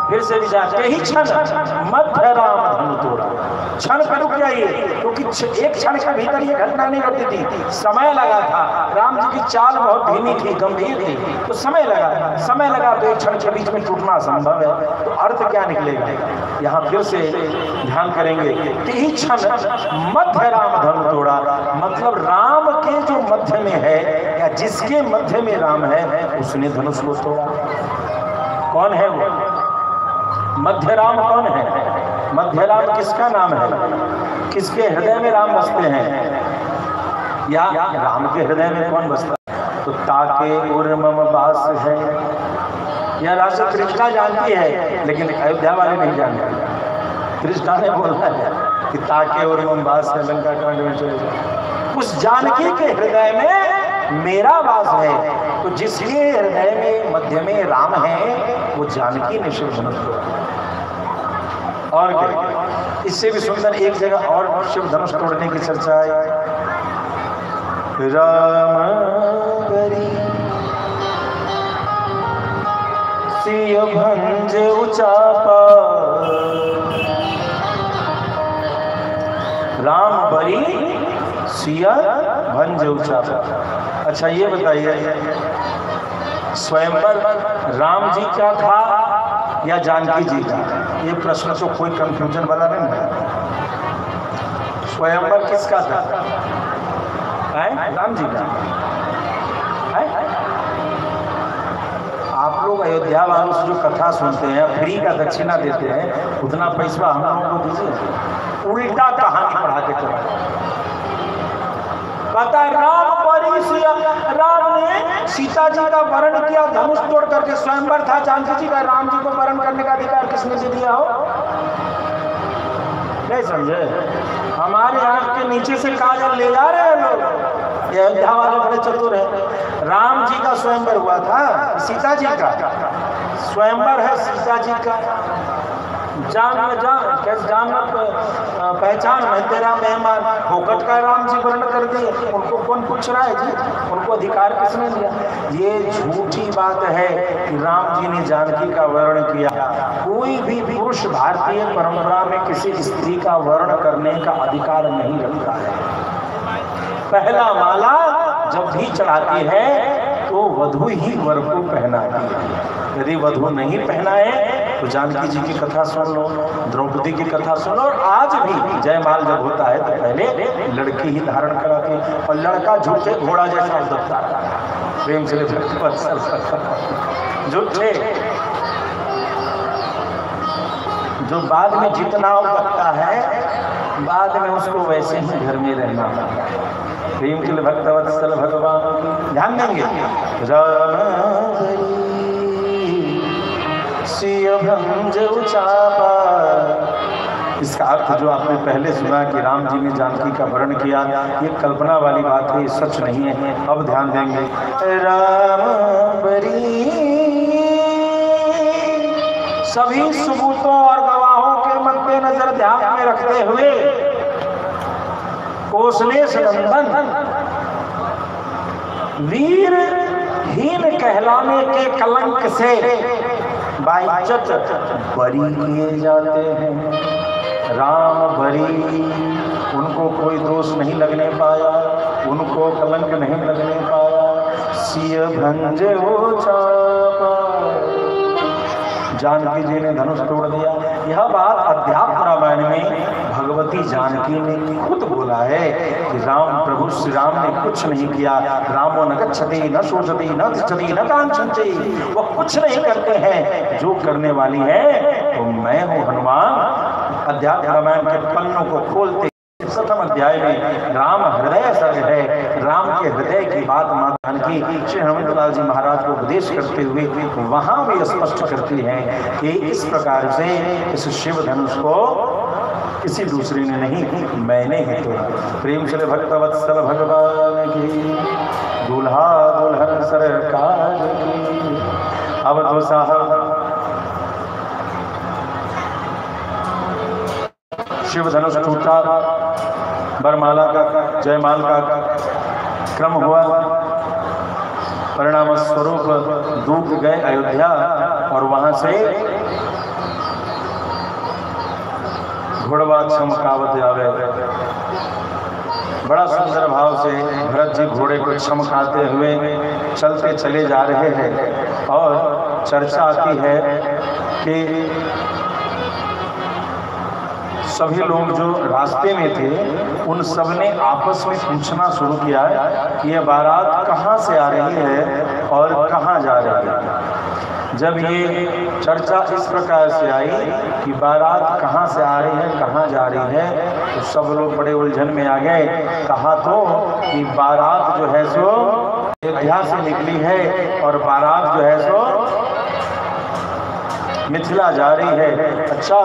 फिर से विचार ही क्षण मध्य राम धनु तोड़ा। क्षण पर रुक जाइए, क्योंकि एक क्षण के भीतर ये घटना नहीं घटती थी, समय लगा था। राम जी की चाल बहुत धीमी थी, गंभीर थी, तो समय लगा तो एक क्षण के बीच में टूटना संभव है। तो अर्थ क्या निकलेगा यहाँ? फिर से ध्यान करेंगे कि ही क्षण मध्य राम धनु तोड़ा, मतलब राम के जो मध्य में है या जिसके मध्य में राम है उसने धनुष को तोड़ा। कौन है वो मध्य राम? कौन है मध्य राम? किसका नाम है? किसके हृदय में राम बसते हैं? या राम के हृदय में कौन बसता है? तो ताके उर मम बास है, यह राजा कृष्णा जानती है, लेकिन अयोध्या वाले नहीं जानते। कृष्णा ने बोला है कि ताके उर मम बास है, लंका कांड में चले जाए। उस जानकी के हृदय में मेरा वास है। तो जिसके हृदय में मध्य में राम है वो जानकी ने शिव धनुष तोड़ा। और क्या? इससे भी सुंदर एक जगह और शिव धनुष तोड़ने की चर्चा है। राम बरी सिय भंज उचापा, राम बरी सिया भंज उचापा। अच्छा ये बताइए, स्वयंवर राम जी का था या जानकी जी का? ये प्रश्न तो कोई कंफ्यूजन वाला नहीं है। स्वयंवर किसका था? राम जी का है? आप लोग अयोध्या वालों से जो कथा सुनते हैं, फ्री का दक्षिणा देते हैं, उतना पैसा हम लोगों को दीजिए। उल्टा कहानी पढ़ा के चला। पता राम परिसिया, राम ने सीता जी का वरण किया धनुष तोड़ करके। स्वयंवर था जानकी जी का, राम जी को वरण करने का अधिकार किसने दे दिया हो? नहीं समझे? हमारे आंख के नीचे से काजल ले जा रहे हैं लोग। ये अयोध्या वाले बड़े चतुर हैं। राम जी का स्वयंवर हुआ था, सीता जी का स्वयंवर है, सीता जी का। जान कैसे जान पहचान मैं तेरा मेहमान फोकट का राम जी वर्ण कर दिए। उनको कौन पूछ रहा है जी? उनको अधिकार किसने दिया? ये झूठी बात है कि राम जी ने जानकी का वर्ण किया। कोई भी पुरुष भारतीय परंपरा में किसी स्त्री का वर्ण करने का अधिकार नहीं रखता है। पहला माला जब भी चढ़ाती है तो वधू ही वर को पहनाती है। यदि वधू नहीं पहनाए तो जानकी जी की कथा सुन लो, द्रौपदी की कथा सुन लो। और आज भी जयमाल जब होता है तो पहले लड़की ही धारण कराती है, और लड़का झूठे घोड़ा जैसा उदकता है। प्रेम से झूठे जो बाद में जितना उदकता है, बाद में उसको वैसे ही घर में रहना है। प्रेम के लिए भक्तवत्सल भगवान ध्यान देंगे। राम सिय भंज उचापा, इसका अर्थ जो आपने पहले सुना कि राम जी ने जानकी का वर्ण किया, ये कल्पना वाली बात है, सच नहीं है। अब ध्यान देंगे। राम बरी, सभी सबूतों और गवाहों के मद्देनजर ध्यान में रखते हुए कौशलेश नंदन वीर हीन कहलाने के कलंक से बाइज्जत बरी किए जाते हैं। राम बरी, उनको कोई दोष नहीं लगने पाया, उनको कलंक नहीं लगने पाया। सिय भंज उचापा, जानकी जी ने धनुष तोड़ दिया। यह बात अध्यात्म रामायण में भगवती जानकी ने खुद बोला है कि राम प्रभु श्री राम ने कुछ नहीं किया। रामो न गच्छति न शोचति न तिष्ठति न कांक्षति, वो कुछ नहीं करते हैं, जो करने वाली है तो मैं हूँ हनुमान। अध्यात्म रामायण के पन्नों को खोलते प्रथम अध्याय में राम हृदय सर्ग है। राम के हृदय की बात माता जानकी श्री हनुमंतलाल जी महाराज को उपदेश करते हुए वहां भी स्पष्ट करती हैं कि इस प्रकार से इस शिव धनुष को किसी दूसरे ने नहीं, मैंने ही तोड़ा। प्रेम से भक्तवत्सल भगवान की, दूल्हा दुल्हन सरकार की। अब तो साहब शिव धनुष टूटा, बरमाला का जयमाल का क्रम हुआ, परिणाम स्वरूप दूत गए अयोध्या और वहां से घोड़वा चमकावत आवे। बड़ा सुंदर भाव से भरत जी घोड़े को चमकाते हुए चलते चले जा रहे हैं और चर्चा आती है कि सभी लोग जो रास्ते में थे उन सब ने आपस में पूछना शुरू किया कि ये बारात कहाँ से आ रही है और कहाँ जा रही है। जब ये चर्चा इस प्रकार से आई कि बारात कहाँ से आ रही है, कहाँ जा रही है, तो सब लोग बड़े उलझन में आ गए। कहा तो कि बारात जो है सो अयोध्या से निकली है और बारात जो है सो मिथिला जा रही है। अच्छा,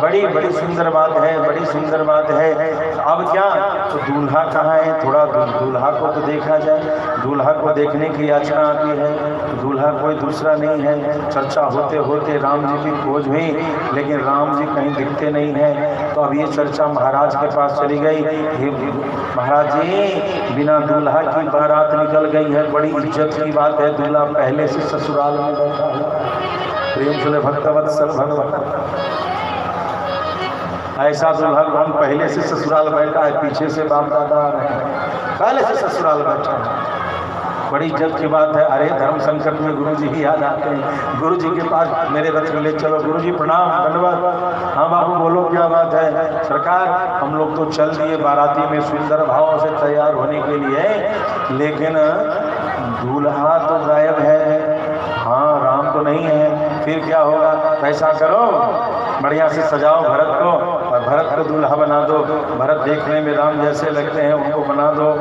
बड़ी बड़ी सुंदर बात है, बड़ी सुंदर बात है। अब क्या, तो दूल्हा कहाँ है, थोड़ा दूल्हा को तो देखा जाए। दूल्हा को देखने की याचना आती है, तो दूल्हा कोई दूसरा नहीं है। चर्चा होते होते राम जी की खोज हुई, लेकिन राम जी कहीं दिखते नहीं हैं। तो अब ये चर्चा महाराज के पास चली गई। महाराज जी, बिना दूल्हा की बारात निकल गई है, बड़ी इज्जत की बात है, दूल्हा पहले से ससुराल में बैठा है। प्रेम से भक्तवत्सल भगवान, ऐसा दूल्हा कौन पहले से ससुराल बैठा है, पीछे से बाप दादा आ रहे हैं, पहले से ससुराल बैठा है। बड़ी इज्जत की बात है। अरे धर्म संकट में गुरु जी ही याद आते हैं। गुरु जी के पास मेरे रथ में ले चलो। गुरु जी प्रणाम, धन्यवाद। हाँ बाबू बोलो, क्या बात है। सरकार, हम लोग तो चल दिए बाराती में सुंदर भाव से तैयार होने के लिए, लेकिन दूल्हा तो गायब है। हाँ, राम तो नहीं है, फिर क्या होगा। ऐसा करो, बढ़िया से सजाओ भरत को और भरत को दूल्हा बना दो। भरत देखने में राम जैसे लगते हैं, उनको बना दो।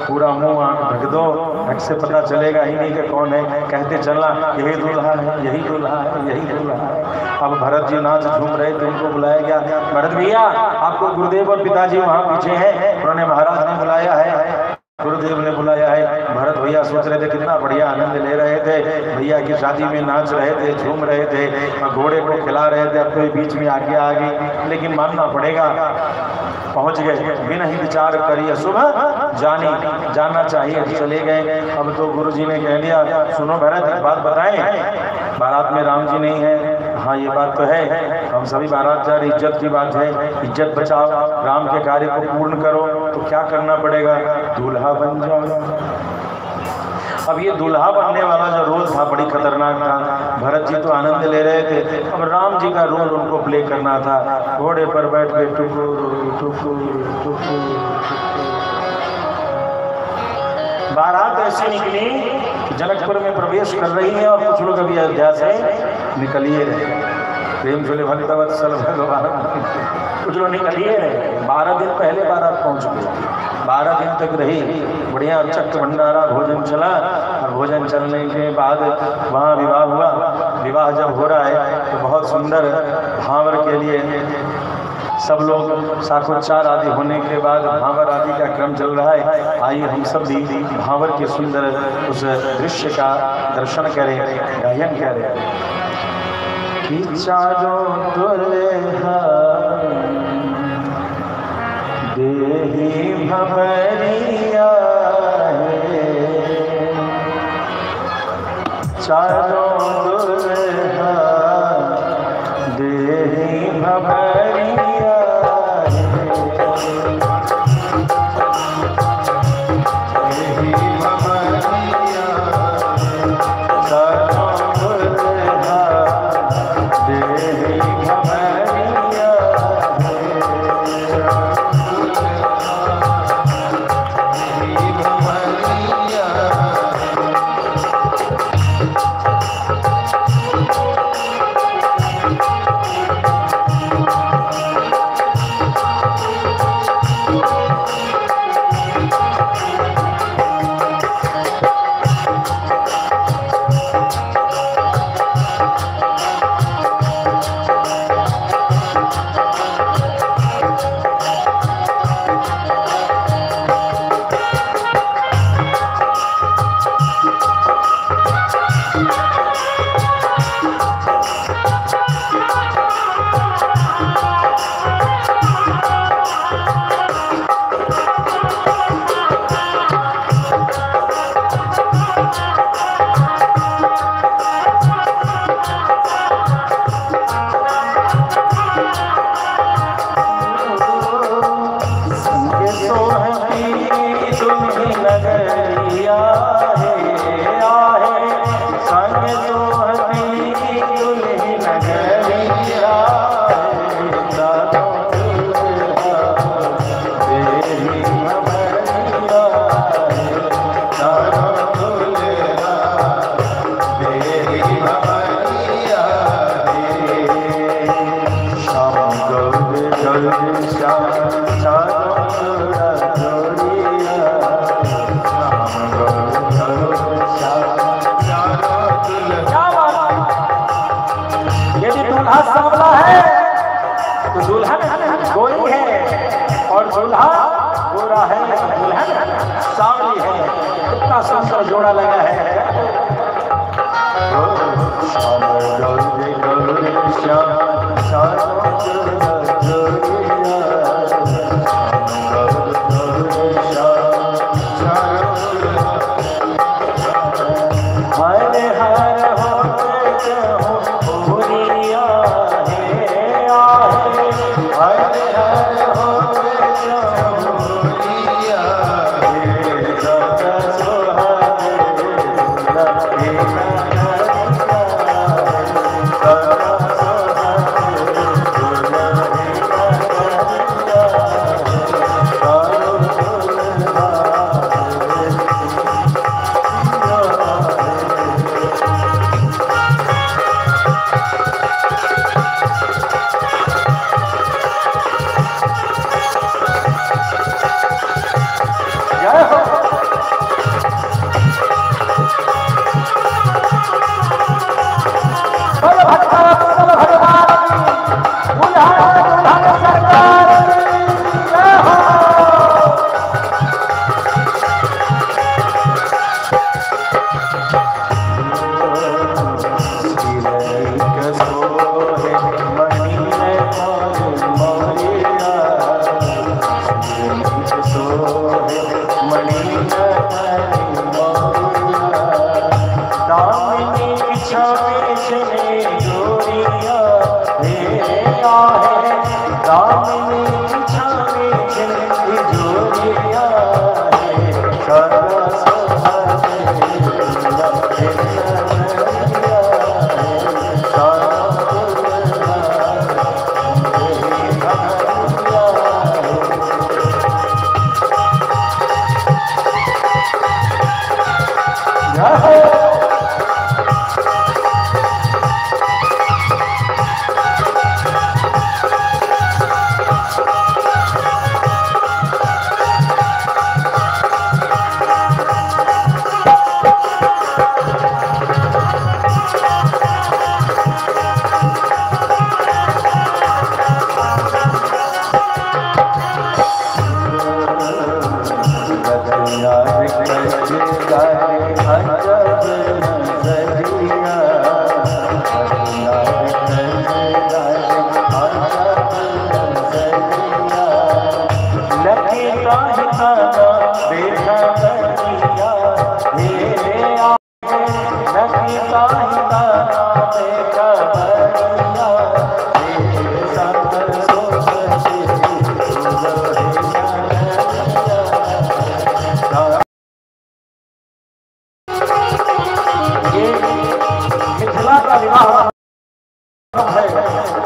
पूरा मुंह आँख ढक दो, ढक से पता चलेगा ही नहीं कि कौन है। कहते चलना यही दूल्हा है, यही दूल्हा है, यही दूल्हा है। अब भरत जी नाच झूम रहे थे, उनको बुलाया गया। भरत भैया, आपको गुरुदेव और पिताजी वहाँ पीछे हैं, उन्होंने महाराज ने बुलाया है, गुरुदेव ने बुलाया है। भरत भैया सोच रहे थे कितना बढ़िया आनंद ले रहे थे, भैया की शादी में नाच रहे थे, झूम रहे थे और घोड़े को खिला रहे थे। अब तो बीच में आगे आ गई, लेकिन मानना पड़ेगा, पहुंच गए बिना ही विचार करिए। सुबह जाना चाहिए, चले गए। अब तो गुरु जी ने कह दिया, सुनो भरत, एक बात बताएं, बारात में राम जी नहीं है। हाँ, ये बात तो है, हम सभी बारात जा रहे, इज्जत की बात है, इज्जत बचाओ, राम के कार्य को पूर्ण करो। तो क्या करना पड़ेगा, दूल्हा बन जाओ। अब ये दूल्हा बनने वाला जो रोल था बड़ी खतरनाक था। भरत जी तो आनंद ले रहे थे, अब राम जी का रोल उनको प्ले करना था। घोड़े पर बैठ के टुकुर टुकुर टुकुर। बारात ऐसी निकली कि जनकपुर में प्रवेश कर रही है और कुछ लोग अभी अयोध्या से निकलिए रहे। प्रेम से भक्तवत्सल भगवान, कुछ लोग निकलिए रहे। 12 दिन पहले बारात पहुंच गई, 12 दिन तक रही, बढ़िया चक्र भंडारा भोजन चला। और भोजन चलने के बाद वहाँ विवाह हुआ। विवाह जब हो रहा है तो बहुत सुंदर भावर के लिए सब लोग साखोच्चार आदि होने के बाद भावर आदि का क्रम चल रहा है। आइए हम सब भी भावर के सुंदर उस दृश्य का दर्शन करें, गायन करें। देही भवरिया चारों दुल्हा देही भवरिया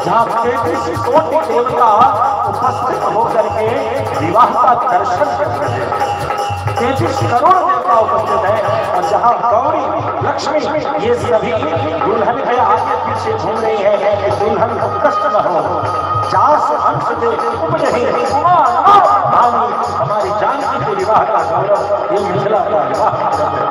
जहाँ किसी कोटि देवता उपस्थित होकर के विवाह का दर्शन करते हैं। 33 करोड़ देवता उपस्थित है और जहाँ गौरी लक्ष्मी ये सभी दुल्हन के आगे पीछे घूम रही है कि दुल्हन को कष्ट न हो। जास अंश दे उपजहि हमारी जानकी के विवाह का गौरव ये मिथिला का विवाह करते हैं।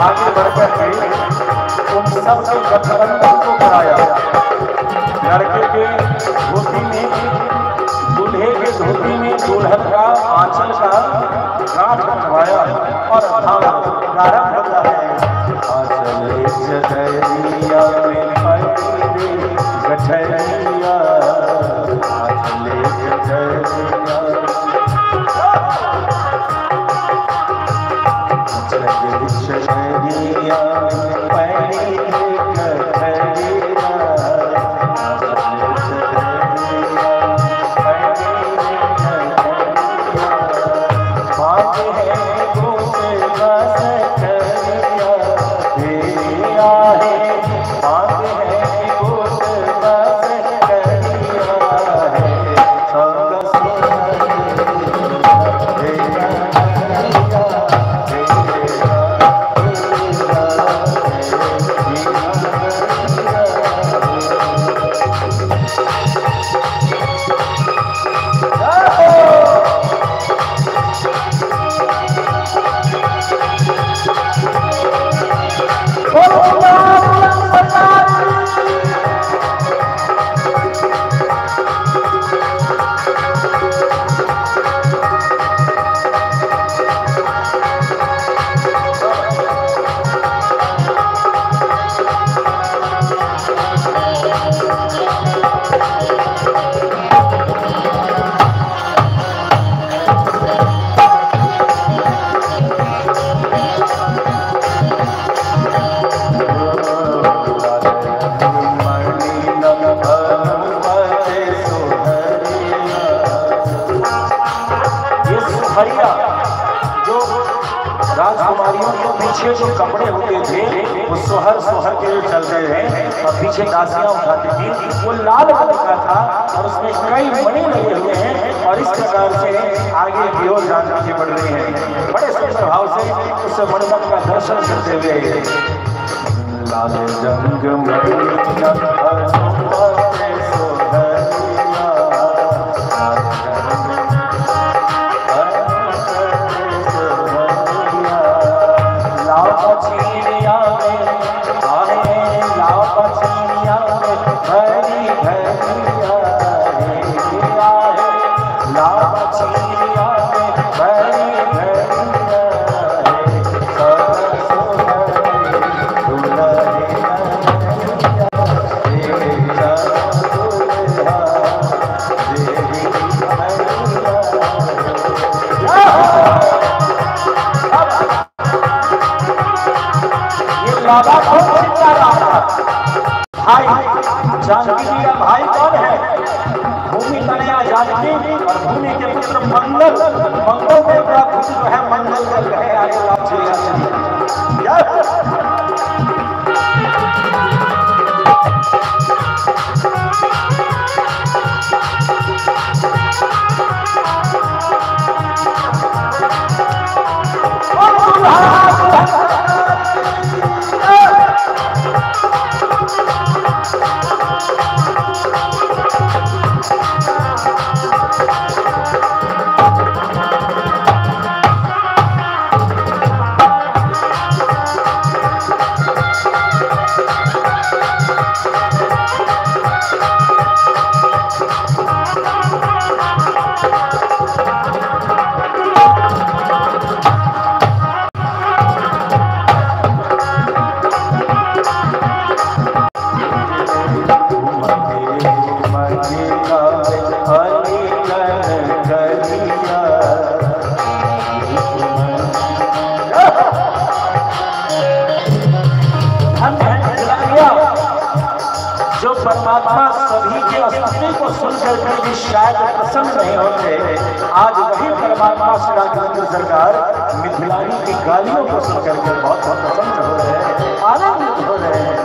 आगे बढ़कर के उन सब के गठबंधन को कराया। लड़के के धोती में, दूल्हे के धोती में दुल्हन का आंचल का गांठ बनवाया और प्रारंभ होता है। आंचल गठरिया में गठरिया, आंचल गठरिया राजकुमारियों के पीछे जो कपड़े होते थे वो सोहर सोहर के लिए चलते हैं और पीछे दासियां उठाती थी। वो लाल रंग का था और उसमें कई मणि लगे हुए हैं और इस प्रकार से आगे की ओर जानकी बढ़ रही है। बड़े सुंदर भाव से उस मणिमन का दर्शन करते हुए लाल जंग भाई जानकी जी का भाई कौन है? भूमि तनया जानकी और भूमि के पुत्र मंगल। मंगल में प्रभु है मंगल कर रहे हैं। स्तुति को सुनकर भी शायद प्रसन्न नहीं होते, आज वही परमात्मा श्री राघवेंद्र सरकार मिथिलानी की गालियों को सुनकर के बहुत प्रसन्न हो रहे हैं, आनंदित हो रहे हैं।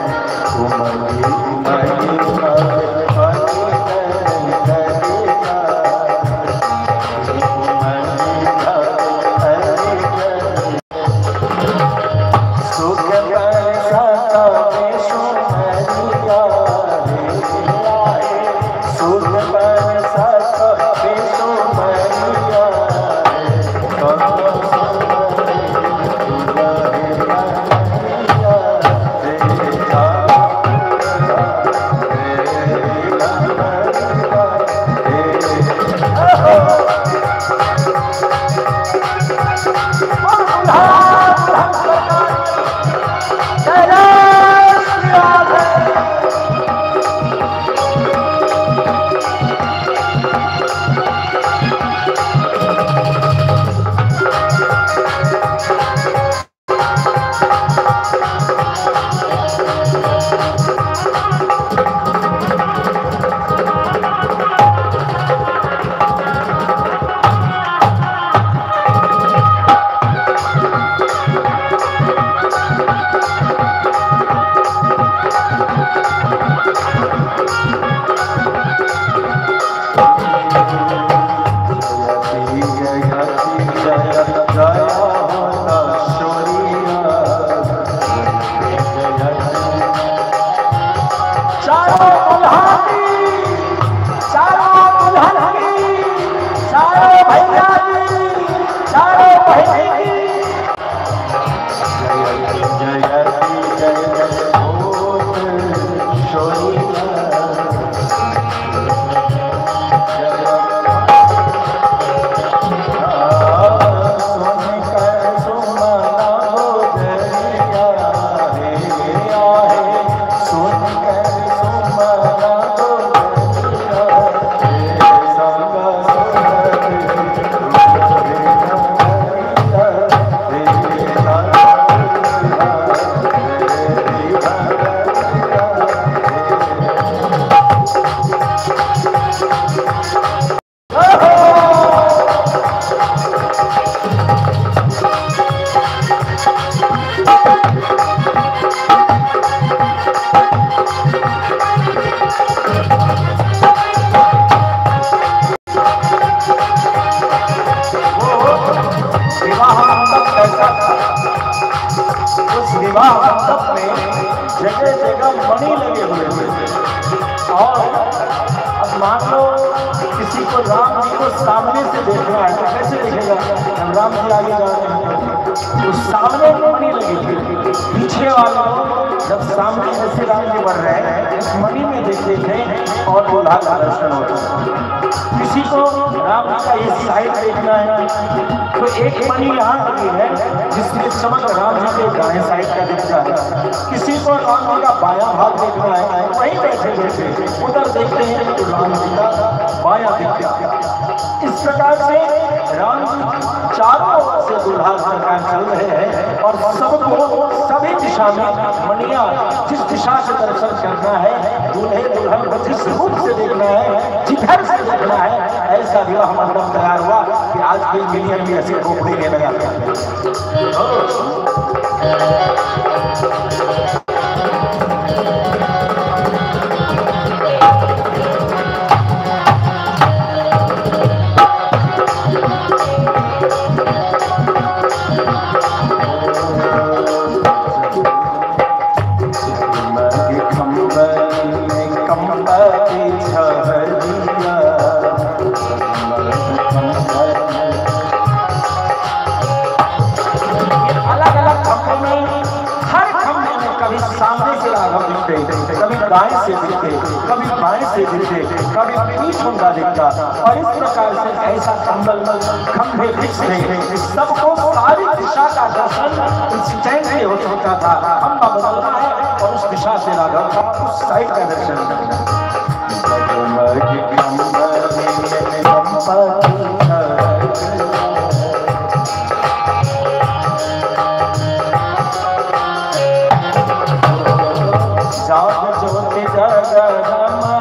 जाग ज्योति जगदमा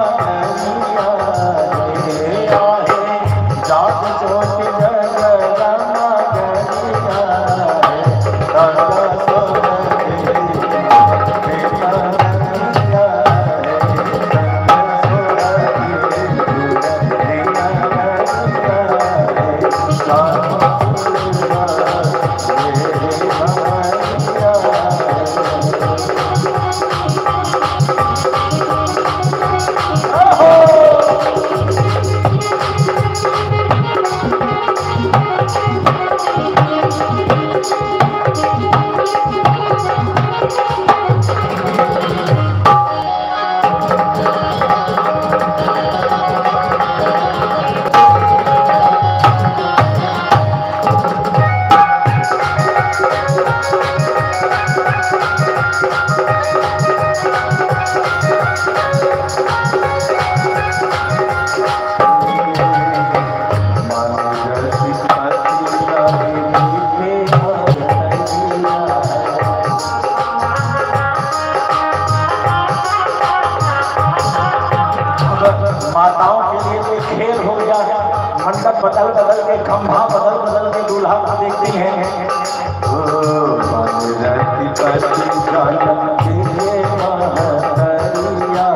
गजानन के महतरिया।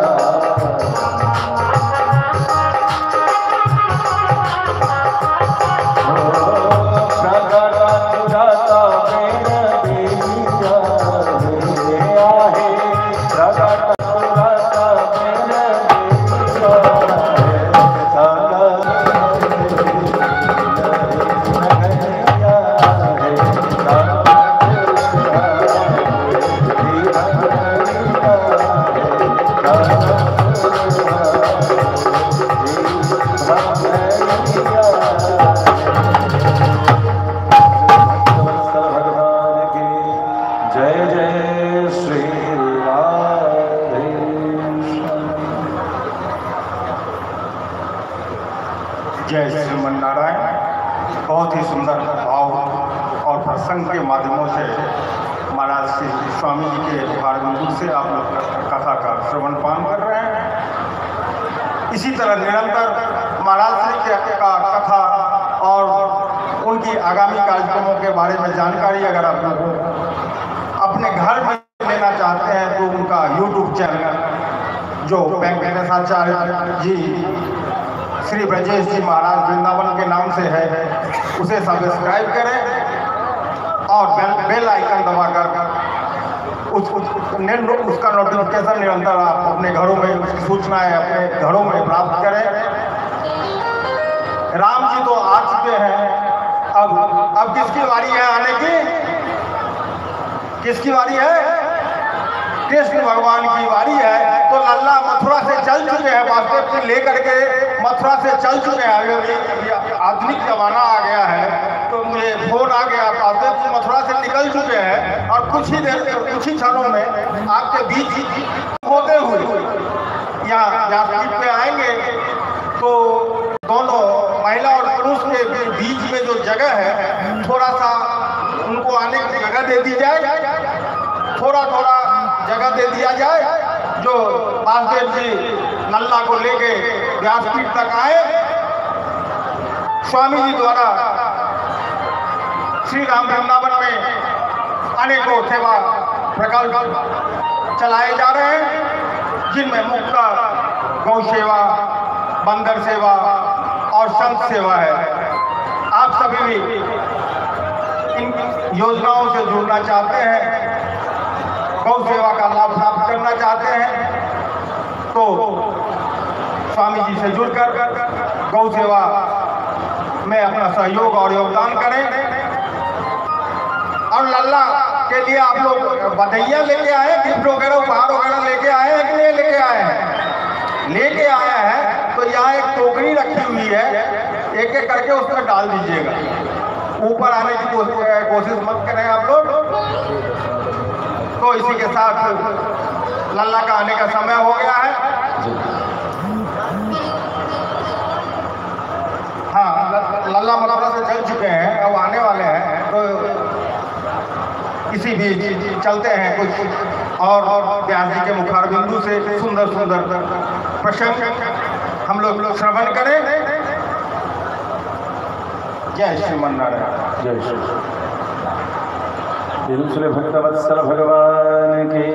जय श्रीमन्नारायण। बहुत ही सुंदर भाव और प्रसंग के माध्यमों से महाराज श्री स्वामी जी के भागवत से आप लोग कथा का श्रवण पान कर रहे हैं। इसी तरह निरंतर महाराज श्री का कथा और उनकी आगामी कार्यक्रमों के बारे में जानकारी अगर आप लोग अपने घर में लेना चाहते हैं तो उनका YouTube चैनल जो वेंकटेशाचार्य जी श्री ब्रजेश जी महाराज वृंदावन के नाम से है उसे सब्सक्राइब करें और बेल आइकन दबाकर उसका नोटिफिकेशन निरंतर आप अपने घरों में उसकी सूचनाएं अपने घरों में प्राप्त करें। राम जी तो आ चुके हैं, अब किसकी बारी है आने की? किसकी बारी है? कृष्ण भगवान की बारी है। तो लल्ला मथुरा से चल चुके हैं, बास्केट से लेकर के मथुरा से चल चुके हैं। आधुनिक जमाना आ गया है तो मुझे फोन आ गया, बास्केट से मथुरा से निकल चुके हैं और कुछ ही क्षणों में आपके बीच होते हुए यहाँ व्यासपीठ पे आएंगे। तो दोनों महिला और पुरुष के बीच में जो जगह है थोड़ा सा उनको आने की जगह दे दी जाए, थोड़ा जगह दे दिया जाए। जो वासुदेव जी लल्ला को लेके व्यासपीठ तक आए, स्वामी जी द्वारा श्री राम वृंदावन में अनेकों सेवा प्रकल्प चलाए जा रहे हैं, जिनमें मुख्य गौ सेवा, बंदर सेवा और संत सेवा है। आप सभी भी इन योजनाओं से जुड़ना चाहते हैं, गौ सेवा का लाभ प्राप्त करना चाहते हैं तो स्वामी जी से जुड़कर गौ सेवा में अपना सहयोग और योगदान करें। और लल्ला के लिए आप लोग बधाइयाँ लेके आए, गिफ्ट वगैरह उपहार वगैरह लेके आए हैं कि नहीं लेके आए हैं? लेके आए हैं तो यहाँ एक टोकरी रखी हुई है, एक एक करके उसमें डाल दीजिएगा। ऊपर आने की कोशिश मत करें आप लोग। तो इसी के साथ लल्ला का आने का समय हो गया है। हाँ, लल्ला मथुरा से चल चुके हैं, अब आने वाले हैं। तो इसी बीच चलते हैं कुछ और व्यास जी के मुखारबिंदु से सुंदर प्रसंग हम लोग श्रवण करें। जय श्रीमन्नारायण। जय श्री दूसरे भक्तवत्सल भगवान की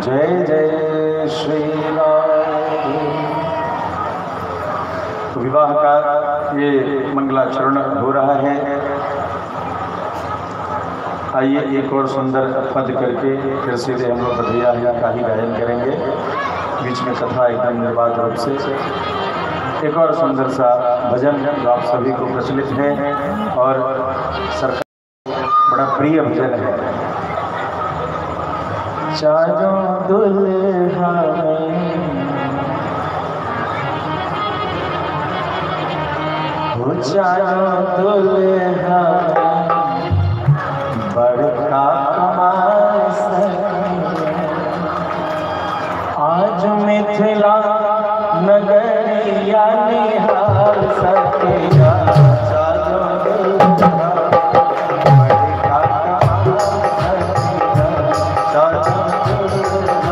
जय। जय श्री राम। विवाह का ये मंगलाचरण हो रहा है। आइए एक और सुंदर पद करके फिर सीधे हम लोग बधिया का ही गायन करेंगे। बीच में कथा एकदम निर्बाध रूप से एक और सुंदर सा भजन जो आप सभी को प्रचलित है और सरकार बड़ा प्रिय भजन है। चारों दुल्हा हो, चारों दुल्हा बड़का कमाल आज मिथिला नगरिया निहाल सकेगा। चारों दुल्हा बड़का कमाल सकेगा। चारों दुल्हा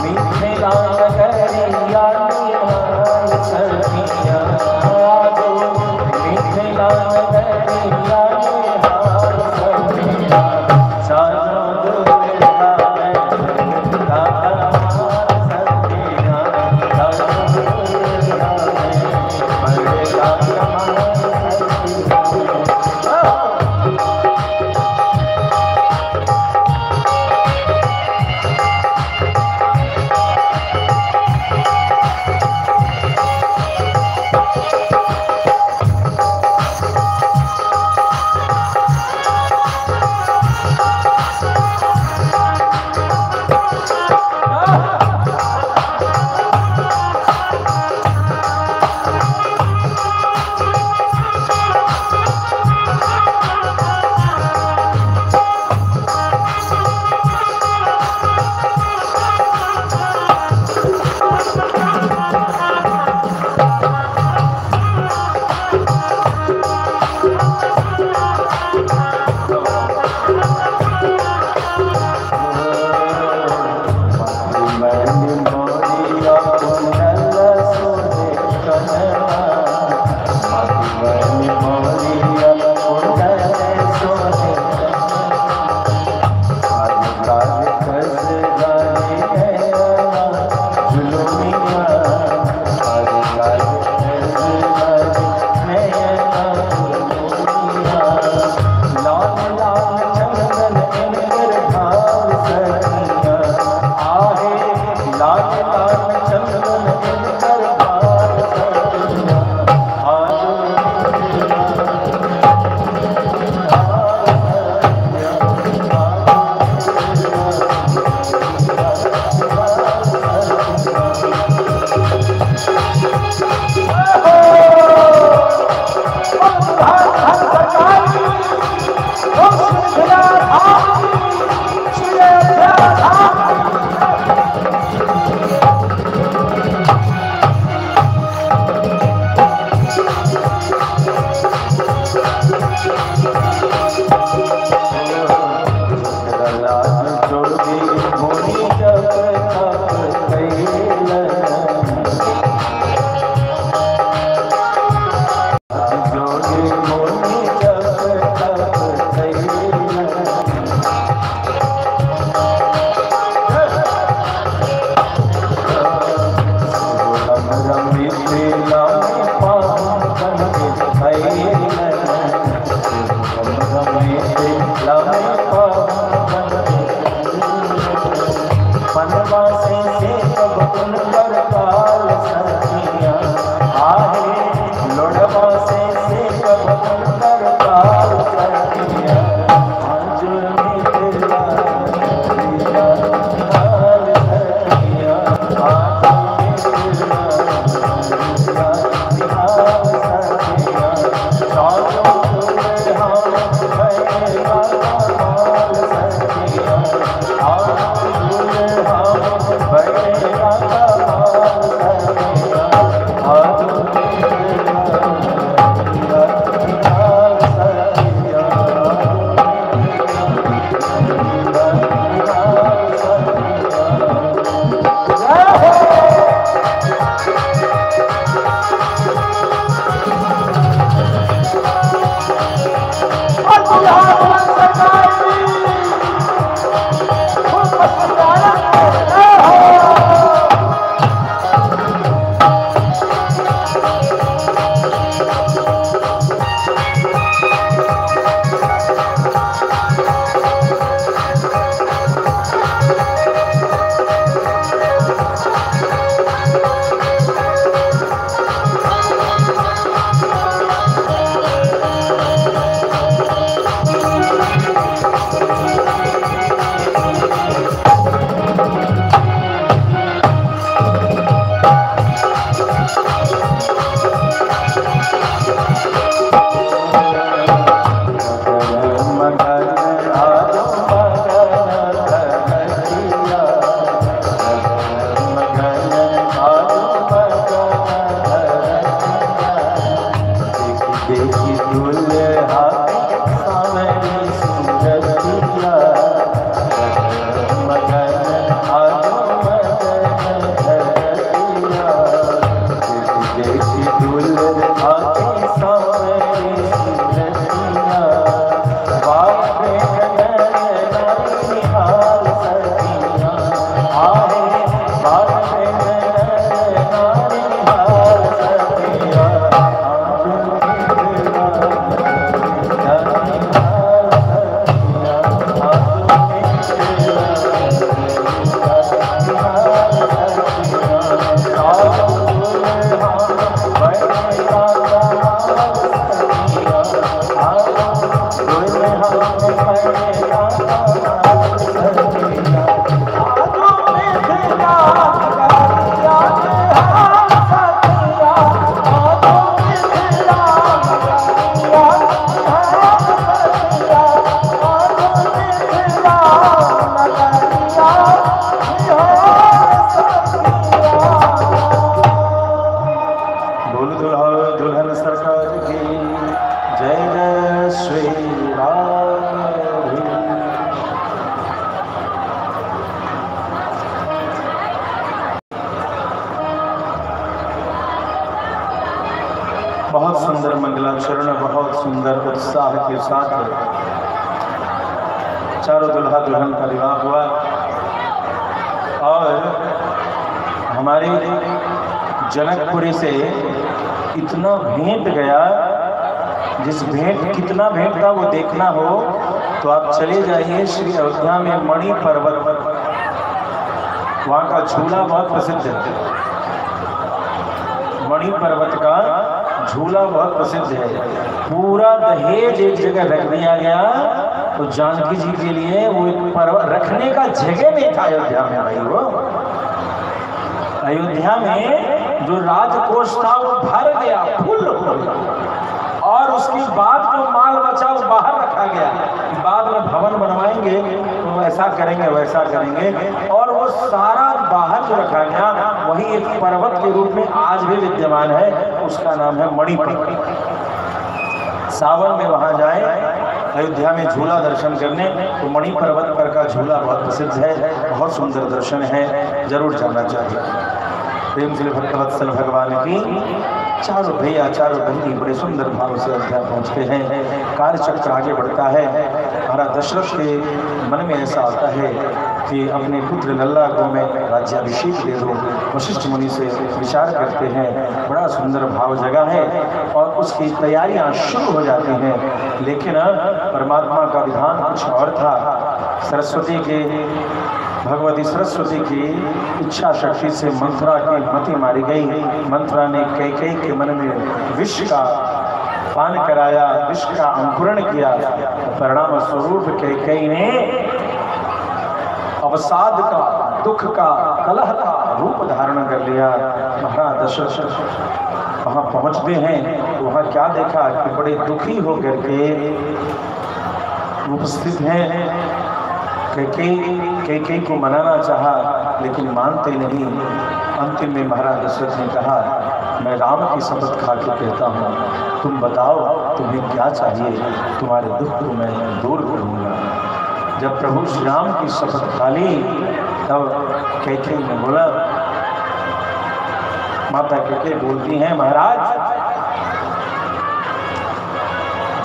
मिथिला नगरिया निहाल सकेगा। बहुत सुंदर मंगलाचरण, बहुत सुंदर उत्साह के साथ चारों दुल्हा दुल्हन का विवाह हुआ और हमारे जनकपुरी से इतना भेंट गया, जिस भेंट कितना भेंट था वो देखना हो तो आप चले जाइए श्री अयोध्या में मणि पर्वत, वहाँ का झूला बहुत प्रसिद्ध है। मणि पर्वत का झूला बहुत प्रसिद्ध है। पूरा दहेज एक जगह रख दिया गया, तो जानकी जी के लिए वो एक पर्वत रखने का जगह नहीं था अयोध्या में। भाई वो अयोध्या में जो राजकोष था वो भर गया, फुल हो गया, और उसके बाद जो माल बचा वो बाहर रखा गया। बाद में भवन बनवाएंगे तो ऐसा करेंगे वैसा करेंगे, और वो सारा बाहर जो रखा गया वही एक पर्वत के रूप में आज भी विद्यमान है। उसका नाम है मणि पर्वत। सावन में वहाँ जाए अयोध्या में झूला दर्शन करने, तो मणि पर्वत पर का झूला बहुत प्रसिद्ध है, बहुत सुंदर दर्शन है, जरूर जाना चाहिए। प्रेम से भक्तवत्सल भगवान की चारों भैया चारों बहनी बड़े सुंदर भाव से अयोध्या पहुँचते हैं। कार्यचक्र आगे बढ़ता है। महाराज दशरथ के मन में ऐसा आता है कि अपने पुत्र लल्ला को मैं राज्याभिषेक दे दूँ। वशिष्ठ मुनि से विचार करते हैं, बड़ा सुंदर भाव जगह है और उसकी तैयारियां शुरू हो जाती हैं। लेकिन परमात्मा का विधान कुछ और था। सरस्वती के भगवती सरस्वती की इच्छा शक्ति से मंथरा की मति मारी गई। मंथरा ने कैकेयी के मन में विष का पान कराया, विष का अंकुरण किया। परिणाम स्वरूप कैकेयी ने अवसाद का, दुख का, कलह का रूप धारण कर लिया। महाराज दशरथ वहाँ पहुँचते हैं, वहाँ क्या देखा कि बड़े दुखी होकर के उपस्थित हैं। कैकेयी को मनाना चाहा लेकिन मानते नहीं। अंतिम में महाराज दशरथ ने कहा, मैं राम की शपथ खा के कहता हूँ, तुम बताओ तुम्हें क्या चाहिए, तुम्हारे दुख को मैं दूर करूँगा। जब प्रभु श्री राम की शपथ खा ली तब कैकेयी ने बोला, माता कैकेयी बोलती हैं, महाराज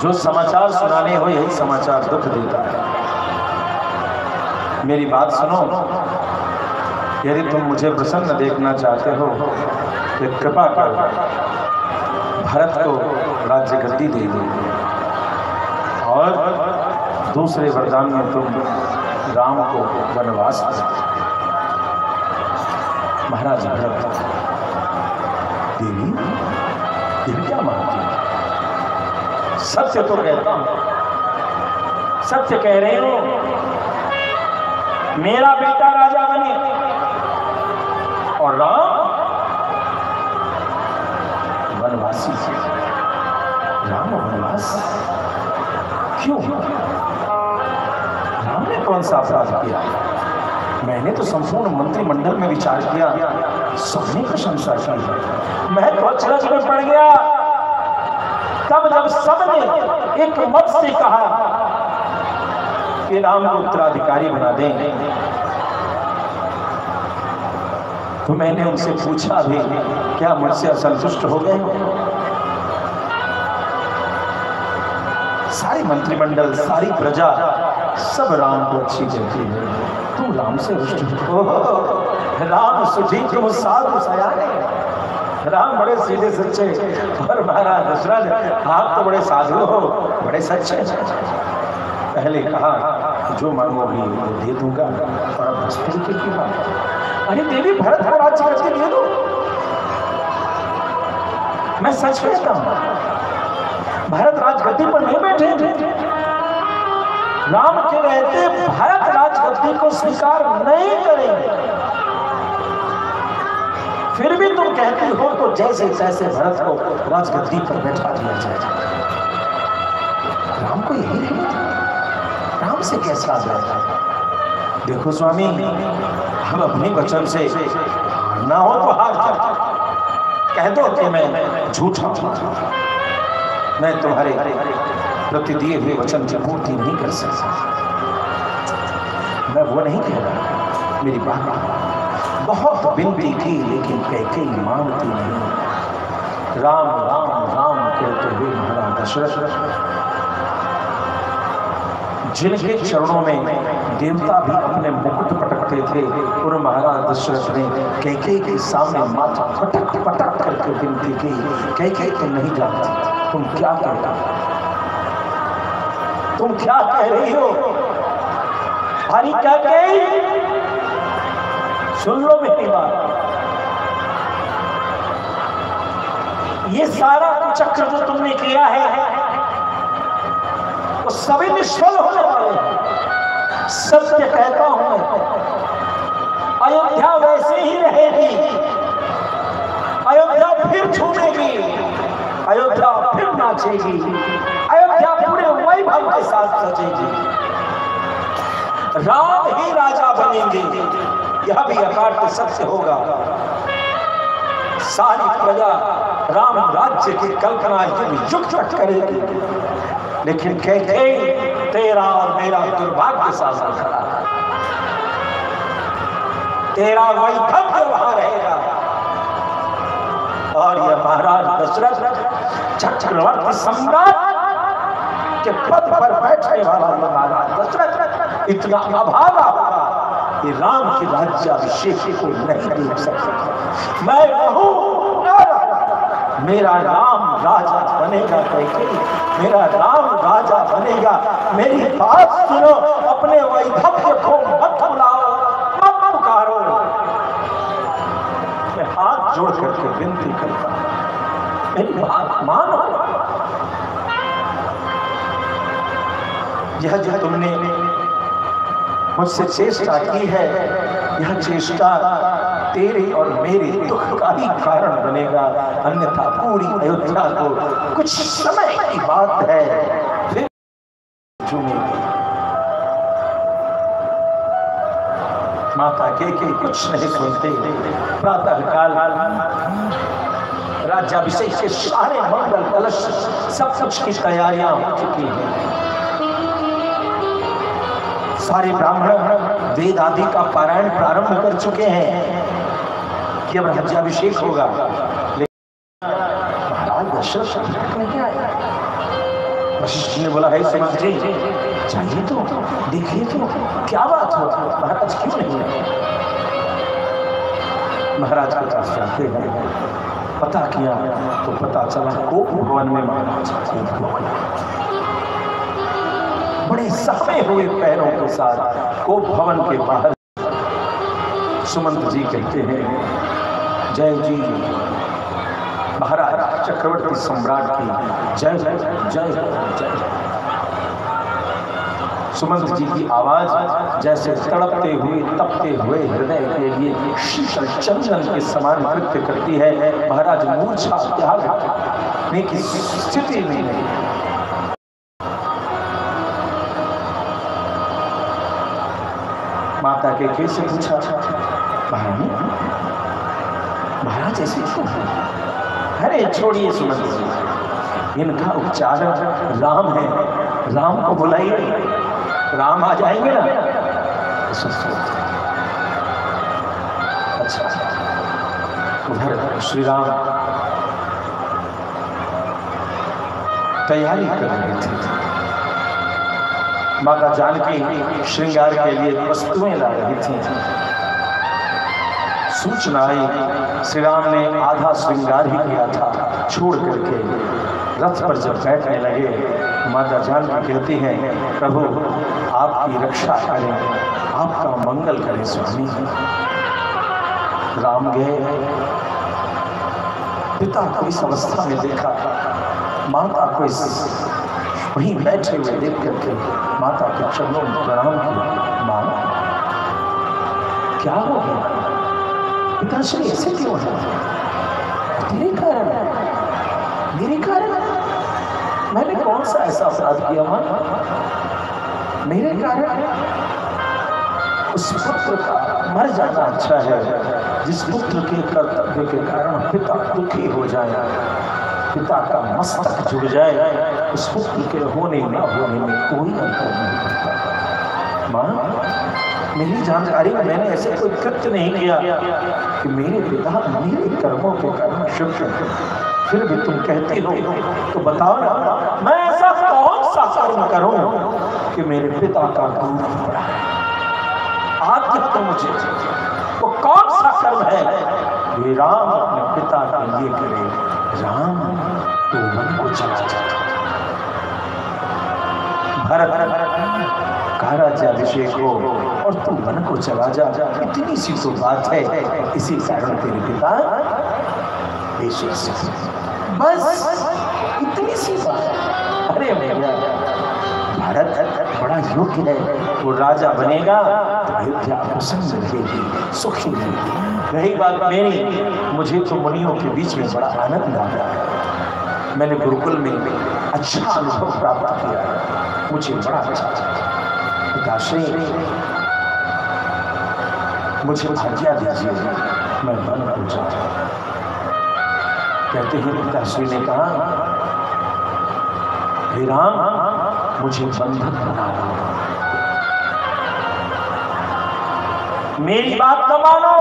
जो समाचार सुनाने हो यही समाचार दुख देता है। मेरी बात सुनो, यदि तुम मुझे प्रसन्न देखना चाहते हो तो कृपा कर भरत को राज्य गद्दी दे दो और दूसरे वरदान में तुम राम को वनवास दो। महाराज भरत, देवी क्या मानती है? सत्य तो कहता हूं, सत्य कह रही हूं। मेरा बेटा राजा बने और राम वनवासी। राम वनवास क्यों? राम ने कौन सा अपराध किया? मैंने तो संपूर्ण मंत्रिमंडल में विचार किया, सबने प्रशंसा की। मैं तो अचरज में पड़ गया तब जब सबने एक मत से कहा कि राम को उत्तराधिकारी बना देंगे। तो मैंने उनसे पूछा भी, क्या मुझसे असंतुष्ट हो गए? सारी मंत्रिमंडल, सारी प्रजा सब राम को अच्छी कहती है, तुम राम से रुष्ट हो। राम सुधी तुम साधु सयाने। राम बड़े सीधे सच्चे और महाराज दशरथ आप तो बड़े साधु हो, बड़े सच्चे। पहले कहा जो मांगोगी वो दे दूंगा और अब इस तरीके की बात। अरे देवी, भरत को राज्य करके दे दो। मैं सच कहता हूं, भरत राजगद्दी पर नहीं बैठे। राम के रहते भरत राजगद्दी को स्वीकार नहीं करेंगे। फिर भी तुम कहती हो तो जैसे तैसे भरत को राजगद्दी पर बैठा दिया जाए। राम को यही नहीं, राम से कैसा जाता? देखो स्वामी, हम अपने वचन से ना हो तो हार जाओ। कह दो कि मैं झूठा हूं, मैं तुम्हारे प्रति दिए हुए वचन की पूर्ति नहीं कर सकता। मैं वो नहीं कह रहा। मेरी बात बहुत विनती की लेकिन कैकेयी मानती नहीं। राम राम राम कहते हुए महाराज दशरथ, जिनके चरणों में देवता भी अपने मुकुट पटकते थे, और महाराज दशरथ ने कैकेयी के सामने माथा पटक पटक करके विनती की, कैकेयी तुम नहीं जानती, तुम क्या कहते हो? तुम क्या कह रही हो? हरी कैकेयी, सुन लो मेरी बात। ये सारा चक्र जो तुमने किया है वो सभी निष्फल होने वाले हैं। सत्य कहता हूं मैं, अयोध्या वैसे ही रहेगी। अयोध्या फिर झूमेगी, अयोध्या फिर नाचेगी, अयोध्या पूरे वैभव के साथ सजेगी। राम ही राजा बनेंगे, यह भी अकाट्य सत्य होगा। सारी प्रजा राम राज्य की कल्पना युग तक करेगी, लेकिन कैकेयी तेरा और मेरा दुर्भाग्य सामने खड़ा है। तेरा वैभव वहां रहेगा और यह महाराज दशरथ चक्रवर्ती सम्राट के पद पर बैठने वाला महाराज दशरथ इतना अभागा होगा कि राम के राज्याभिषेक को नहीं देख सकता। मैं रहूं न रहूं, मेरा राम राजा बनेगा। कैकेयी मेरा राम राजा बनेगा। मेरी बात सुनो, अपने वैभव को मत बुलाओ, मत पुकारो। मैं हाथ जोड़ करके विनती करता हूं, मेरी बात मानो। यह जो तुमने मुझसे चेष्टा की है, यह चेष्टा तेरे और मेरे दुख का ही कारण बनेगा, अन्यथा पूरी अयोध्या को कुछ समय की बात है फिर झूमेगी। माता कैकेयी कुछ नहीं सुनते। प्रातः काल राज्याभिषेक के सारे मंगल कलश सब कुछ की तैयारियां हो चुकी हैं। सारे ब्राह्मण वेद आदि का पारायण प्रारंभ कर चुके हैं कि अब राज्याभिषेक होगा। महाराज दशरथ नहीं आए। वशिष्ठ ने बोला, है सुमंत जी चाहिए तो देखिए तो क्या बात हो, महाराज क्यों नहीं आए? महाराज के पास जाते हैं, पता किया तो पता चला कोप भवन में महाराज बड़े सहमे हुए पैरों के साथ कोप भवन के बाहर सुमंत जी कहते हैं, जय जी महाराज चक्रवर्ती सम्राट की जय जय जय जय। सुमंत जी की आवाज जैसे तड़पते हुए तपते हुए हृदय के लिए शीतल चंदन के समान नृत्य करती है। महाराज मूर्छा त्यागने की स्थिति में नहीं। माता के कैसे पूछा, महाराज ऐसे क्यों? अरे छोड़िए सुमंत जी, इनका उपचार राम है, राम को बुलाइए, राम आ जाएंगे ना। अच्छा, उधर श्री राम तैयारी कर रहे थे। माता जानकी श्रृंगार के लिए वस्तुएं ला रही थी। सूचना आई, श्री राम ने आधा श्रृंगार ही किया था छोड़ करके रथ पर जब बैठने लगे, माता जानकी कहती हैं, प्रभु आपकी रक्षा करें, आपका मंगल करें स्वामी। राम गए, पिता को इस अवस्था में देखा, माता को इस वहीं बैठे हुए देख करके माता के चरणों में प्रणाम किया। मां क्या हो गया? पिताश्री ऐसे क्यों है? तेरे कारण, मेरे कारण? मैंने कौन सा ऐसा अपराध किया मां? मेरे कारण? उस पुत्र का मर जाना अच्छा है जिस पुत्र के कर्तव्य के कारण पिता दुखी हो जाए, पिता का मस्तक झुक जाए। उस पुत्र के होने न होने में कोई अंतर नहीं पड़ता। मां मेरी जानकारी में मैंने ऐसे कोई कृत्य नहीं किया कि मेरे पिता मेरे कर्मों के कारण शुभ, फिर भी तुम कहती हो तो बताओ ना, मैं ऐसा कौन सा कर्म करूं कि मेरे पिता का दुख पड़ा? आज तो मुझे वो कौन सा कर्म है वे राम अपने पिता के लिए करे? राम तो वन को चला जाता, भरत का राज्याभिषेक हो और तू वन को चला जा, इतनी सी तो बात है। इसी कारण तेरे पिता बस इतनी सी बात। अरे भैया भारत बड़ा योग्य है, वो राजा बनेगा तो अयोध्या प्रसन्न रहेगी, सुखी रहेगी। रही बात मेरी, मुझे तो मुनियों के बीच में बड़ा आनंद आ रहा है। मैंने गुरुकुल में अच्छा अनुभव प्राप्त किया, मुझे बड़ा अच्छा पिताश्री मुझे आज्ञा दीजिए, मैं वन को जाऊं। कहते हैं पिताश्री ने कहा, हे राम, मुझे बंधक बना दो, मेरी बात न मानो,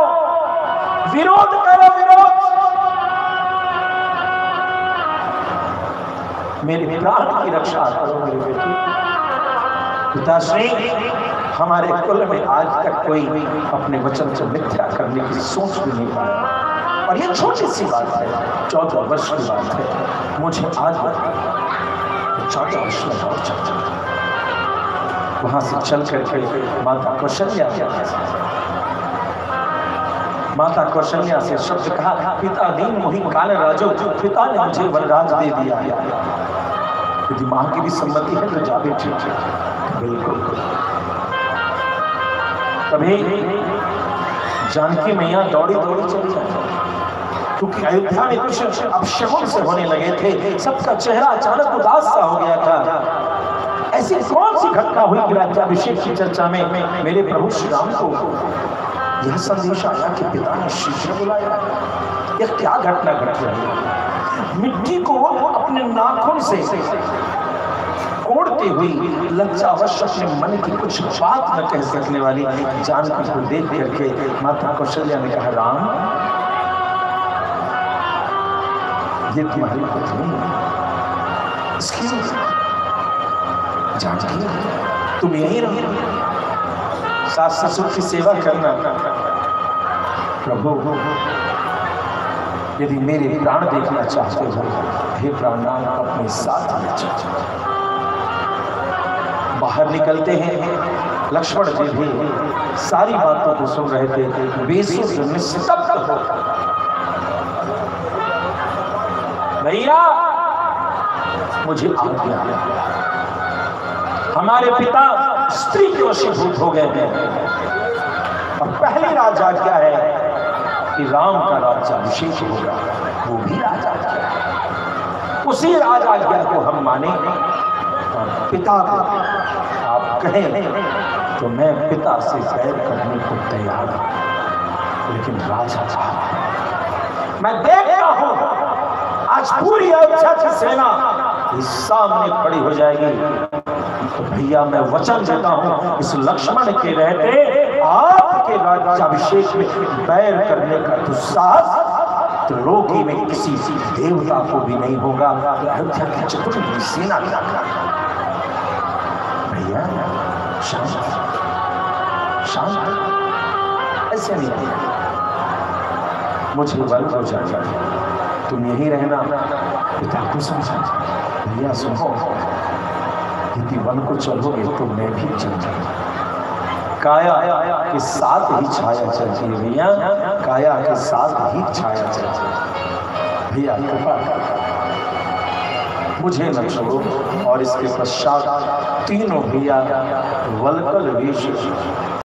विरोध करो, विरोध, मेरे प्राण की रक्षा करो मेरे बेटी। पिताश्री, हमारे कुल में आज तक कोई अपने वचन से मिथ्या करने की सोच भी नहीं पाया, और ये छोटी सी बात है, 14 वर्ष की बात है। मुझे आज 14 वर्ष में और चलता, वहां से चल करके माता कौशल्या, माता कौशल्या से शब्द कहा, पिता दीन मोहि काल राजो, पिता ने मुझे वरराज दे दिया है। यदि मां की भी सम्मति है तो जा बेटी। बिल्कुल। तभी जानकी मैया दौड़ी दौड़ी चली जाती, क्योंकि अयोध्या में कुछ अपशगुन से होने लगे थे, सबका चेहरा अचानक उदास सा हो गया था। ऐसी कौन सी घटना हुई कि राज्याभिषेक की चर्चा में मेरे प्रभु श्री राम को यह संदेश आया कि पिता ने शीघ्र बुलाया? यह क्या घटना घट रही है? मिट्टी को अपने नाखून से कोड़ते हुई लज्जावश अपने मन की कुछ बात न कह सकने वाली जानकी को देख करके माता कौशल्या ने कहा, राम, ये तुम्हारी पत्नी इसकी जानकी, तुम यही रहो, सास ससुर की सेवा करना। प्रभु, यदि मेरे प्राण देखना चाहते हो, हे प्राणनाथ, अपने साथ ले चलो। बाहर निकलते हैं, लक्ष्मण जी भी सारी बातों को सुन रहे थे, बेसुध निस्तब्ध हो। भैया, मुझे आज्ञा, हमारे पिता स्त्री के वशीभूत हो गए हैं, और पहली राज आज्ञा है कि राम का राज्याभिषेक होगा, वो भी राज आज्ञा है। उसी राज आज्ञा को हम माने, और पिता को आप कहें तो मैं पिता से बैर करने को तैयार हूं, लेकिन राजा साहब, मैं देखता हूं आज पूरी अयोध्या की सेना इस सामने खड़ी हो जाएगी, तो भैया मैं वचन देता हूं, इस लक्ष्मण के रहते आपके राज्याभिषेक में बैर करने का दुस्साहस त्रिलोकी में किसी देवता को भी नहीं होगा। अयोध्या की चतुर्मुखी सेना क्या कर, भैया शांत शांत, ऐसे नहीं, मुझे बल हो जाएगा, तुम यही रहना, पिता को समझा। भैया सुनो, यदि वन को चलोगे तो मैं भी चल जाऊंगा। काया के साथ ही छाया चलती है भैया, काया के साथ ही छाया चलती है। भैया कृपा मुझे न छोड़ो। और इसके पश्चात तीनों भैया वलकल वेश